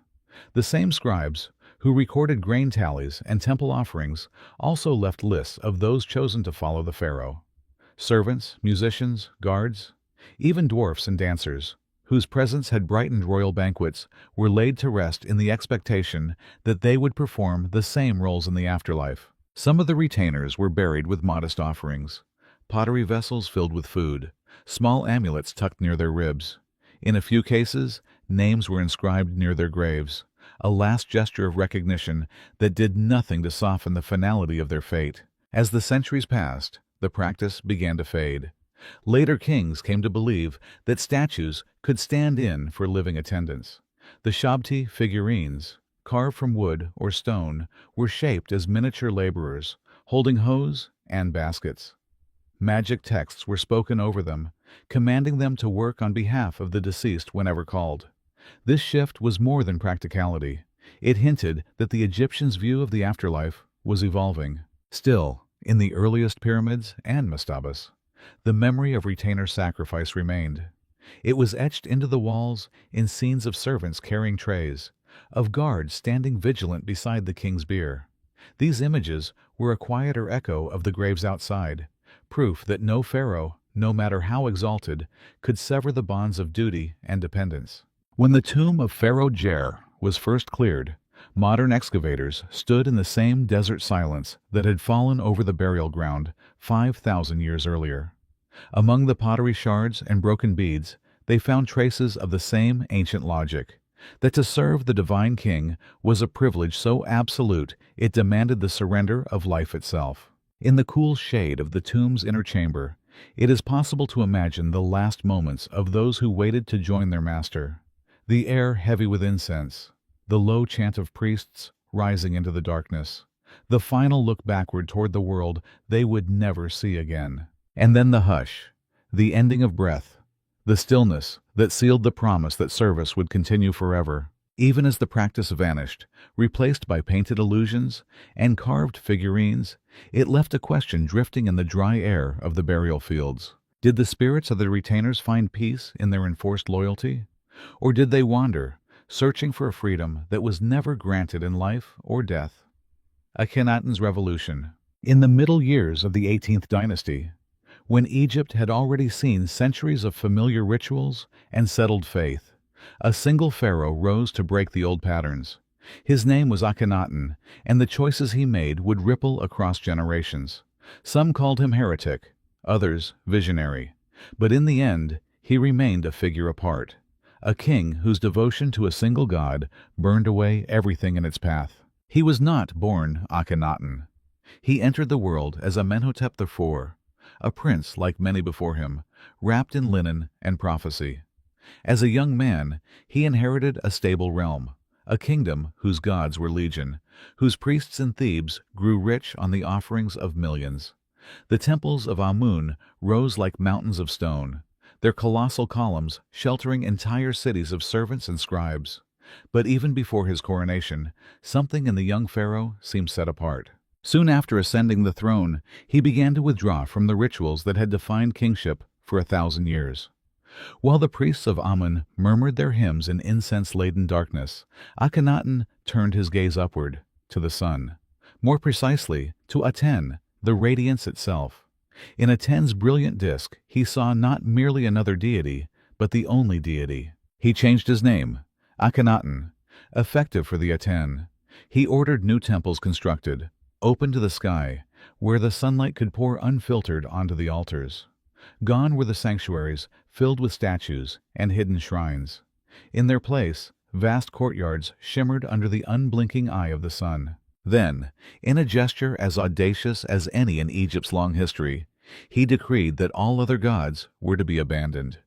The same scribes, who recorded grain tallies and temple offerings, also left lists of those chosen to follow the pharaoh. Servants, musicians, guards, even dwarfs and dancers, whose presence had brightened royal banquets, were laid to rest in the expectation that they would perform the same roles in the afterlife. Some of the retainers were buried with modest offerings, pottery vessels filled with food, small amulets tucked near their ribs. In a few cases, names were inscribed near their graves, a last gesture of recognition that did nothing to soften the finality of their fate. As the centuries passed, the practice began to fade. Later kings came to believe that statues could stand in for living attendants. The Shabti figurines, carved from wood or stone, were shaped as miniature laborers, holding hoes and baskets. Magic texts were spoken over them, commanding them to work on behalf of the deceased whenever called. This shift was more than practicality. It hinted that the Egyptians' view of the afterlife was evolving. Still, in the earliest pyramids and mastabas, the memory of retainer sacrifice remained. It was etched into the walls in scenes of servants carrying trays, of guards standing vigilant beside the king's bier. These images were a quieter echo of the graves outside, proof that no pharaoh, no matter how exalted, could sever the bonds of duty and dependence. When the tomb of Pharaoh Jer was first cleared, Modern excavators stood in the same desert silence that had fallen over the burial ground 5,000 years earlier. Among the pottery shards and broken beads, they found traces of the same ancient logic, that to serve the divine king was a privilege so absolute it demanded the surrender of life itself. In the cool shade of the tomb's inner chamber, it is possible to imagine the last moments of those who waited to join their master. The air heavy with incense, the low chant of priests rising into the darkness, the final look backward toward the world they would never see again. And then the hush, the ending of breath, the stillness that sealed the promise that service would continue forever. Even as the practice vanished, replaced by painted illusions and carved figurines, it left a question drifting in the dry air of the burial fields. Did the spirits of the retainers find peace in their enforced loyalty? Or did they wander, searching for a freedom that was never granted in life or death? Akhenaten's Revolution. In the middle years of the 18th dynasty, when Egypt had already seen centuries of familiar rituals and settled faith, a single pharaoh rose to break the old patterns. His name was Akhenaten, and the choices he made would ripple across generations. Some called him heretic, others visionary, but in the end he remained a figure apart, a king whose devotion to a single god burned away everything in its path. He was not born Akhenaten. He entered the world as Amenhotep IV, a prince like many before him, wrapped in linen and prophecy. As a young man, he inherited a stable realm, a kingdom whose gods were legion, whose priests in Thebes grew rich on the offerings of millions. The temples of Amun rose like mountains of stone, their colossal columns sheltering entire cities of servants and scribes. But even before his coronation, something in the young pharaoh seemed set apart. Soon after ascending the throne, he began to withdraw from the rituals that had defined kingship for 1,000 years. While the priests of Amun murmured their hymns in incense-laden darkness, Akhenaten turned his gaze upward, to the sun. More precisely, to Aten, the radiance itself. In Aten's brilliant disk, he saw not merely another deity, but the only deity. He changed his name, Akhenaten, effective for the Aten. He ordered new temples constructed, open to the sky, where the sunlight could pour unfiltered onto the altars. Gone were the sanctuaries filled with statues and hidden shrines. In their place, vast courtyards shimmered under the unblinking eye of the sun. Then, in a gesture as audacious as any in Egypt's long history, he decreed that all other gods were to be abandoned.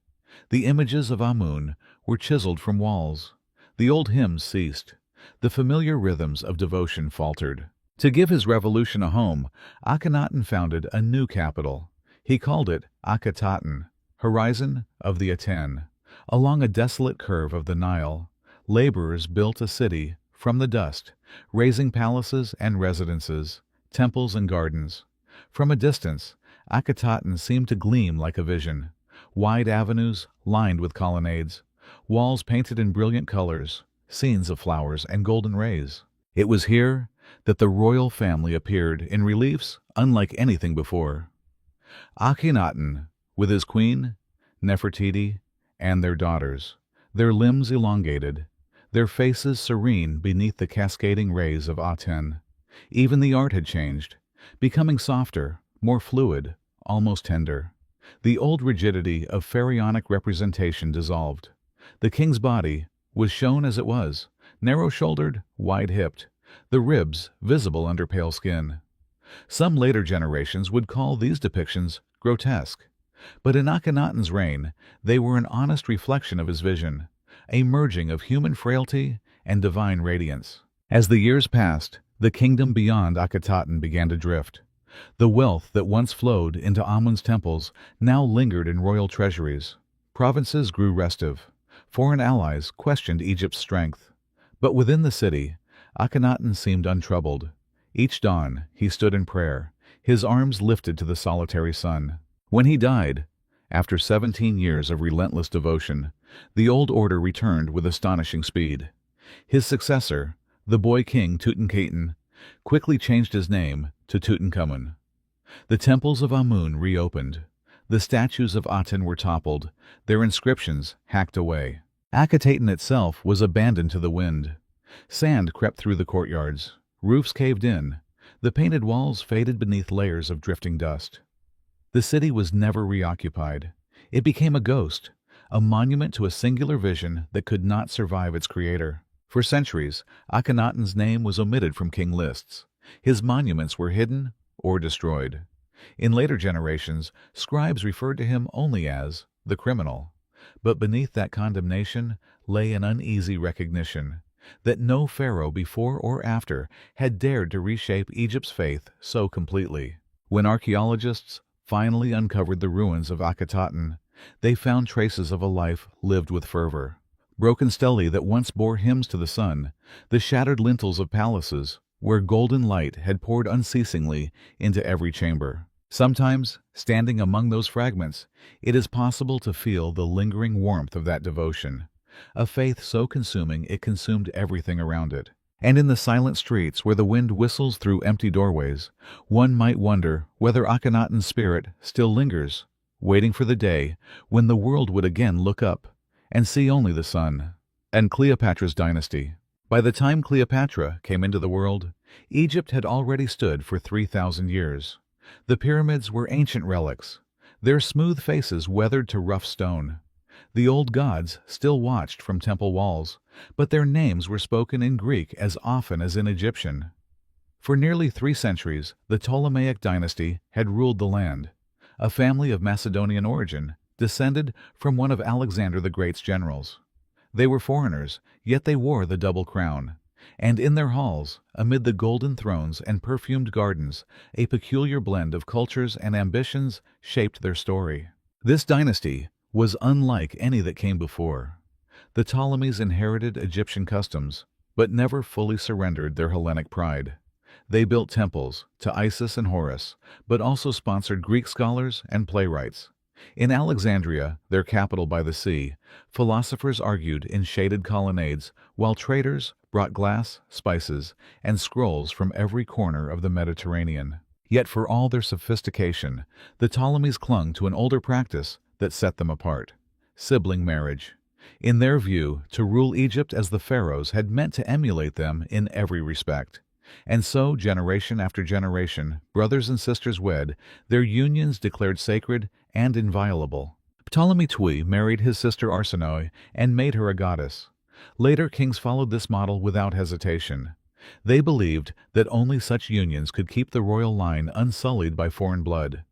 The images of Amun were chiseled from walls. The old hymns ceased. The familiar rhythms of devotion faltered. To give his revolution a home, Akhenaten founded a new capital. He called it Akhetaten, horizon of the Aten. Along a desolate curve of the Nile, laborers built a city from the dust, raising palaces and residences, temples and gardens. From a distance, Akhetaten seemed to gleam like a vision. Wide avenues lined with colonnades, walls painted in brilliant colors, scenes of flowers and golden rays. It was here that the royal family appeared in reliefs unlike anything before. Akhenaten, with his queen, Nefertiti, and their daughters, their limbs elongated, their faces serene beneath the cascading rays of Aten. Even the art had changed, becoming softer, more fluid, almost tender. The old rigidity of pharaonic representation dissolved. The king's body was shown as it was, narrow-shouldered, wide-hipped, the ribs visible under pale skin. Some later generations would call these depictions grotesque, but in Akhenaten's reign they were an honest reflection of his vision, a merging of human frailty and divine radiance. As the years passed, the kingdom beyond Akhetaten began to drift. The wealth that once flowed into Amun's temples now lingered in royal treasuries. Provinces grew restive. Foreign allies questioned Egypt's strength. But within the city, Akhenaten seemed untroubled. Each dawn he stood in prayer, his arms lifted to the solitary sun. When he died, after 17 years of relentless devotion, the old order returned with astonishing speed. His successor, the boy king Tutankhaten, quickly changed his name to Tutankhamun. The temples of Amun reopened. The statues of Aten were toppled, their inscriptions hacked away. Akhetaten itself was abandoned to the wind. Sand crept through the courtyards. Roofs caved in. The painted walls faded beneath layers of drifting dust. The city was never reoccupied. It became a ghost, a monument to a singular vision that could not survive its creator. For centuries, Akhenaten's name was omitted from king lists. His monuments were hidden or destroyed. In later generations, scribes referred to him only as the criminal. But beneath that condemnation lay an uneasy recognition that no pharaoh before or after had dared to reshape Egypt's faith so completely. When archaeologists finally uncovered the ruins of Akhenaten, they found traces of a life lived with fervor. Broken stelae that once bore hymns to the sun, the shattered lintels of palaces where golden light had poured unceasingly into every chamber. Sometimes, standing among those fragments, it is possible to feel the lingering warmth of that devotion, a faith so consuming it consumed everything around it. And in the silent streets where the wind whistles through empty doorways, one might wonder whether Akhenaten's spirit still lingers, waiting for the day when the world would again look up and see only the sun. And Cleopatra's dynasty. By the time Cleopatra came into the world, Egypt had already stood for 3,000 years. The pyramids were ancient relics, their smooth faces weathered to rough stone. The old gods still watched from temple walls, but their names were spoken in Greek as often as in Egyptian. For nearly 3 centuries, the Ptolemaic dynasty had ruled the land, a family of Macedonian origin, descended from one of Alexander the Great's generals. They were foreigners, yet they wore the double crown. And in their halls, amid the golden thrones and perfumed gardens, a peculiar blend of cultures and ambitions shaped their story. This dynasty was unlike any that came before. The Ptolemies inherited Egyptian customs, but never fully surrendered their Hellenic pride. They built temples to Isis and Horus, but also sponsored Greek scholars and playwrights. In Alexandria, their capital by the sea, philosophers argued in shaded colonnades, while traders brought glass, spices, and scrolls from every corner of the Mediterranean. Yet for all their sophistication, the Ptolemies clung to an older practice that set them apart: sibling marriage. In their view, to rule Egypt as the pharaohs had meant to emulate them in every respect. And so, generation after generation, brothers and sisters wed, their unions declared sacred and inviolable. Ptolemy II married his sister Arsinoe and made her a goddess. Later kings followed this model without hesitation. They believed that only such unions could keep the royal line unsullied by foreign blood.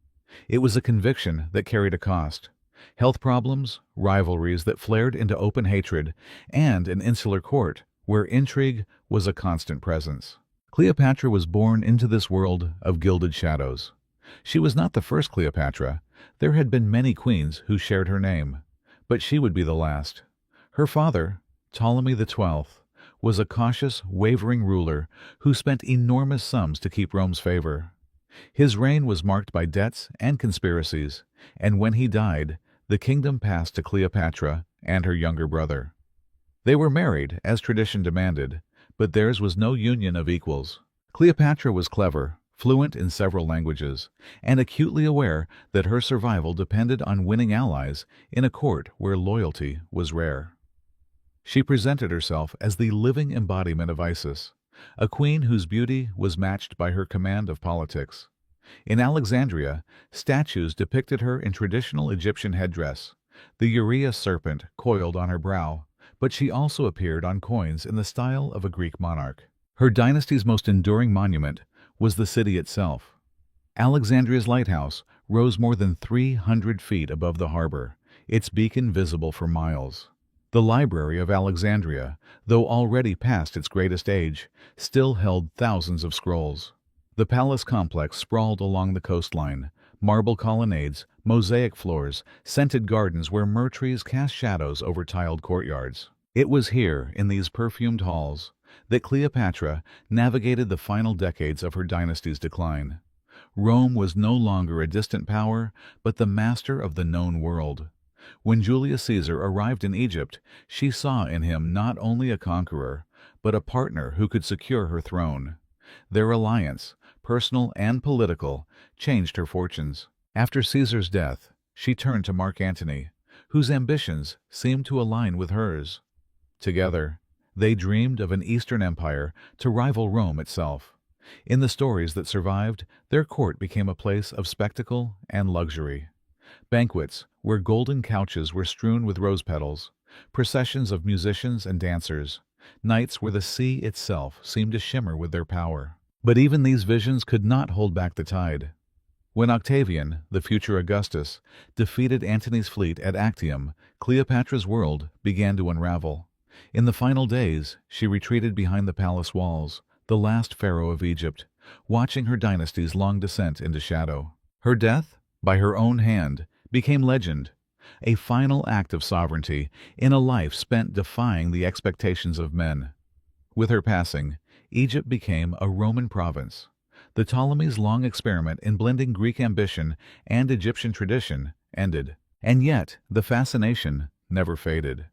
It was a conviction that carried a cost: health problems, rivalries that flared into open hatred, and an insular court where intrigue was a constant presence. Cleopatra was born into this world of gilded shadows. She was not the first Cleopatra. There had been many queens who shared her name, but she would be the last. Her father, Ptolemy XII, was a cautious, wavering ruler who spent enormous sums to keep Rome's favor. His reign was marked by debts and conspiracies, and when he died, the kingdom passed to Cleopatra and her younger brother. They were married, as tradition demanded, but theirs was no union of equals. Cleopatra was clever, fluent in several languages, and acutely aware that her survival depended on winning allies in a court where loyalty was rare. She presented herself as the living embodiment of Isis, a queen whose beauty was matched by her command of politics. In Alexandria, statues depicted her in traditional Egyptian headdress, the urea serpent coiled on her brow, but she also appeared on coins in the style of a Greek monarch. Her dynasty's most enduring monument was the city itself. Alexandria's lighthouse rose more than 300 feet above the harbor, its beacon visible for miles. The Library of Alexandria, though already past its greatest age, still held thousands of scrolls. The palace complex sprawled along the coastline, marble colonnades, mosaic floors, scented gardens where myrrh trees cast shadows over tiled courtyards. It was here, in these perfumed halls, that Cleopatra navigated the final decades of her dynasty's decline. Rome was no longer a distant power, but the master of the known world. When Julius Caesar arrived in Egypt, she saw in him not only a conqueror, but a partner who could secure her throne. Their alliance, personal and political, changed her fortunes. After Caesar's death, she turned to Mark Antony, whose ambitions seemed to align with hers. Together, They dreamed of an Eastern empire to rival Rome itself. In the stories that survived, their court became a place of spectacle and luxury. Banquets, where golden couches were strewn with rose petals, processions of musicians and dancers, nights where the sea itself seemed to shimmer with their power. But even these visions could not hold back the tide. When Octavian, the future Augustus, defeated Antony's fleet at Actium, Cleopatra's world began to unravel. In the final days, she retreated behind the palace walls, the last pharaoh of Egypt, watching her dynasty's long descent into shadow. Her death, by her own hand, became legend, a final act of sovereignty in a life spent defying the expectations of men. With her passing, Egypt became a Roman province. The Ptolemies' long experiment in blending Greek ambition and Egyptian tradition ended. And yet, the fascination never faded.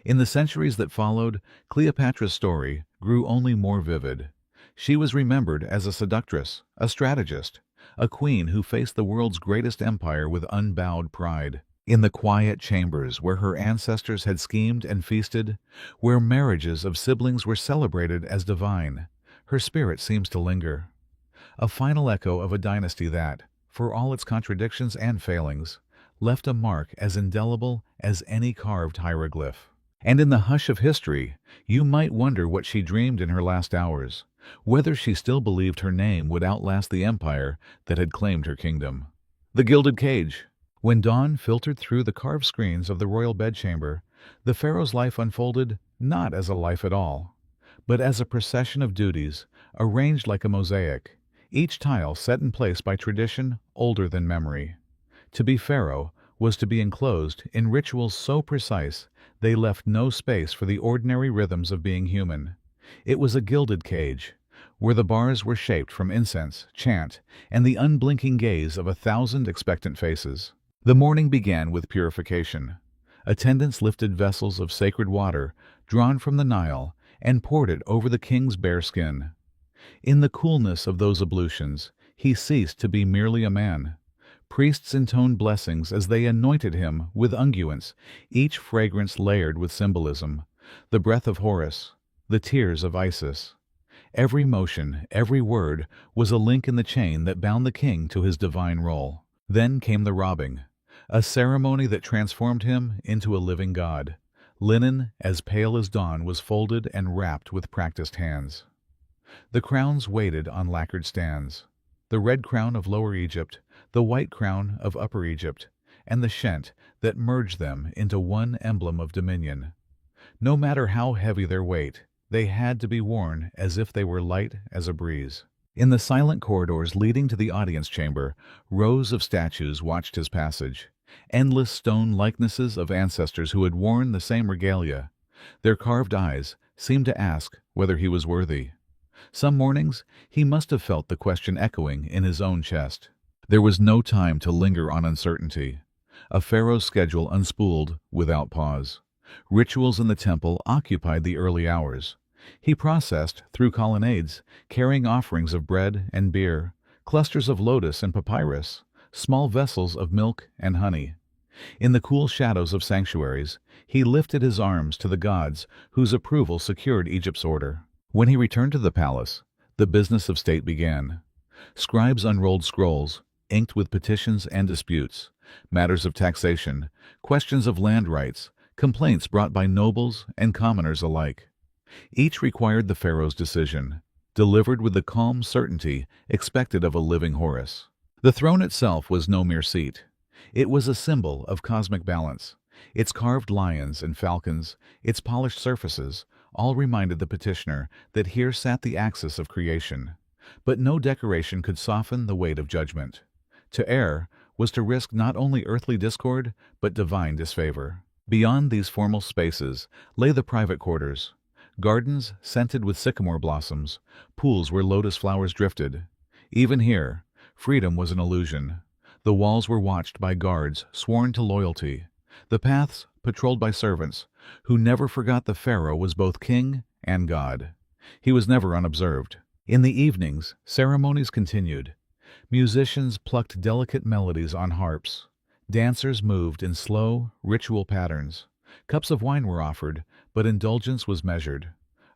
In the centuries that followed, Cleopatra's story grew only more vivid. She was remembered as a seductress, a strategist, a queen who faced the world's greatest empire with unbowed pride. In the quiet chambers where her ancestors had schemed and feasted, where marriages of siblings were celebrated as divine, her spirit seems to linger. A final echo of a dynasty that, for all its contradictions and failings, left a mark as indelible as any carved hieroglyph. And in the hush of history, you might wonder what she dreamed in her last hours, whether she still believed her name would outlast the empire that had claimed her kingdom. The Gilded Cage. When dawn filtered through the carved screens of the royal bedchamber, the pharaoh's life unfolded not as a life at all, but as a procession of duties arranged like a mosaic, each tile set in place by tradition older than memory. To be pharaoh was to be enclosed in rituals so precise they left no space for the ordinary rhythms of being human. It was a gilded cage, where the bars were shaped from incense, chant, and the unblinking gaze of 1,000 expectant faces. The morning began with purification. Attendants lifted vessels of sacred water drawn from the Nile and poured it over the king's bare skin. In the coolness of those ablutions, he ceased to be merely a man. Priests intoned blessings as they anointed him with unguents, each fragrance layered with symbolism, the breath of Horus, the tears of Isis. Every motion, every word, was a link in the chain that bound the king to his divine role. Then came the robbing, a ceremony that transformed him into a living god. Linen as pale as dawn was folded and wrapped with practiced hands. The crowns waited on lacquered stands, the red crown of Lower Egypt, the white crown of Upper Egypt, and the shent that merged them into one emblem of dominion. No matter how heavy their weight, they had to be worn as if they were light as a breeze. In the silent corridors leading to the audience chamber, rows of statues watched his passage, endless stone likenesses of ancestors who had worn the same regalia. Their carved eyes seemed to ask whether he was worthy. Some mornings, he must have felt the question echoing in his own chest. There was no time to linger on uncertainty. A pharaoh's schedule unspooled without pause. Rituals in the temple occupied the early hours. He processed through colonnades, carrying offerings of bread and beer, clusters of lotus and papyrus, small vessels of milk and honey. In the cool shadows of sanctuaries, he lifted his arms to the gods whose approval secured Egypt's order. When he returned to the palace, the business of state began. Scribes unrolled scrolls, inked with petitions and disputes, matters of taxation, questions of land rights, complaints brought by nobles and commoners alike. Each required the pharaoh's decision, delivered with the calm certainty expected of a living Horus. The throne itself was no mere seat. It was a symbol of cosmic balance. Its carved lions and falcons, its polished surfaces, all reminded the petitioner that here sat the axis of creation. But no decoration could soften the weight of judgment. To err was to risk not only earthly discord, but divine disfavor. Beyond these formal spaces lay the private quarters, gardens scented with sycamore blossoms, pools where lotus flowers drifted. Even here, freedom was an illusion. The walls were watched by guards sworn to loyalty, the paths patrolled by servants, who never forgot the pharaoh was both king and god. He was never unobserved. In the evenings, ceremonies continued. Musicians plucked delicate melodies on harps. Dancers moved in slow, ritual patterns. Cups of wine were offered, but indulgence was measured.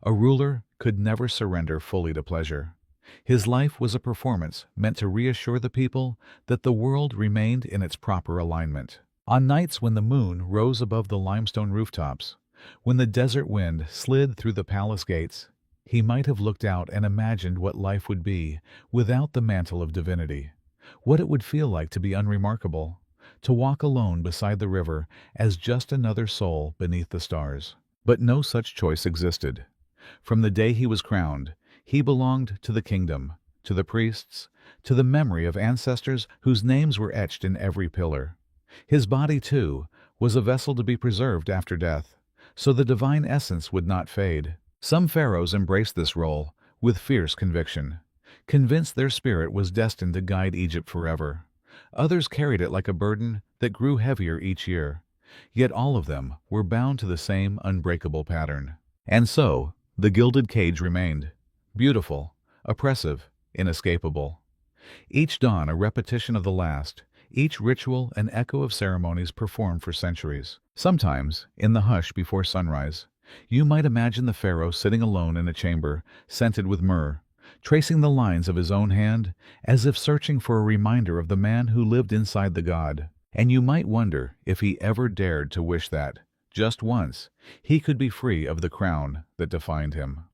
A ruler could never surrender fully to pleasure. His life was a performance meant to reassure the people that the world remained in its proper alignment. On nights when the moon rose above the limestone rooftops, when the desert wind slid through the palace gates, he might have looked out and imagined what life would be without the mantle of divinity, what it would feel like to be unremarkable, to walk alone beside the river as just another soul beneath the stars. But no such choice existed. From the day he was crowned, he belonged to the kingdom, to the priests, to the memory of ancestors whose names were etched in every pillar. His body, too, was a vessel to be preserved after death, so the divine essence would not fade. Some pharaohs embraced this role with fierce conviction, convinced their spirit was destined to guide Egypt forever. Others carried it like a burden that grew heavier each year, yet all of them were bound to the same unbreakable pattern. And so, the gilded cage remained, beautiful, oppressive, inescapable. Each dawn a repetition of the last, each ritual an echo of ceremonies performed for centuries. Sometimes, in the hush before sunrise, you might imagine the pharaoh sitting alone in a chamber, scented with myrrh, tracing the lines of his own hand, as if searching for a reminder of the man who lived inside the god. And you might wonder if he ever dared to wish that, just once, he could be free of the crown that defined him.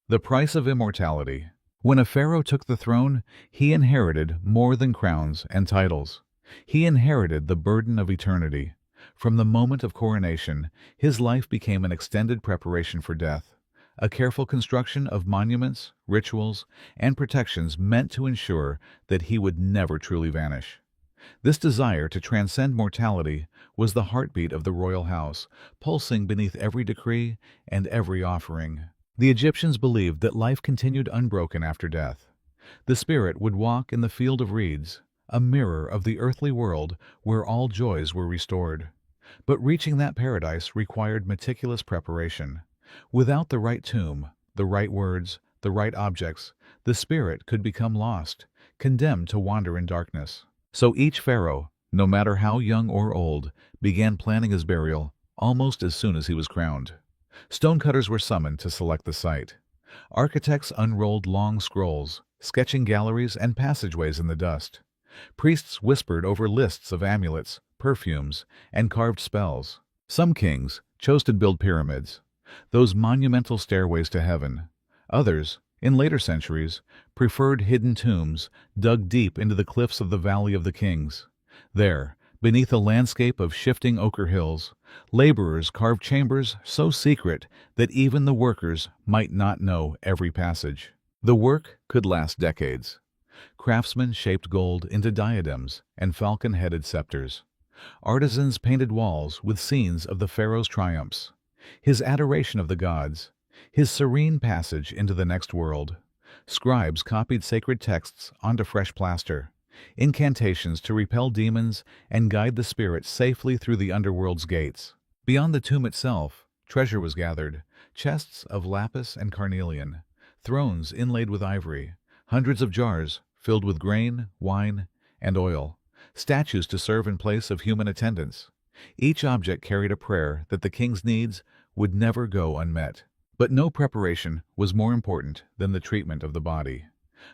The price of immortality. When a pharaoh took the throne, he inherited more than crowns and titles. He inherited the burden of eternity. From the moment of coronation, his life became an extended preparation for death, a careful construction of monuments, rituals, and protections meant to ensure that he would never truly vanish. This desire to transcend mortality was the heartbeat of the royal house, pulsing beneath every decree and every offering. The Egyptians believed that life continued unbroken after death. The spirit would walk in the field of reeds, a mirror of the earthly world where all joys were restored. But reaching that paradise required meticulous preparation. Without the right tomb, the right words, the right objects, the spirit could become lost, condemned to wander in darkness. So each pharaoh, no matter how young or old, began planning his burial almost as soon as he was crowned. Stonecutters were summoned to select the site. Architects unrolled long scrolls, sketching galleries and passageways in the dust. Priests whispered over lists of amulets, perfumes, and carved spells. Some kings chose to build pyramids, those monumental stairways to heaven. Others, in later centuries, preferred hidden tombs dug deep into the cliffs of the Valley of the Kings. There, beneath a landscape of shifting ochre hills, laborers carved chambers so secret that even the workers might not know every passage. The work could last decades. Craftsmen shaped gold into diadems and falcon-headed scepters. Artisans painted walls with scenes of the pharaoh's triumphs, his adoration of the gods, his serene passage into the next world. Scribes copied sacred texts onto fresh plaster, incantations to repel demons and guide the spirit safely through the underworld's gates. Beyond the tomb itself, treasure was gathered, chests of lapis and carnelian, thrones inlaid with ivory, hundreds of jars filled with grain, wine, and oil, statues to serve in place of human attendants. Each object carried a prayer that the king's needs would never go unmet. But no preparation was more important than the treatment of the body.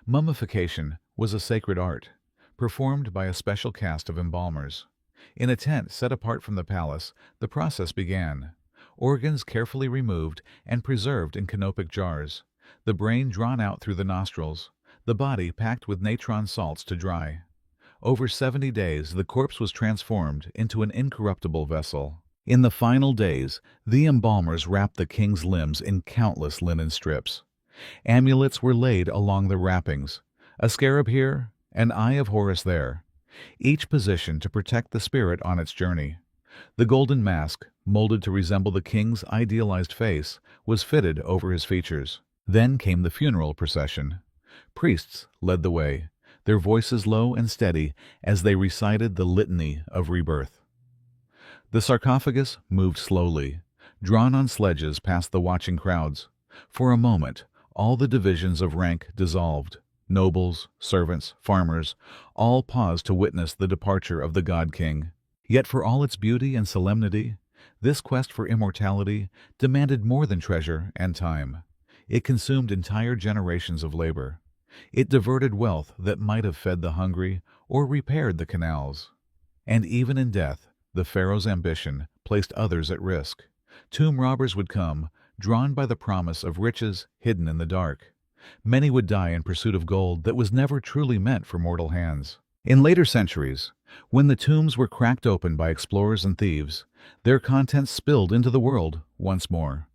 Mummification was a sacred art, performed by a special caste of embalmers. In a tent set apart from the palace, the process began. Organs carefully removed and preserved in canopic jars, the brain drawn out through the nostrils, the body packed with natron salts to dry. Over 70 days, the corpse was transformed into an incorruptible vessel. In the final days, the embalmers wrapped the king's limbs in countless linen strips. Amulets were laid along the wrappings, a scarab here, an eye of Horus there, each positioned to protect the spirit on its journey. The golden mask, molded to resemble the king's idealized face, was fitted over his features. Then came the funeral procession. Priests led the way, their voices low and steady as they recited the litany of rebirth. The sarcophagus moved slowly, drawn on sledges past the watching crowds. For a moment, all the divisions of rank dissolved. Nobles, servants, farmers, all paused to witness the departure of the God-King. Yet for all its beauty and solemnity, This quest for immortality demanded more than treasure and time. It consumed entire generations of labor. It diverted wealth that might have fed the hungry or repaired the canals. And even in death, the pharaoh's ambition placed others at risk. Tomb robbers would come, drawn by the promise of riches hidden in the dark. Many would die in pursuit of gold that was never truly meant for mortal hands. In later centuries, when the tombs were cracked open by explorers and thieves, their contents spilled into the world once more.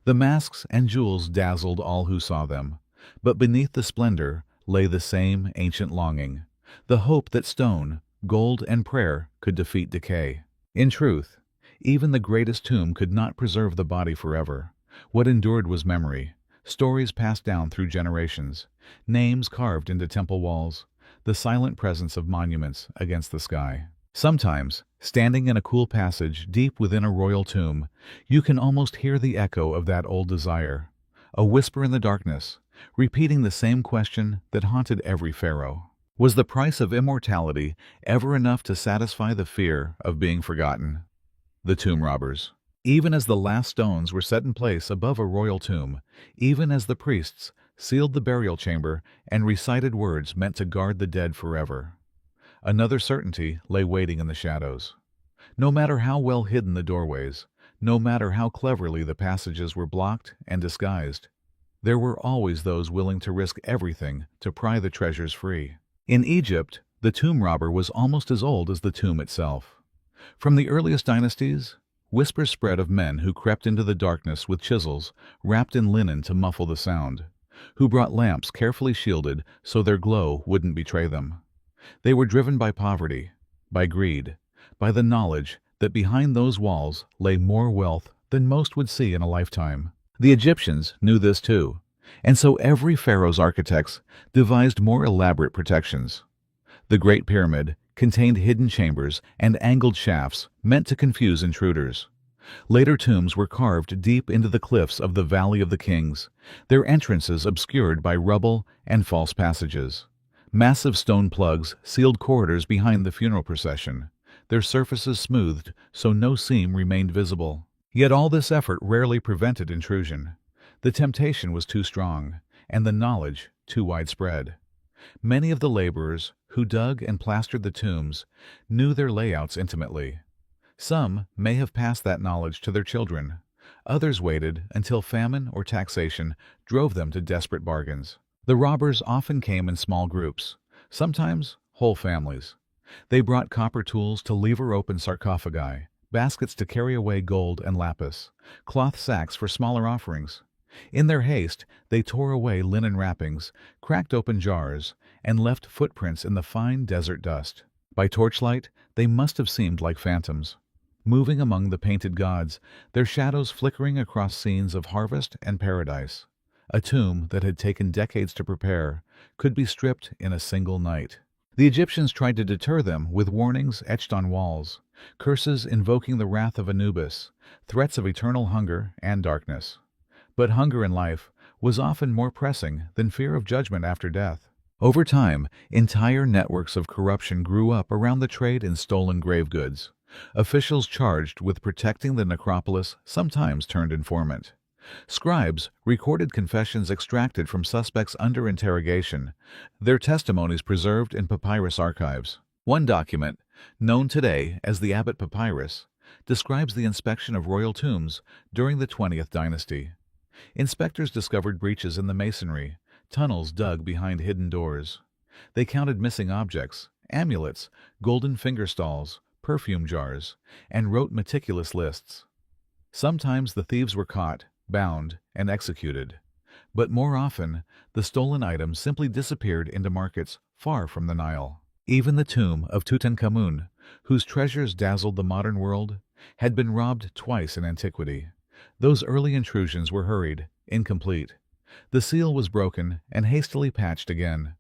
The masks and jewels dazzled all who saw them, but beneath the splendor lay the same ancient longing, the hope that stone, gold, and prayer could defeat decay. In truth, even the greatest tomb could not preserve the body forever. What endured was memory, stories passed down through generations, names carved into temple walls, the silent presence of monuments against the sky. Sometimes, standing in a cool passage deep within a royal tomb, you can almost hear the echo of that old desire, a whisper in the darkness, repeating the same question that haunted every pharaoh. Was the price of immortality ever enough to satisfy the fear of being forgotten? The tomb robbers. Even as the last stones were set in place above a royal tomb, even as the priests sealed the burial chamber and recited words meant to guard the dead forever, another certainty lay waiting in the shadows. No matter how well hidden the doorways, no matter how cleverly the passages were blocked and disguised, there were always those willing to risk everything to pry the treasures free. In Egypt, the tomb robber was almost as old as the tomb itself. From the earliest dynasties, whispers spread of men who crept into the darkness with chisels wrapped in linen to muffle the sound, who brought lamps carefully shielded so their glow wouldn't betray them. They were driven by poverty, by greed, by the knowledge that behind those walls lay more wealth than most would see in a lifetime. The Egyptians knew this too, and so every pharaoh's architects devised more elaborate protections. The Great Pyramid contained hidden chambers and angled shafts meant to confuse intruders. Later tombs were carved deep into the cliffs of the Valley of the Kings, their entrances obscured by rubble and false passages. Massive stone plugs sealed corridors behind the funeral procession, their surfaces smoothed so no seam remained visible. Yet all this effort rarely prevented intrusion. The temptation was too strong, and the knowledge too widespread. Many of the laborers who dug and plastered the tombs knew their layouts intimately. Some may have passed that knowledge to their children. Others waited until famine or taxation drove them to desperate bargains. The robbers often came in small groups, sometimes whole families. They brought copper tools to lever open sarcophagi, baskets to carry away gold and lapis, cloth sacks for smaller offerings. In their haste, they tore away linen wrappings, cracked open jars, and left footprints in the fine desert dust. By torchlight, they must have seemed like phantoms, moving among the painted gods, their shadows flickering across scenes of harvest and paradise. A tomb that had taken decades to prepare could be stripped in a single night. The Egyptians tried to deter them with warnings etched on walls, curses invoking the wrath of Anubis, threats of eternal hunger and darkness. But hunger in life was often more pressing than fear of judgment after death. Over time, entire networks of corruption grew up around the trade in stolen grave goods. Officials charged with protecting the necropolis sometimes turned informant. Scribes recorded confessions extracted from suspects under interrogation, their testimonies preserved in papyrus archives. One document, known today as the Abbot Papyrus, describes the inspection of royal tombs during the 20th dynasty. Inspectors discovered breaches in the masonry, tunnels dug behind hidden doors. They counted missing objects, amulets, golden finger stalls, perfume jars, and wrote meticulous lists. Sometimes the thieves were caught, bound, and executed. But more often, the stolen items simply disappeared into markets far from the Nile. Even the tomb of Tutankhamun, whose treasures dazzled the modern world, had been robbed twice in antiquity. Those early intrusions were hurried, incomplete. The seal was broken and hastily patched again.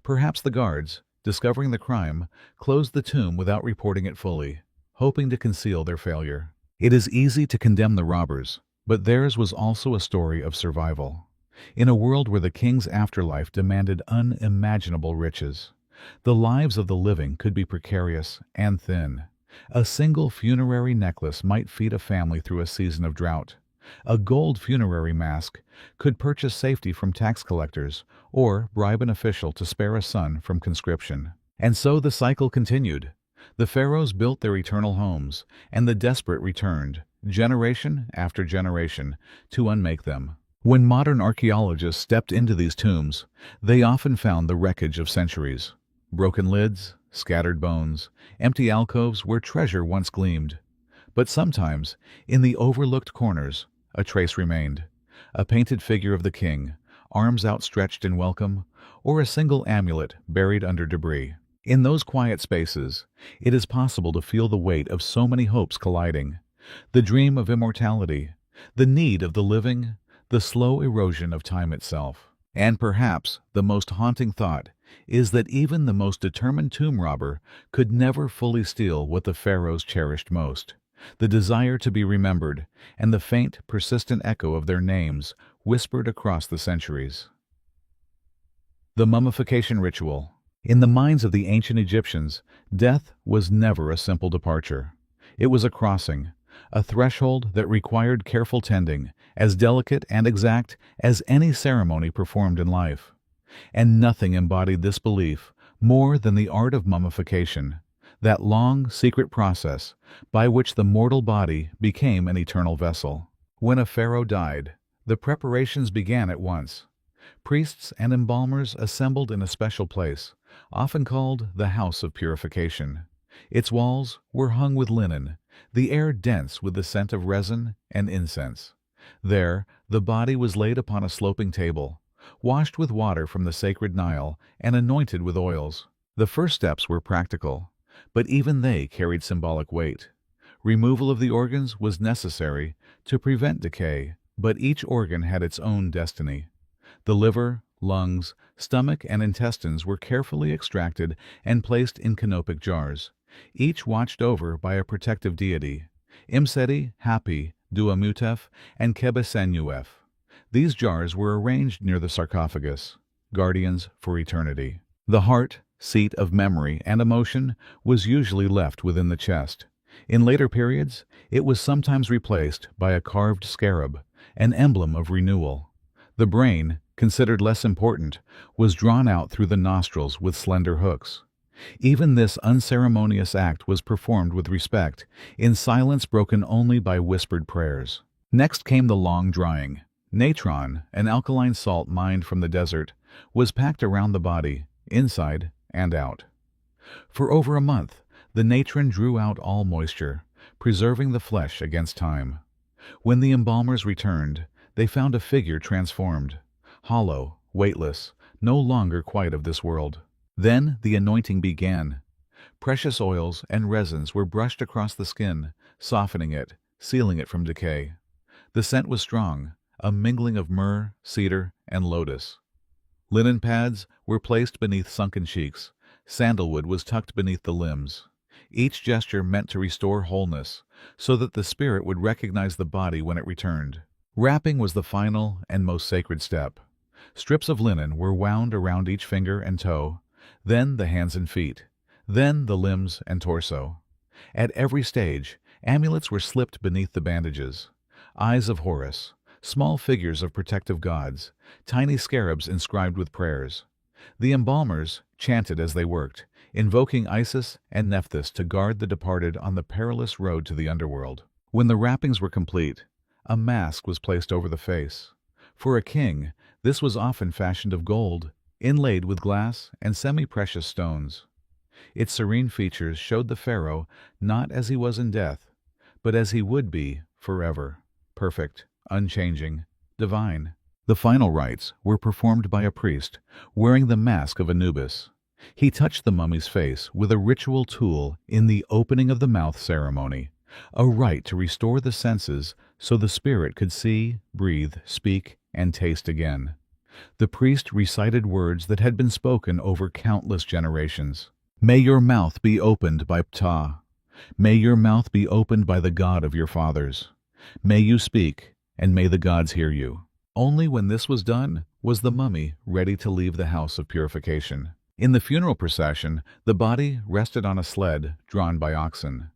Perhaps the guards, discovering the crime, closed the tomb without reporting it fully, hoping to conceal their failure. It is easy to condemn the robbers, but theirs was also a story of survival. In a world where the king's afterlife demanded unimaginable riches, the lives of the living could be precarious and thin. A single funerary necklace might feed a family through a season of drought. A gold funerary mask could purchase safety from tax collectors or bribe an official to spare a son from conscription. And so the cycle continued. The pharaohs built their eternal homes, and the desperate returned, generation after generation, to unmake them. When modern archaeologists stepped into these tombs, they often found the wreckage of centuries. Broken lids, scattered bones, empty alcoves where treasure once gleamed. But sometimes, in the overlooked corners, a trace remained. A painted figure of the king, arms outstretched in welcome, or a single amulet buried under debris. In those quiet spaces, it is possible to feel the weight of so many hopes colliding. The dream of immortality, the need of the living, the slow erosion of time itself. And perhaps the most haunting thought is that even the most determined tomb robber could never fully steal what the pharaohs cherished most: the desire to be remembered and the faint, persistent echo of their names whispered across the centuries. The mummification ritual. In the minds of the ancient Egyptians, death was never a simple departure. It was a crossing, a threshold that required careful tending, as delicate and exact as any ceremony performed in life. And nothing embodied this belief more than the art of mummification, that long, secret process by which the mortal body became an eternal vessel. When a pharaoh died, the preparations began at once. Priests and embalmers assembled in a special place, often called the House of Purification. Its walls were hung with linen, the air dense with the scent of resin and incense. There, the body was laid upon a sloping table, washed with water from the sacred Nile and anointed with oils. The first steps were practical, but even they carried symbolic weight. Removal of the organs was necessary to prevent decay, but each organ had its own destiny. The liver, lungs, stomach, and intestines were carefully extracted and placed in canopic jars, each watched over by a protective deity: Imseti, Hapi, Duamutef, and Kebesenuef. These jars were arranged near the sarcophagus, guardians for eternity. The heart, seat of memory and emotion, was usually left within the chest. In later periods, it was sometimes replaced by a carved scarab, an emblem of renewal. The brain, considered less important, was drawn out through the nostrils with slender hooks. Even this unceremonious act was performed with respect, in silence broken only by whispered prayers. Next came the long drying. Natron, an alkaline salt mined from the desert, was packed around the body, inside and out. For over a month, the natron drew out all moisture, preserving the flesh against time. When the embalmers returned, they found a figure transformed, hollow, weightless, no longer quite of this world. Then the anointing began. Precious oils and resins were brushed across the skin, softening it, sealing it from decay. The scent was strong, a mingling of myrrh, cedar, and lotus. Linen pads were placed beneath sunken cheeks. Sandalwood was tucked beneath the limbs. Each gesture meant to restore wholeness, so that the spirit would recognize the body when it returned. Wrapping was the final and most sacred step. Strips of linen were wound around each finger and toe, then the hands and feet, then the limbs and torso. At every stage, amulets were slipped beneath the bandages. Eyes of Horus, small figures of protective gods, tiny scarabs inscribed with prayers. The embalmers chanted as they worked, invoking Isis and Nephthys to guard the departed on the perilous road to the underworld. When the wrappings were complete, a mask was placed over the face. For a king, this was often fashioned of gold, inlaid with glass and semi-precious stones. Its serene features showed the pharaoh not as he was in death, but as he would be forever, perfect, unchanging, divine. The final rites were performed by a priest, wearing the mask of Anubis. He touched the mummy's face with a ritual tool in the opening of the mouth ceremony, a rite to restore the senses so the spirit could see, breathe, speak, and taste again. The priest recited words that had been spoken over countless generations. May your mouth be opened by Ptah. May your mouth be opened by the God of your fathers. May you speak, and may the gods hear you. Only when this was done was the mummy ready to leave the house of purification. In the funeral procession, the body rested on a sled drawn by oxen.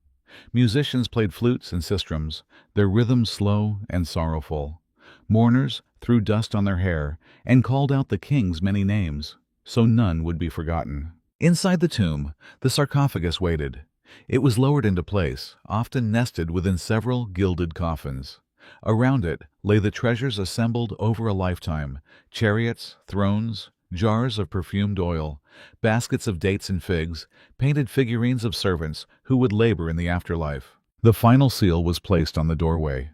Musicians played flutes and sistrums, their rhythms slow and sorrowful. Mourners threw dust on their hair and called out the king's many names, so none would be forgotten. Inside the tomb, the sarcophagus waited. It was lowered into place, often nested within several gilded coffins. Around it lay the treasures assembled over a lifetime: chariots, thrones, jars of perfumed oil, baskets of dates and figs, painted figurines of servants who would labor in the afterlife. The final seal was placed on the doorway.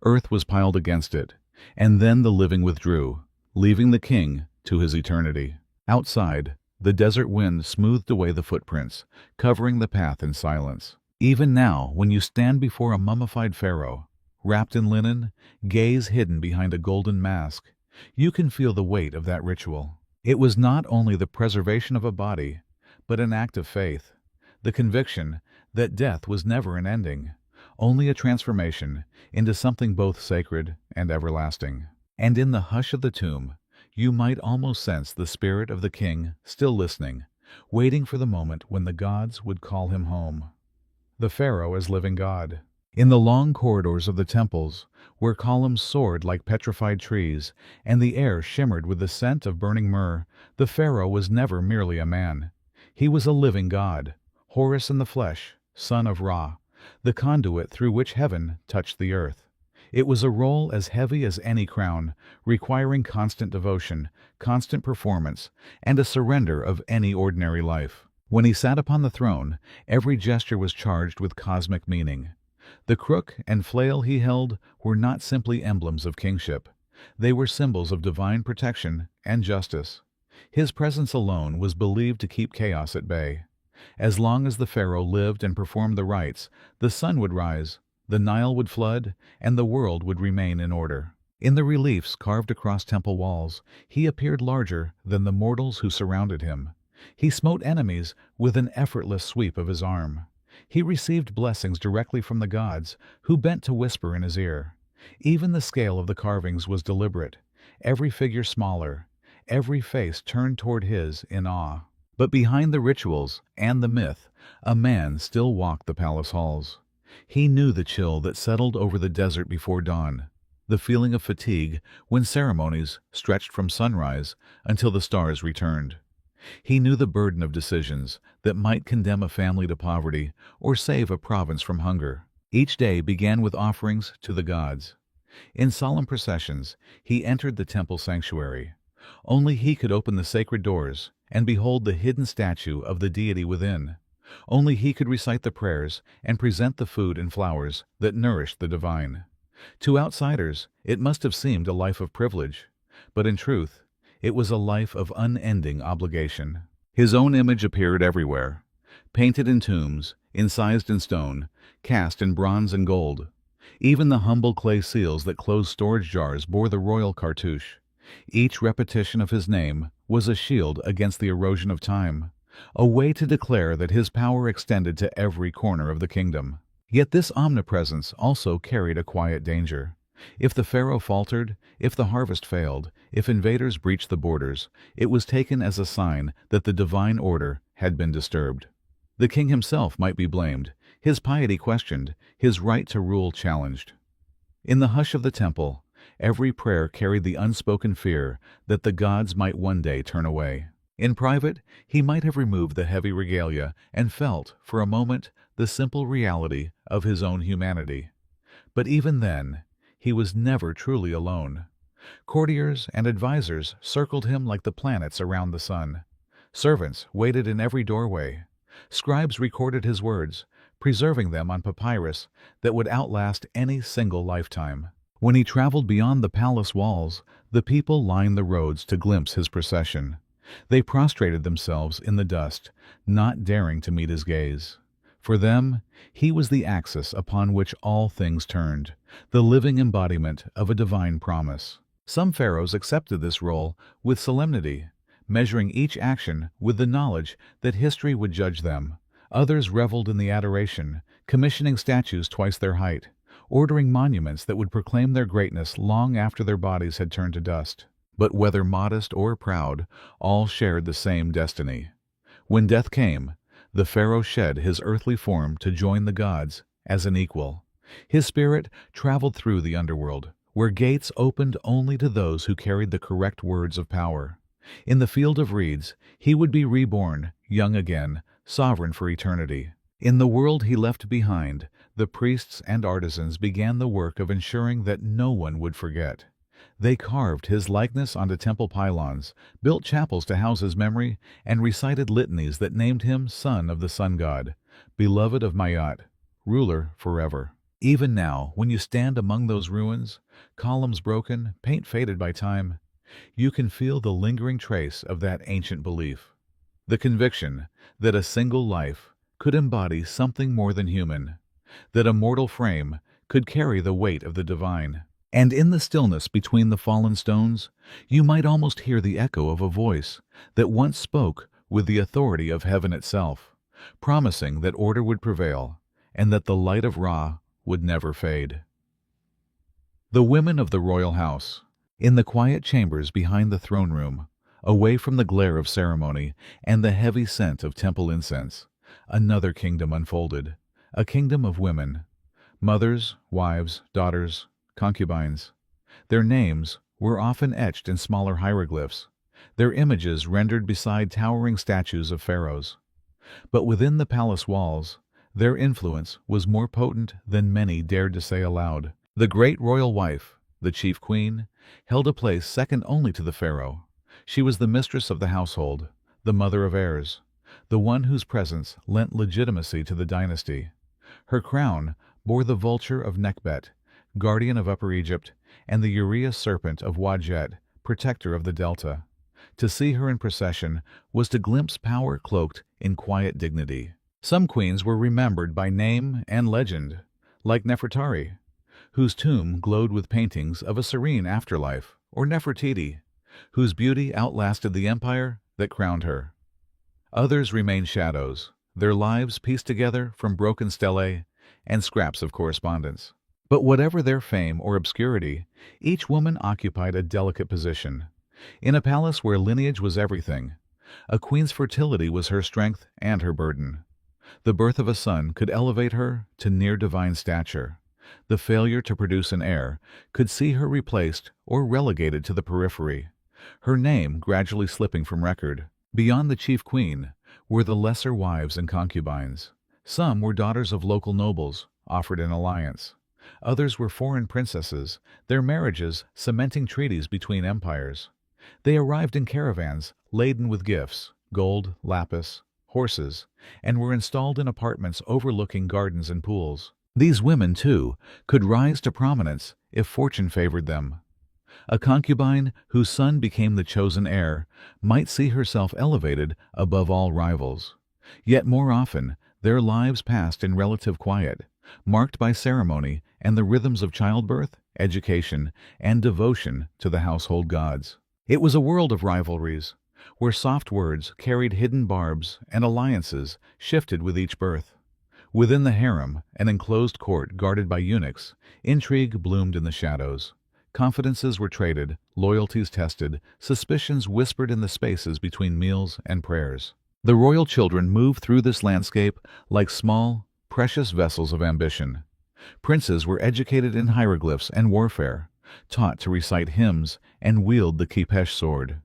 Earth was piled against it, and then the living withdrew, leaving the king to his eternity. Outside, the desert wind smoothed away the footprints, covering the path in silence. Even now, when you stand before a mummified pharaoh, wrapped in linen, gaze hidden behind a golden mask, you can feel the weight of that ritual. It was not only the preservation of a body, but an act of faith, the conviction that death was never an ending, only a transformation into something both sacred and everlasting. And in the hush of the tomb, you might almost sense the spirit of the king still listening, waiting for the moment when the gods would call him home. The pharaoh as living God. In the long corridors of the temples, where columns soared like petrified trees, and the air shimmered with the scent of burning myrrh, the pharaoh was never merely a man. He was a living god, Horus in the flesh, son of Ra, the conduit through which heaven touched the earth. It was a role as heavy as any crown, requiring constant devotion, constant performance, and a surrender of any ordinary life. When he sat upon the throne, every gesture was charged with cosmic meaning. The crook and flail he held were not simply emblems of kingship. They were symbols of divine protection and justice. His presence alone was believed to keep chaos at bay. As long as the pharaoh lived and performed the rites, the sun would rise, the Nile would flood, and the world would remain in order. In the reliefs carved across temple walls, he appeared larger than the mortals who surrounded him. He smote enemies with an effortless sweep of his arm. He received blessings directly from the gods, who bent to whisper in his ear. Even the scale of the carvings was deliberate, every figure smaller, every face turned toward his in awe. But behind the rituals and the myth, a man still walked the palace halls. He knew the chill that settled over the desert before dawn, the feeling of fatigue when ceremonies stretched from sunrise until the stars returned. He knew the burden of decisions that might condemn a family to poverty or save a province from hunger. Each day began with offerings to the gods. In solemn processions, he entered the temple sanctuary. Only he could open the sacred doors and behold the hidden statue of the deity within. Only he could recite the prayers and present the food and flowers that nourished the divine. To outsiders, it must have seemed a life of privilege, but in truth, it was a life of unending obligation. His own image appeared everywhere, painted in tombs, incised in stone, cast in bronze and gold. Even the humble clay seals that closed storage jars bore the royal cartouche. Each repetition of his name was a shield against the erosion of time, a way to declare that his power extended to every corner of the kingdom. Yet this omnipresence also carried a quiet danger. If the pharaoh faltered, if the harvest failed, if invaders breached the borders, it was taken as a sign that the divine order had been disturbed. The king himself might be blamed, his piety questioned, his right to rule challenged. In the hush of the temple, every prayer carried the unspoken fear that the gods might one day turn away. In private, he might have removed the heavy regalia and felt, for a moment, the simple reality of his own humanity. But even then, he was never truly alone. Courtiers and advisers circled him like the planets around the sun. Servants waited in every doorway. Scribes recorded his words, preserving them on papyrus that would outlast any single lifetime. When he traveled beyond the palace walls, the people lined the roads to glimpse his procession. They prostrated themselves in the dust, not daring to meet his gaze. For them, he was the axis upon which all things turned, the living embodiment of a divine promise. Some pharaohs accepted this role with solemnity, measuring each action with the knowledge that history would judge them. Others reveled in the adoration, commissioning statues twice their height, ordering monuments that would proclaim their greatness long after their bodies had turned to dust. But whether modest or proud, all shared the same destiny. When death came, The pharaoh shed his earthly form to join the gods as an equal. His spirit traveled through the underworld, where gates opened only to those who carried the correct words of power. In the field of reeds, he would be reborn, young again, sovereign for eternity. In the world he left behind, the priests and artisans began the work of ensuring that no one would forget. They carved his likeness onto temple pylons, built chapels to house his memory, and recited litanies that named him son of the sun god, beloved of Mayat, ruler forever. Even now, when you stand among those ruins, columns broken, paint faded by time, you can feel the lingering trace of that ancient belief. The conviction that a single life could embody something more than human, that a mortal frame could carry the weight of the divine. And in the stillness between the fallen stones, you might almost hear the echo of a voice that once spoke with the authority of heaven itself, promising that order would prevail and that the light of Ra would never fade. The women of the royal house, in the quiet chambers behind the throne room, away from the glare of ceremony and the heavy scent of temple incense, another kingdom unfolded, a kingdom of women, mothers, wives, daughters, concubines. Their names were often etched in smaller hieroglyphs, their images rendered beside towering statues of pharaohs. But within the palace walls, their influence was more potent than many dared to say aloud. The great royal wife, the chief queen, held a place second only to the pharaoh. She was the mistress of the household, the mother of heirs, the one whose presence lent legitimacy to the dynasty. Her crown bore the vulture of Nekhbet, guardian of Upper Egypt, and the uraeus serpent of Wadjet, protector of the Delta. To see her in procession was to glimpse power cloaked in quiet dignity. Some queens were remembered by name and legend, like Nefertari, whose tomb glowed with paintings of a serene afterlife, or Nefertiti, whose beauty outlasted the empire that crowned her. Others remained shadows, their lives pieced together from broken stelae and scraps of correspondence. But whatever their fame or obscurity, each woman occupied a delicate position. In a palace where lineage was everything, a queen's fertility was her strength and her burden. The birth of a son could elevate her to near divine stature. The failure to produce an heir could see her replaced or relegated to the periphery, her name gradually slipping from record. Beyond the chief queen were the lesser wives and concubines. Some were daughters of local nobles, offered in alliance. Others were foreign princesses, their marriages cementing treaties between empires. They arrived in caravans laden with gifts, gold, lapis, horses, and were installed in apartments overlooking gardens and pools. These women, too, could rise to prominence if fortune favored them. A concubine whose son became the chosen heir might see herself elevated above all rivals. Yet more often, their lives passed in relative quiet, marked by ceremony and the rhythms of childbirth, education, and devotion to the household gods. It was a world of rivalries, where soft words carried hidden barbs and alliances shifted with each birth. Within the harem, an enclosed court guarded by eunuchs, intrigue bloomed in the shadows. Confidences were traded, loyalties tested, suspicions whispered in the spaces between meals and prayers. The royal children moved through this landscape like small, precious vessels of ambition. Princes were educated in hieroglyphs and warfare, taught to recite hymns and wield the khipesh sword.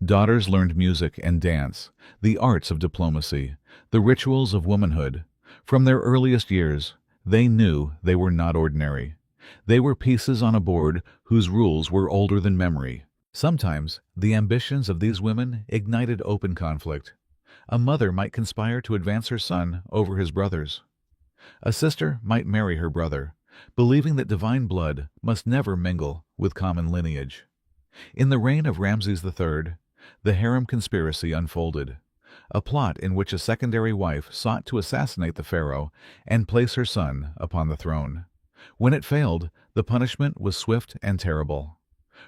Daughters learned music and dance, the arts of diplomacy, the rituals of womanhood. From their earliest years, they knew they were not ordinary. They were pieces on a board whose rules were older than memory. Sometimes, the ambitions of these women ignited open conflict. A mother might conspire to advance her son over his brothers. A sister might marry her brother, believing that divine blood must never mingle with common lineage. In the reign of Ramses III, the harem conspiracy unfolded, a plot in which a secondary wife sought to assassinate the pharaoh and place her son upon the throne. When it failed, the punishment was swift and terrible.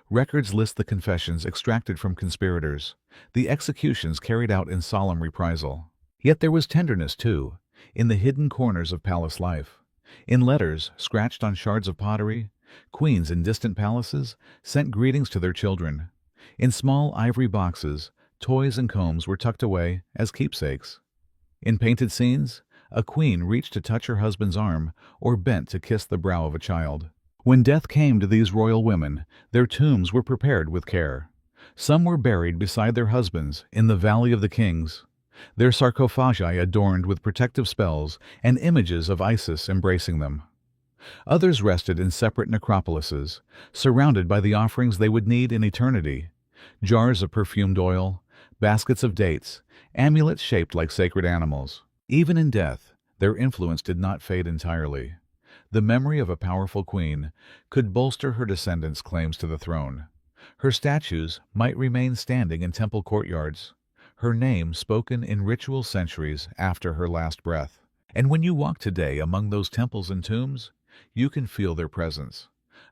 Records list the confessions extracted from conspirators, the executions carried out in solemn reprisal. Yet there was tenderness, too, in the hidden corners of palace life. In letters scratched on shards of pottery, queens in distant palaces sent greetings to their children. In small ivory boxes, toys and combs were tucked away as keepsakes. In painted scenes, a queen reached to touch her husband's arm or bent to kiss the brow of a child. When death came to these royal women, their tombs were prepared with care. Some were buried beside their husbands in the Valley of the Kings, their sarcophagi adorned with protective spells and images of Isis embracing them. Others rested in separate necropolises, surrounded by the offerings they would need in eternity: jars of perfumed oil, baskets of dates, amulets shaped like sacred animals. Even in death, their influence did not fade entirely. The memory of a powerful queen could bolster her descendants' claims to the throne. Her statues might remain standing in temple courtyards, her name spoken in ritual centuries after her last breath. And when you walk today among those temples and tombs, you can feel their presence,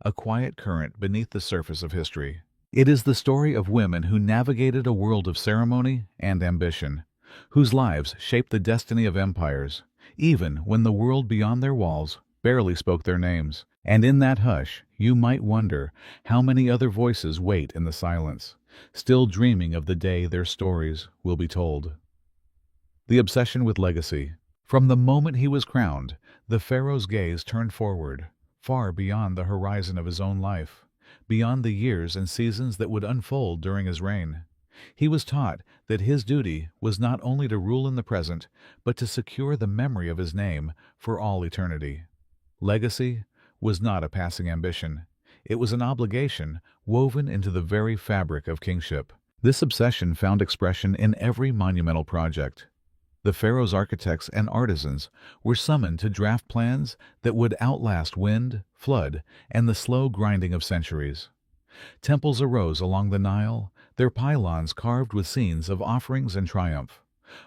a quiet current beneath the surface of history. It is the story of women who navigated a world of ceremony and ambition, whose lives shaped the destiny of empires, even when the world beyond their walls barely spoke their names. And in that hush, you might wonder how many other voices wait in the silence, still dreaming of the day their stories will be told. The obsession with legacy. From the moment he was crowned, the pharaoh's gaze turned forward, far beyond the horizon of his own life, beyond the years and seasons that would unfold during his reign. He was taught that his duty was not only to rule in the present, but to secure the memory of his name for all eternity. Legacy was not a passing ambition. It was an obligation woven into the very fabric of kingship. This obsession found expression in every monumental project. The pharaoh's architects and artisans were summoned to draft plans that would outlast wind, flood, and the slow grinding of centuries. Temples arose along the Nile, their pylons carved with scenes of offerings and triumph.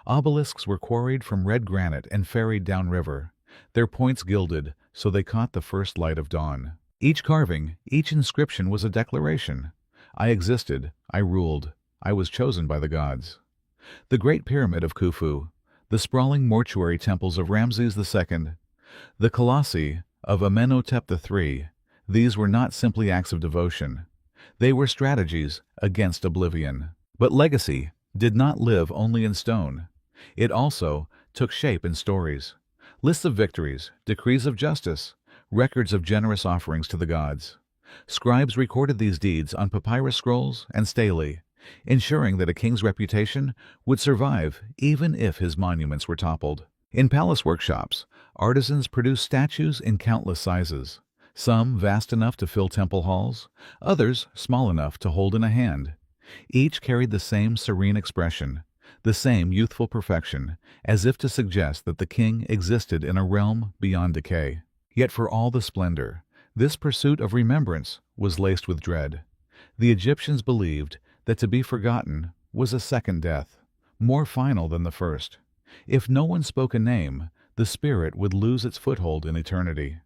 Obelisks were quarried from red granite and ferried downriver, their points gilded so they caught the first light of dawn. Each carving, each inscription was a declaration. I existed, I ruled, I was chosen by the gods. The Great Pyramid of Khufu, the sprawling mortuary temples of Ramses II, the colossi of Amenhotep III, these were not simply acts of devotion. They were strategies against oblivion. But legacy did not live only in stone. It also took shape in stories. Lists of victories, decrees of justice, records of generous offerings to the gods. Scribes recorded these deeds on papyrus scrolls and stelae, ensuring that a king's reputation would survive even if his monuments were toppled. In palace workshops, artisans produced statues in countless sizes, some vast enough to fill temple halls, others small enough to hold in a hand. Each carried the same serene expression, the same youthful perfection, as if to suggest that the king existed in a realm beyond decay. Yet for all the splendor, this pursuit of remembrance was laced with dread. The Egyptians believed that to be forgotten was a second death, more final than the first. If no one spoke a name, the spirit would lose its foothold in eternity.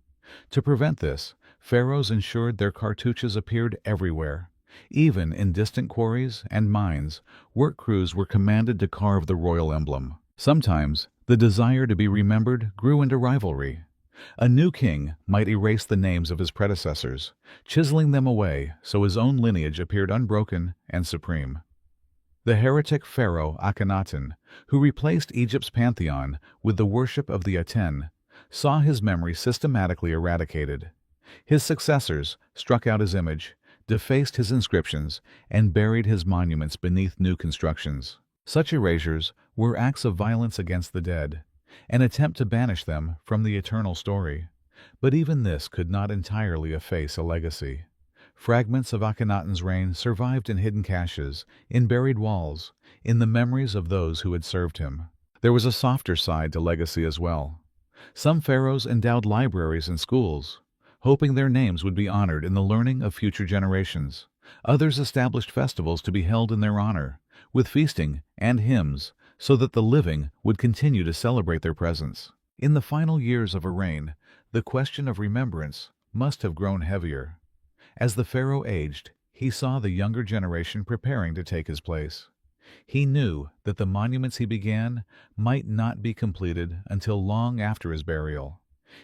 To prevent this, pharaohs ensured their cartouches appeared everywhere. Even in distant quarries and mines, work crews were commanded to carve the royal emblem. Sometimes, the desire to be remembered grew into rivalry. A new king might erase the names of his predecessors, chiseling them away so his own lineage appeared unbroken and supreme. The heretic pharaoh Akhenaten, who replaced Egypt's pantheon with the worship of the Aten, saw his memory systematically eradicated. His successors struck out his image, defaced his inscriptions, and buried his monuments beneath new constructions. Such erasures were acts of violence against the dead, an attempt to banish them from the eternal story. But even this could not entirely efface a legacy. Fragments of Akhenaten's reign survived in hidden caches, in buried walls, in the memories of those who had served him. There was a softer side to legacy as well. Some pharaohs endowed libraries and schools, hoping their names would be honored in the learning of future generations. Others established festivals to be held in their honor, with feasting and hymns, so that the living would continue to celebrate their presence. In the final years of a reign, the question of remembrance must have grown heavier. As the pharaoh aged, he saw the younger generation preparing to take his place. He knew that the monuments he began might not be completed until long after his burial.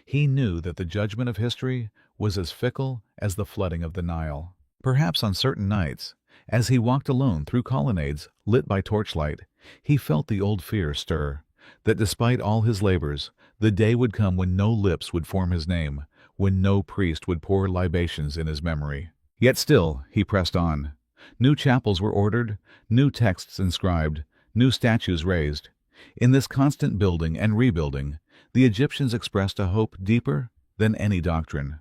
He knew that the judgment of history was as fickle as the flooding of the Nile. Perhaps on certain nights, as he walked alone through colonnades lit by torchlight, he felt the old fear stir, that despite all his labors, the day would come when no lips would form his name, when no priest would pour libations in his memory. Yet still he pressed on. New chapels were ordered, new texts inscribed, new statues raised. In this constant building and rebuilding, the Egyptians expressed a hope deeper than any doctrine,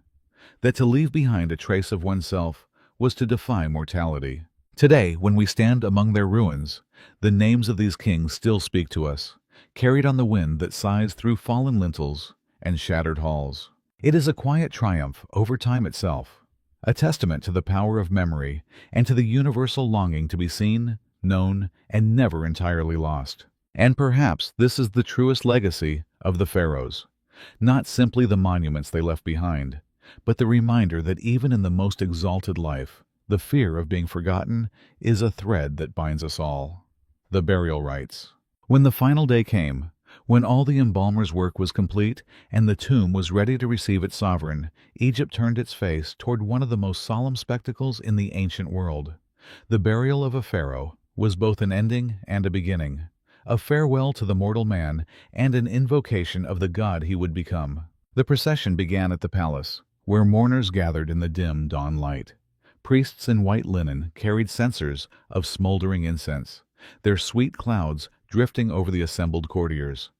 that to leave behind a trace of oneself was to defy mortality. Today, when we stand among their ruins, the names of these kings still speak to us, carried on the wind that sighs through fallen lintels and shattered halls. It is a quiet triumph over time itself, a testament to the power of memory and to the universal longing to be seen, known, and never entirely lost. And perhaps this is the truest legacy of the Pharaohs, not simply the monuments they left behind, but the reminder that even in the most exalted life, the fear of being forgotten is a thread that binds us all. The burial rites. When the final day came, when all the embalmer's work was complete and the tomb was ready to receive its sovereign, Egypt turned its face toward one of the most solemn spectacles in the ancient world. The burial of a pharaoh was both an ending and a beginning, a farewell to the mortal man and an invocation of the god he would become. The procession began at the palace, where mourners gathered in the dim dawn light. Priests in white linen carried censers of smoldering incense, their sweet clouds drifting over the assembled courtiers.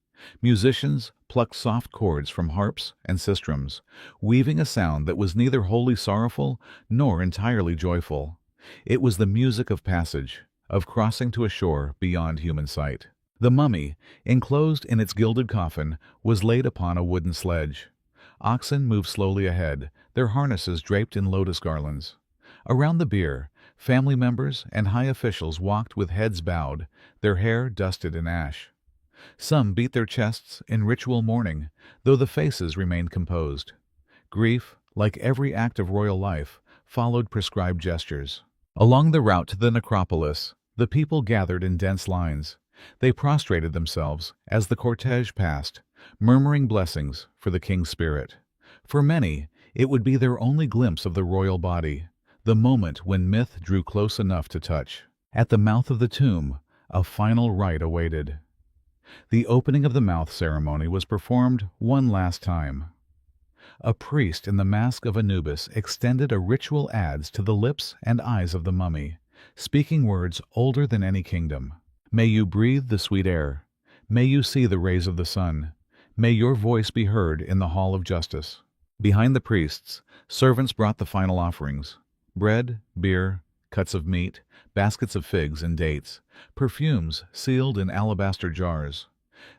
Musicians plucked soft chords from harps and sistrums, weaving a sound that was neither wholly sorrowful nor entirely joyful. It was the music of passage, of crossing to a shore beyond human sight. The mummy, enclosed in its gilded coffin, was laid upon a wooden sledge. Oxen moved slowly ahead, their harnesses draped in lotus garlands. Around the bier, family members and high officials walked with heads bowed, their hair dusted in ash. Some beat their chests in ritual mourning, though the faces remained composed. Grief, like every act of royal life, followed prescribed gestures. Along the route to the necropolis, the people gathered in dense lines. They prostrated themselves as the cortege passed, murmuring blessings for the king's spirit. For many, it would be their only glimpse of the royal body, the moment when myth drew close enough to touch. At the mouth of the tomb, a final rite awaited. The opening of the mouth ceremony was performed one last time. A priest in the mask of Anubis extended a ritual adze to the lips and eyes of the mummy, speaking words older than any kingdom. May you breathe the sweet air. May you see the rays of the sun. May your voice be heard in the hall of justice. Behind the priests, servants brought the final offerings: bread, beer, cuts of meat, baskets of figs and dates, perfumes sealed in alabaster jars.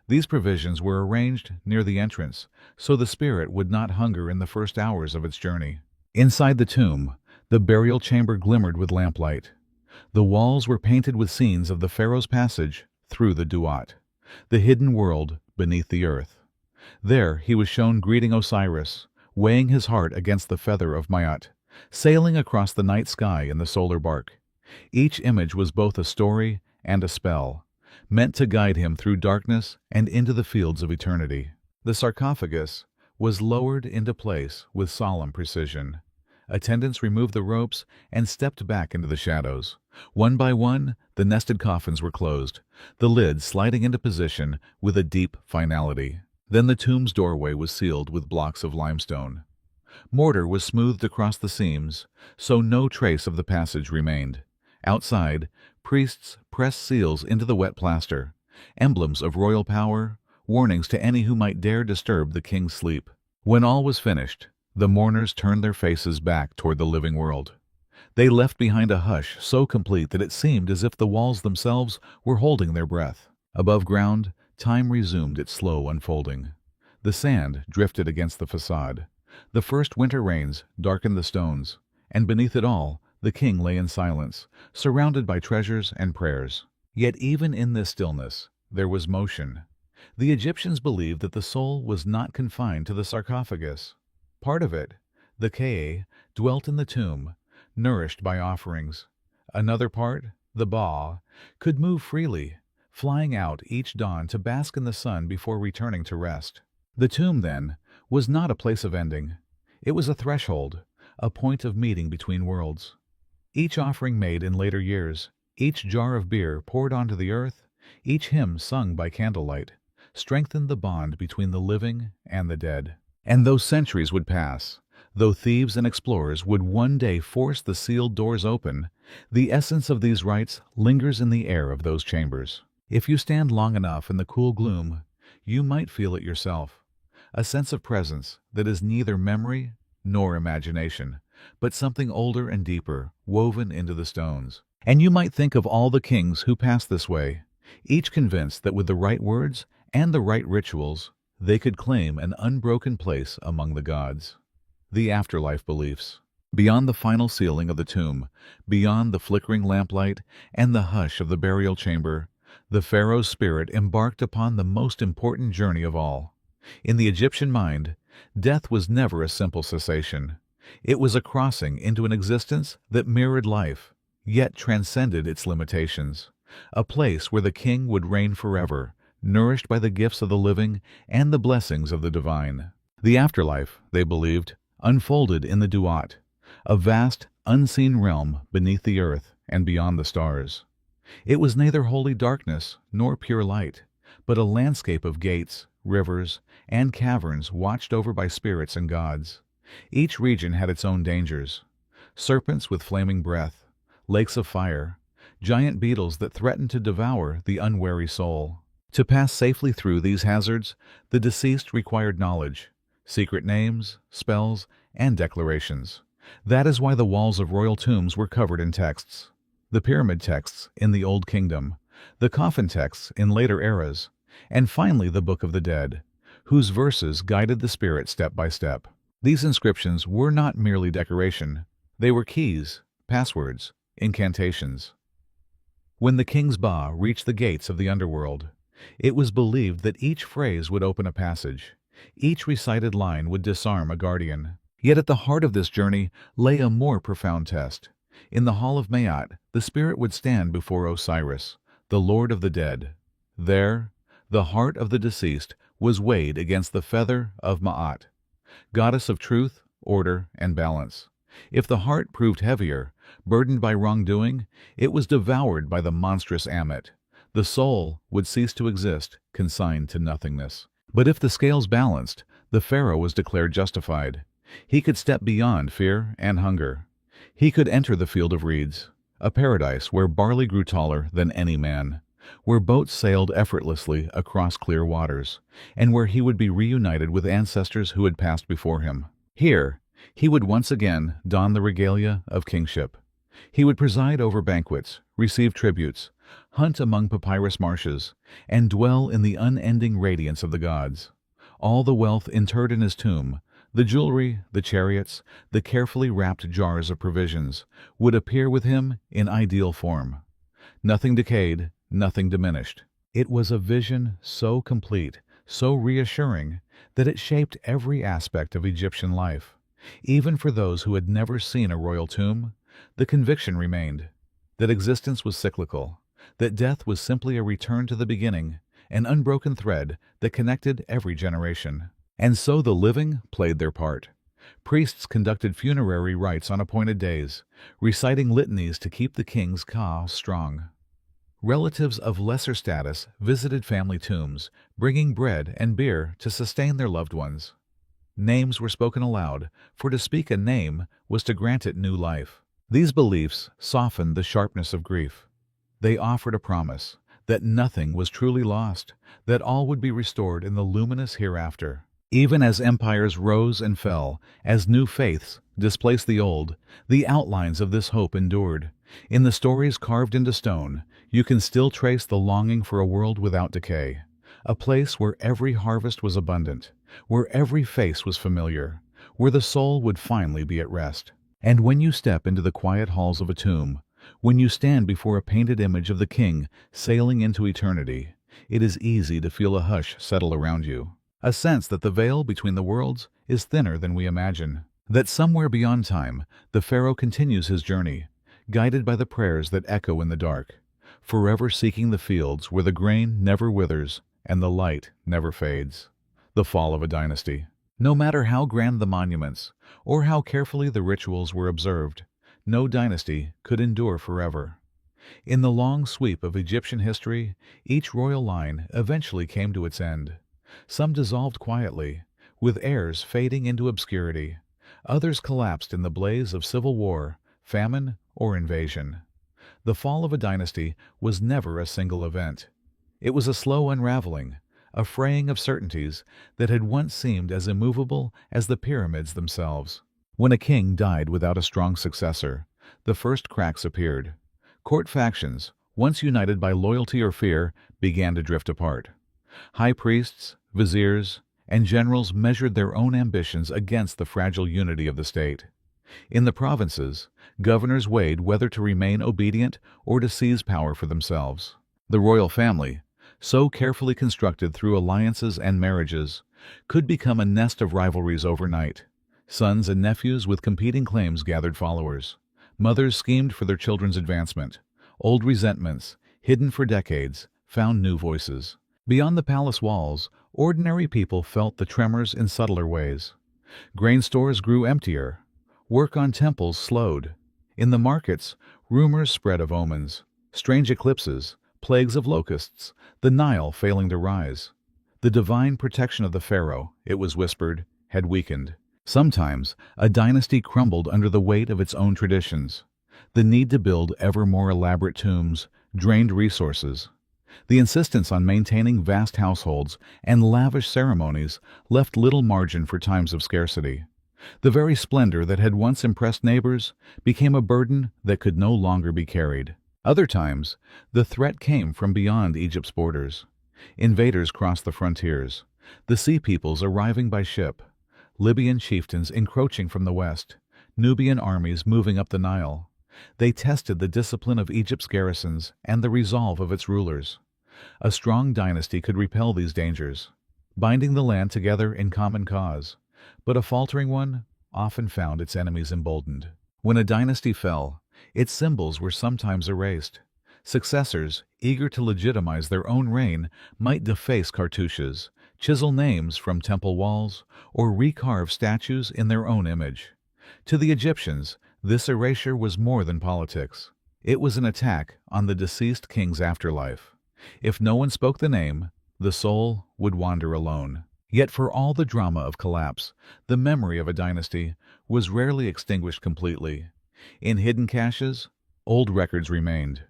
These provisions were arranged near the entrance, so the spirit would not hunger in the first hours of its journey. Inside the tomb, the burial chamber glimmered with lamplight. The walls were painted with scenes of the pharaoh's passage through the Duat, the hidden world beneath the earth. There he was shown greeting Osiris, weighing his heart against the feather of Maat, sailing across the night sky in the solar bark. Each image was both a story and a spell, meant to guide him through darkness and into the fields of eternity. The sarcophagus was lowered into place with solemn precision. Attendants removed the ropes and stepped back into the shadows. One by one, the nested coffins were closed, the lid sliding into position with a deep finality. Then the tomb's doorway was sealed with blocks of limestone. Mortar was smoothed across the seams, so no trace of the passage remained. Outside, priests pressed seals into the wet plaster, emblems of royal power, warnings to any who might dare disturb the king's sleep. When all was finished, the mourners turned their faces back toward the living world. They left behind a hush so complete that it seemed as if the walls themselves were holding their breath. Above ground, time resumed its slow unfolding. The sand drifted against the facade. The first winter rains darkened the stones, and beneath it all, the king lay in silence, surrounded by treasures and prayers. Yet even in this stillness, there was motion. The Egyptians believed that the soul was not confined to the sarcophagus. Part of it, the Ka, dwelt in the tomb, nourished by offerings. Another part, the Ba, could move freely, flying out each dawn to bask in the sun before returning to rest. The tomb, then, was not a place of ending. It was a threshold, a point of meeting between worlds. Each offering made in later years, each jar of beer poured onto the earth, each hymn sung by candlelight, strengthened the bond between the living and the dead. And though centuries would pass, though thieves and explorers would one day force the sealed doors open, the essence of these rites lingers in the air of those chambers. If you stand long enough in the cool gloom, you might feel it yourself, a sense of presence that is neither memory nor imagination, but something older and deeper, woven into the stones. And you might think of all the kings who passed this way, each convinced that with the right words and the right rituals, they could claim an unbroken place among the gods. The afterlife beliefs. Beyond the final sealing of the tomb, beyond the flickering lamplight and the hush of the burial chamber, the pharaoh's spirit embarked upon the most important journey of all. In the Egyptian mind, death was never a simple cessation. It was a crossing into an existence that mirrored life, yet transcended its limitations. A place where the king would reign forever, nourished by the gifts of the living and the blessings of the divine. The afterlife, they believed, unfolded in the Duat, a vast, unseen realm beneath the earth and beyond the stars. It was neither holy darkness nor pure light, but a landscape of gates, rivers, and caverns watched over by spirits and gods. Each region had its own dangers: serpents with flaming breath, lakes of fire, giant beetles that threatened to devour the unwary soul. To pass safely through these hazards, the deceased required knowledge, secret names, spells, and declarations. That is why the walls of royal tombs were covered in texts. The pyramid texts in the Old Kingdom, the coffin texts in later eras, and finally the Book of the Dead, whose verses guided the spirit step by step. These inscriptions were not merely decoration. They were keys, passwords, incantations. When the king's ba reached the gates of the underworld, it was believed that each phrase would open a passage. Each recited line would disarm a guardian. Yet at the heart of this journey lay a more profound test. In the Hall of Maat, the spirit would stand before Osiris, the Lord of the Dead. There, the heart of the deceased was weighed against the feather of Maat, goddess of truth, order, and balance. If the heart proved heavier, burdened by wrongdoing, it was devoured by the monstrous Ammit. The soul would cease to exist, consigned to nothingness. But if the scales balanced, the pharaoh was declared justified. He could step beyond fear and hunger. He could enter the field of reeds, a paradise where barley grew taller than any man, where boats sailed effortlessly across clear waters, and where he would be reunited with ancestors who had passed before him. Here, he would once again don the regalia of kingship. He would preside over banquets, receive tributes, hunt among papyrus marshes, and dwell in the unending radiance of the gods. All the wealth interred in his tomb, the jewelry, the chariots, the carefully wrapped jars of provisions, would appear with him in ideal form. Nothing decayed, nothing diminished. It was a vision so complete, so reassuring, that it shaped every aspect of Egyptian life. Even for those who had never seen a royal tomb, the conviction remained that existence was cyclical, that death was simply a return to the beginning, an unbroken thread that connected every generation. And so the living played their part. Priests conducted funerary rites on appointed days, reciting litanies to keep the king's ka strong. Relatives of lesser status visited family tombs, bringing bread and beer to sustain their loved ones. Names were spoken aloud, for to speak a name was to grant it new life. These beliefs softened the sharpness of grief. They offered a promise that nothing was truly lost, that all would be restored in the luminous hereafter. Even as empires rose and fell, as new faiths displaced the old, the outlines of this hope endured. In the stories carved into stone, you can still trace the longing for a world without decay, a place where every harvest was abundant, where every face was familiar, where the soul would finally be at rest. And when you step into the quiet halls of a tomb, when you stand before a painted image of the king sailing into eternity, it is easy to feel a hush settle around you, a sense that the veil between the worlds is thinner than we imagine, that somewhere beyond time the pharaoh continues his journey, guided by the prayers that echo in the dark, forever seeking the fields where the grain never withers and the light never fades. The fall of a dynasty. No matter how grand the monuments, or how carefully the rituals were observed, no dynasty could endure forever. In the long sweep of Egyptian history, each royal line eventually came to its end. Some dissolved quietly, with heirs fading into obscurity. Others collapsed in the blaze of civil war, famine, or invasion. The fall of a dynasty was never a single event. It was a slow unraveling, a fraying of certainties that had once seemed as immovable as the pyramids themselves. When a king died without a strong successor, the first cracks appeared. Court factions, once united by loyalty or fear, began to drift apart. High priests, viziers, and generals measured their own ambitions against the fragile unity of the state. In the provinces, governors weighed whether to remain obedient or to seize power for themselves. The royal family, so carefully constructed through alliances and marriages, could become a nest of rivalries overnight. Sons and nephews with competing claims gathered followers. Mothers schemed for their children's advancement. Old resentments, hidden for decades, found new voices. Beyond the palace walls, ordinary people felt the tremors in subtler ways. Grain stores grew emptier. Work on temples slowed. In the markets, rumors spread of omens, strange eclipses, plagues of locusts, the Nile failing to rise. The divine protection of the pharaoh, it was whispered, had weakened. Sometimes, a dynasty crumbled under the weight of its own traditions. The need to build ever more elaborate tombs drained resources. The insistence on maintaining vast households and lavish ceremonies left little margin for times of scarcity. The very splendor that had once impressed neighbors became a burden that could no longer be carried. Other times, the threat came from beyond Egypt's borders. Invaders crossed the frontiers, the sea peoples arriving by ship, Libyan chieftains encroaching from the west, Nubian armies moving up the Nile. They tested the discipline of Egypt's garrisons and the resolve of its rulers. A strong dynasty could repel these dangers, binding the land together in common cause, but a faltering one often found its enemies emboldened. When a dynasty fell, its symbols were sometimes erased. Successors, eager to legitimize their own reign, might deface cartouches, chisel names from temple walls, or recarve statues in their own image. To the Egyptians, this erasure was more than politics. It was an attack on the deceased king's afterlife. If no one spoke the name, the soul would wander alone. Yet for all the drama of collapse, the memory of a dynasty was rarely extinguished completely. In hidden caches, old records remained.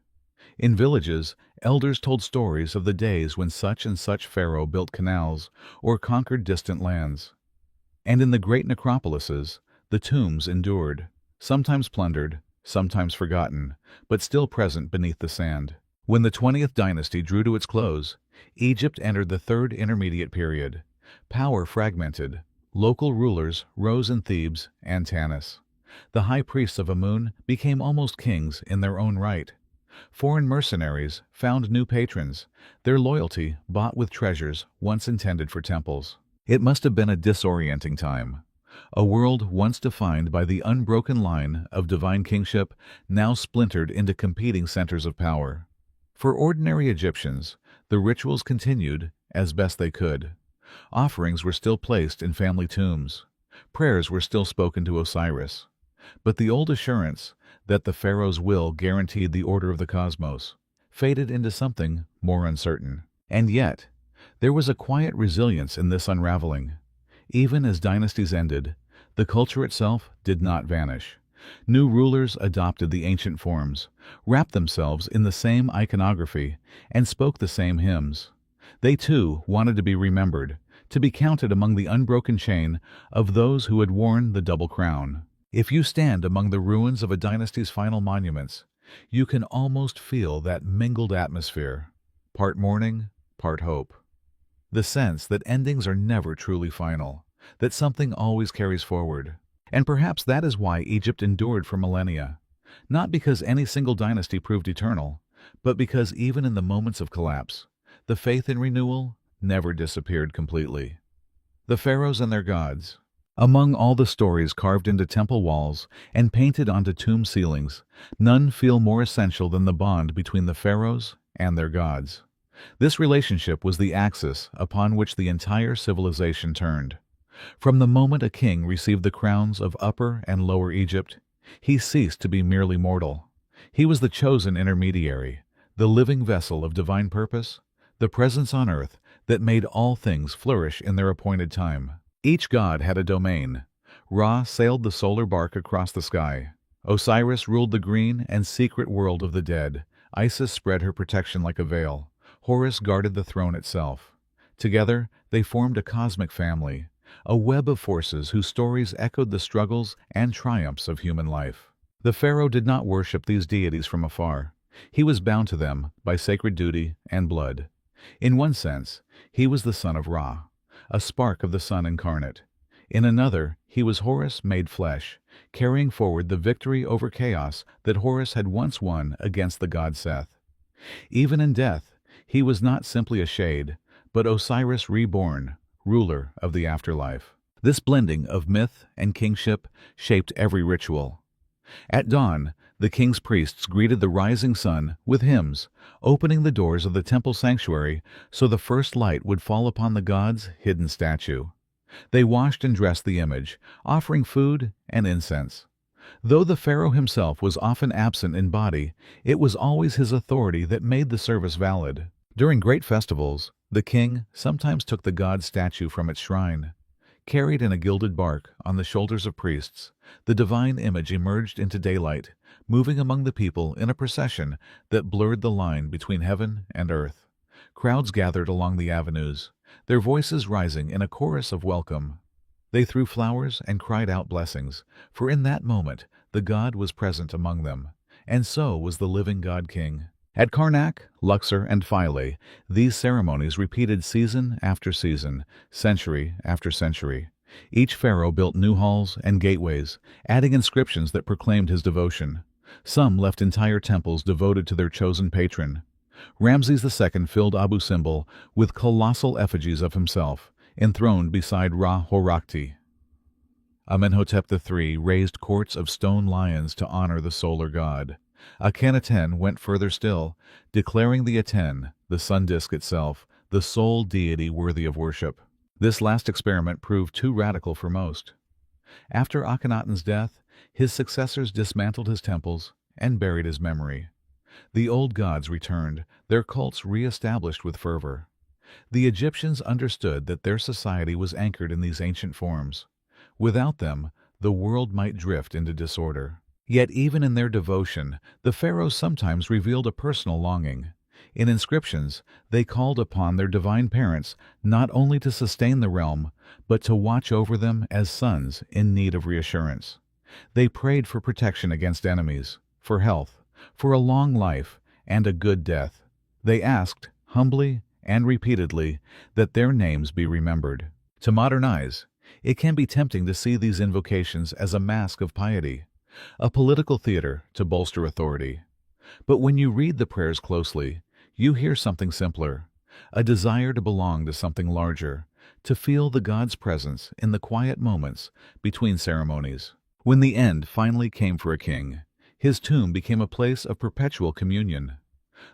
In villages, elders told stories of the days when such and such pharaoh built canals or conquered distant lands. And in the great necropolises, the tombs endured, sometimes plundered, sometimes forgotten, but still present beneath the sand. When the 20th dynasty drew to its close, Egypt entered the third intermediate period. Power fragmented. Local rulers rose in Thebes and Tanis. The high priests of Amun became almost kings in their own right. Foreign mercenaries found new patrons, their loyalty bought with treasures once intended for temples. It must have been a disorienting time. A world once defined by the unbroken line of divine kingship, now splintered into competing centers of power. For ordinary Egyptians, the rituals continued as best they could. Offerings were still placed in family tombs. Prayers were still spoken to Osiris. But the old assurance that the pharaoh's will guaranteed the order of the cosmos faded into something more uncertain. And yet, there was a quiet resilience in this unraveling. Even as dynasties ended, the culture itself did not vanish. New rulers adopted the ancient forms, wrapped themselves in the same iconography, and spoke the same hymns. They too wanted to be remembered, to be counted among the unbroken chain of those who had worn the double crown. If you stand among the ruins of a dynasty's final monuments, you can almost feel that mingled atmosphere, part mourning, part hope. The sense that endings are never truly final, that something always carries forward. And perhaps that is why Egypt endured for millennia. Not because any single dynasty proved eternal, but because even in the moments of collapse, the faith in renewal never disappeared completely. The pharaohs and their gods. Among all the stories carved into temple walls and painted onto tomb ceilings, none feel more essential than the bond between the pharaohs and their gods. This relationship was the axis upon which the entire civilization turned. From the moment a king received the crowns of Upper and Lower Egypt, he ceased to be merely mortal. He was the chosen intermediary, the living vessel of divine purpose, the presence on earth that made all things flourish in their appointed time. Each god had a domain. Ra sailed the solar bark across the sky. Osiris ruled the green and secret world of the dead. Isis spread her protection like a veil. Horus guarded the throne itself. Together, they formed a cosmic family, a web of forces whose stories echoed the struggles and triumphs of human life. The pharaoh did not worship these deities from afar. He was bound to them by sacred duty and blood. In one sense, he was the son of Ra, a spark of the sun incarnate. In another, he was Horus made flesh, carrying forward the victory over chaos that Horus had once won against the god Seth. Even in death, he was not simply a shade, but Osiris reborn, ruler of the afterlife. This blending of myth and kingship shaped every ritual. At dawn, the king's priests greeted the rising sun with hymns, opening the doors of the temple sanctuary so the first light would fall upon the god's hidden statue. They washed and dressed the image, offering food and incense. Though the pharaoh himself was often absent in body, it was always his authority that made the service valid. During great festivals, the king sometimes took the god's statue from its shrine. Carried in a gilded bark on the shoulders of priests, the divine image emerged into daylight, moving among the people in a procession that blurred the line between heaven and earth. Crowds gathered along the avenues, their voices rising in a chorus of welcome. They threw flowers and cried out blessings, for in that moment the god was present among them, and so was the living god-king. At Karnak, Luxor, and Philae, these ceremonies repeated season after season, century after century. Each pharaoh built new halls and gateways, adding inscriptions that proclaimed his devotion. Some left entire temples devoted to their chosen patron. Ramses II filled Abu Simbel with colossal effigies of himself, enthroned beside Ra-Horakhti. Amenhotep III raised courts of stone lions to honor the solar god. Akhenaten went further still, declaring the Aten, the sun disk itself, the sole deity worthy of worship. This last experiment proved too radical for most. After Akhenaten's death, his successors dismantled his temples and buried his memory. The old gods returned, their cults re-established with fervor. The Egyptians understood that their society was anchored in these ancient forms. Without them, the world might drift into disorder. Yet even in their devotion, the pharaohs sometimes revealed a personal longing. In inscriptions, they called upon their divine parents not only to sustain the realm, but to watch over them as sons in need of reassurance. They prayed for protection against enemies, for health, for a long life, and a good death. They asked, humbly and repeatedly, that their names be remembered. To modern eyes, it can be tempting to see these invocations as a mask of piety, a political theater to bolster authority. But when you read the prayers closely, you hear something simpler, a desire to belong to something larger, to feel the God's presence in the quiet moments between ceremonies. When the end finally came for a king, his tomb became a place of perpetual communion.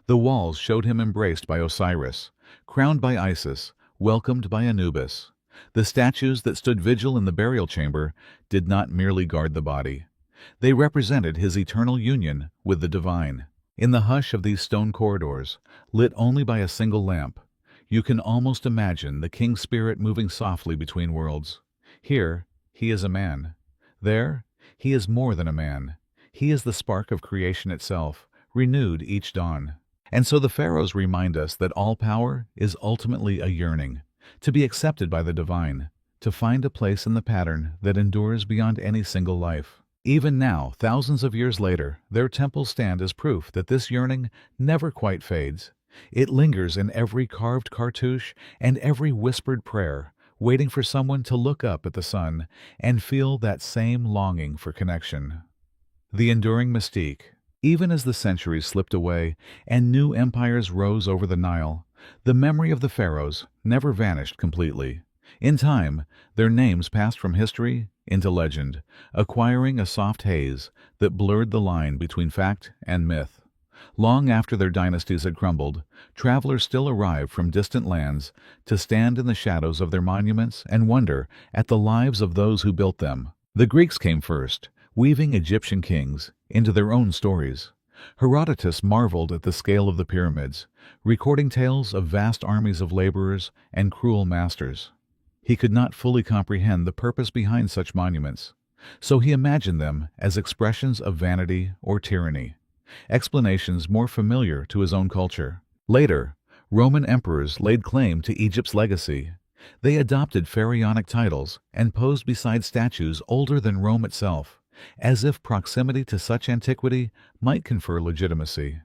The walls showed him embraced by Osiris, crowned by Isis, welcomed by Anubis. The statues that stood vigil in the burial chamber did not merely guard the body. They represented his eternal union with the divine. In the hush of these stone corridors, lit only by a single lamp, you can almost imagine the king's spirit moving softly between worlds. Here, he is a man. There, he is more than a man. He is the spark of creation itself, renewed each dawn. And so the pharaohs remind us that all power is ultimately a yearning, to be accepted by the divine, to find a place in the pattern that endures beyond any single life. Even now, thousands of years later, their temples stand as proof that this yearning never quite fades. It lingers in every carved cartouche and every whispered prayer, waiting for someone to look up at the sun and feel that same longing for connection. The enduring mystique. Even as the centuries slipped away and new empires rose over the Nile, the memory of the pharaohs never vanished completely. In time, their names passed from history into legend, acquiring a soft haze that blurred the line between fact and myth. Long after their dynasties had crumbled, travelers still arrived from distant lands to stand in the shadows of their monuments and wonder at the lives of those who built them. The Greeks came first, weaving Egyptian kings into their own stories. Herodotus marveled at the scale of the pyramids, recording tales of vast armies of laborers and cruel masters. He could not fully comprehend the purpose behind such monuments, so he imagined them as expressions of vanity or tyranny, explanations more familiar to his own culture. Later, Roman emperors laid claim to Egypt's legacy. They adopted pharaonic titles and posed beside statues older than Rome itself, as if proximity to such antiquity might confer legitimacy.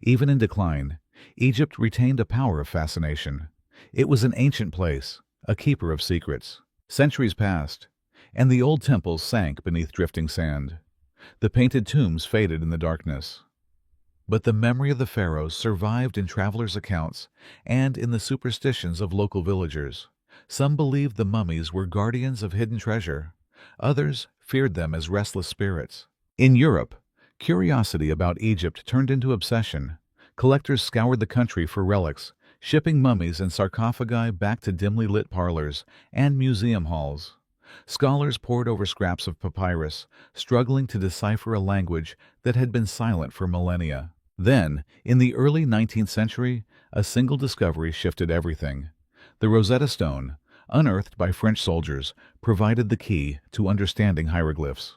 Even in decline, Egypt retained a power of fascination. It was an ancient place, a keeper of secrets. Centuries passed, and the old temples sank beneath drifting sand. The painted tombs faded in the darkness. But the memory of the pharaohs survived in travelers' accounts and in the superstitions of local villagers. Some believed the mummies were guardians of hidden treasure. Others feared them as restless spirits. In Europe, curiosity about Egypt turned into obsession. Collectors scoured the country for relics, shipping mummies and sarcophagi back to dimly lit parlors and museum halls. Scholars pored over scraps of papyrus, struggling to decipher a language that had been silent for millennia. Then, in the early 19th century, a single discovery shifted everything. The Rosetta Stone, unearthed by French soldiers, provided the key to understanding hieroglyphs.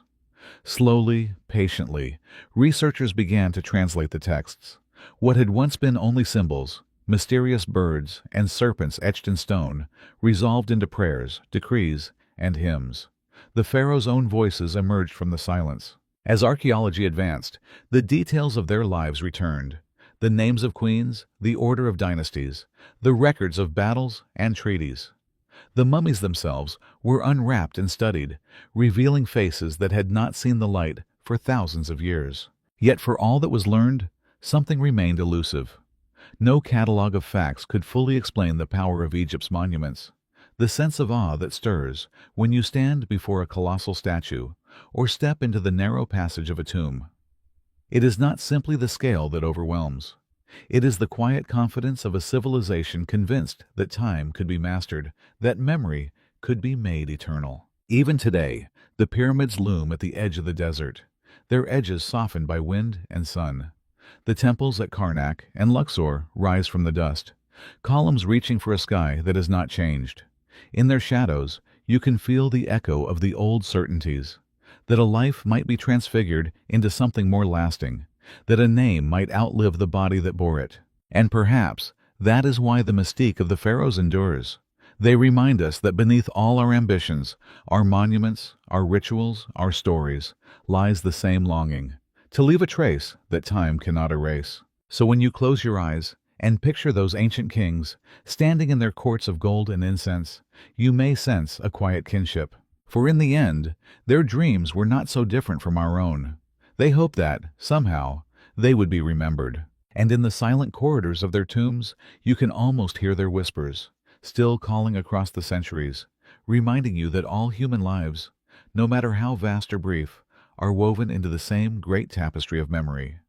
Slowly, patiently, researchers began to translate the texts. What had once been only symbols, mysterious birds and serpents etched in stone, resolved into prayers, decrees, and hymns. The pharaohs' own voices emerged from the silence. As archaeology advanced, the details of their lives returned. The names of queens, the order of dynasties, the records of battles and treaties. The mummies themselves were unwrapped and studied, revealing faces that had not seen the light for thousands of years. Yet for all that was learned, something remained elusive. No catalog of facts could fully explain the power of Egypt's monuments. The sense of awe that stirs when you stand before a colossal statue or step into the narrow passage of a tomb. It is not simply the scale that overwhelms. It is the quiet confidence of a civilization convinced that time could be mastered, that memory could be made eternal. Even today, the pyramids loom at the edge of the desert, their edges softened by wind and sun. The temples at Karnak and Luxor rise from the dust, columns reaching for a sky that has not changed. In their shadows, you can feel the echo of the old certainties, that a life might be transfigured into something more lasting, that a name might outlive the body that bore it. And perhaps that is why the mystique of the pharaohs endures. They remind us that beneath all our ambitions, our monuments, our rituals, our stories, lies the same longing, to leave a trace that time cannot erase. So when you close your eyes and picture those ancient kings standing in their courts of gold and incense, you may sense a quiet kinship. For in the end, their dreams were not so different from our own. They hoped that, somehow, they would be remembered. And in the silent corridors of their tombs, you can almost hear their whispers, still calling across the centuries, reminding you that all human lives, no matter how vast or brief, are woven into the same great tapestry of memory.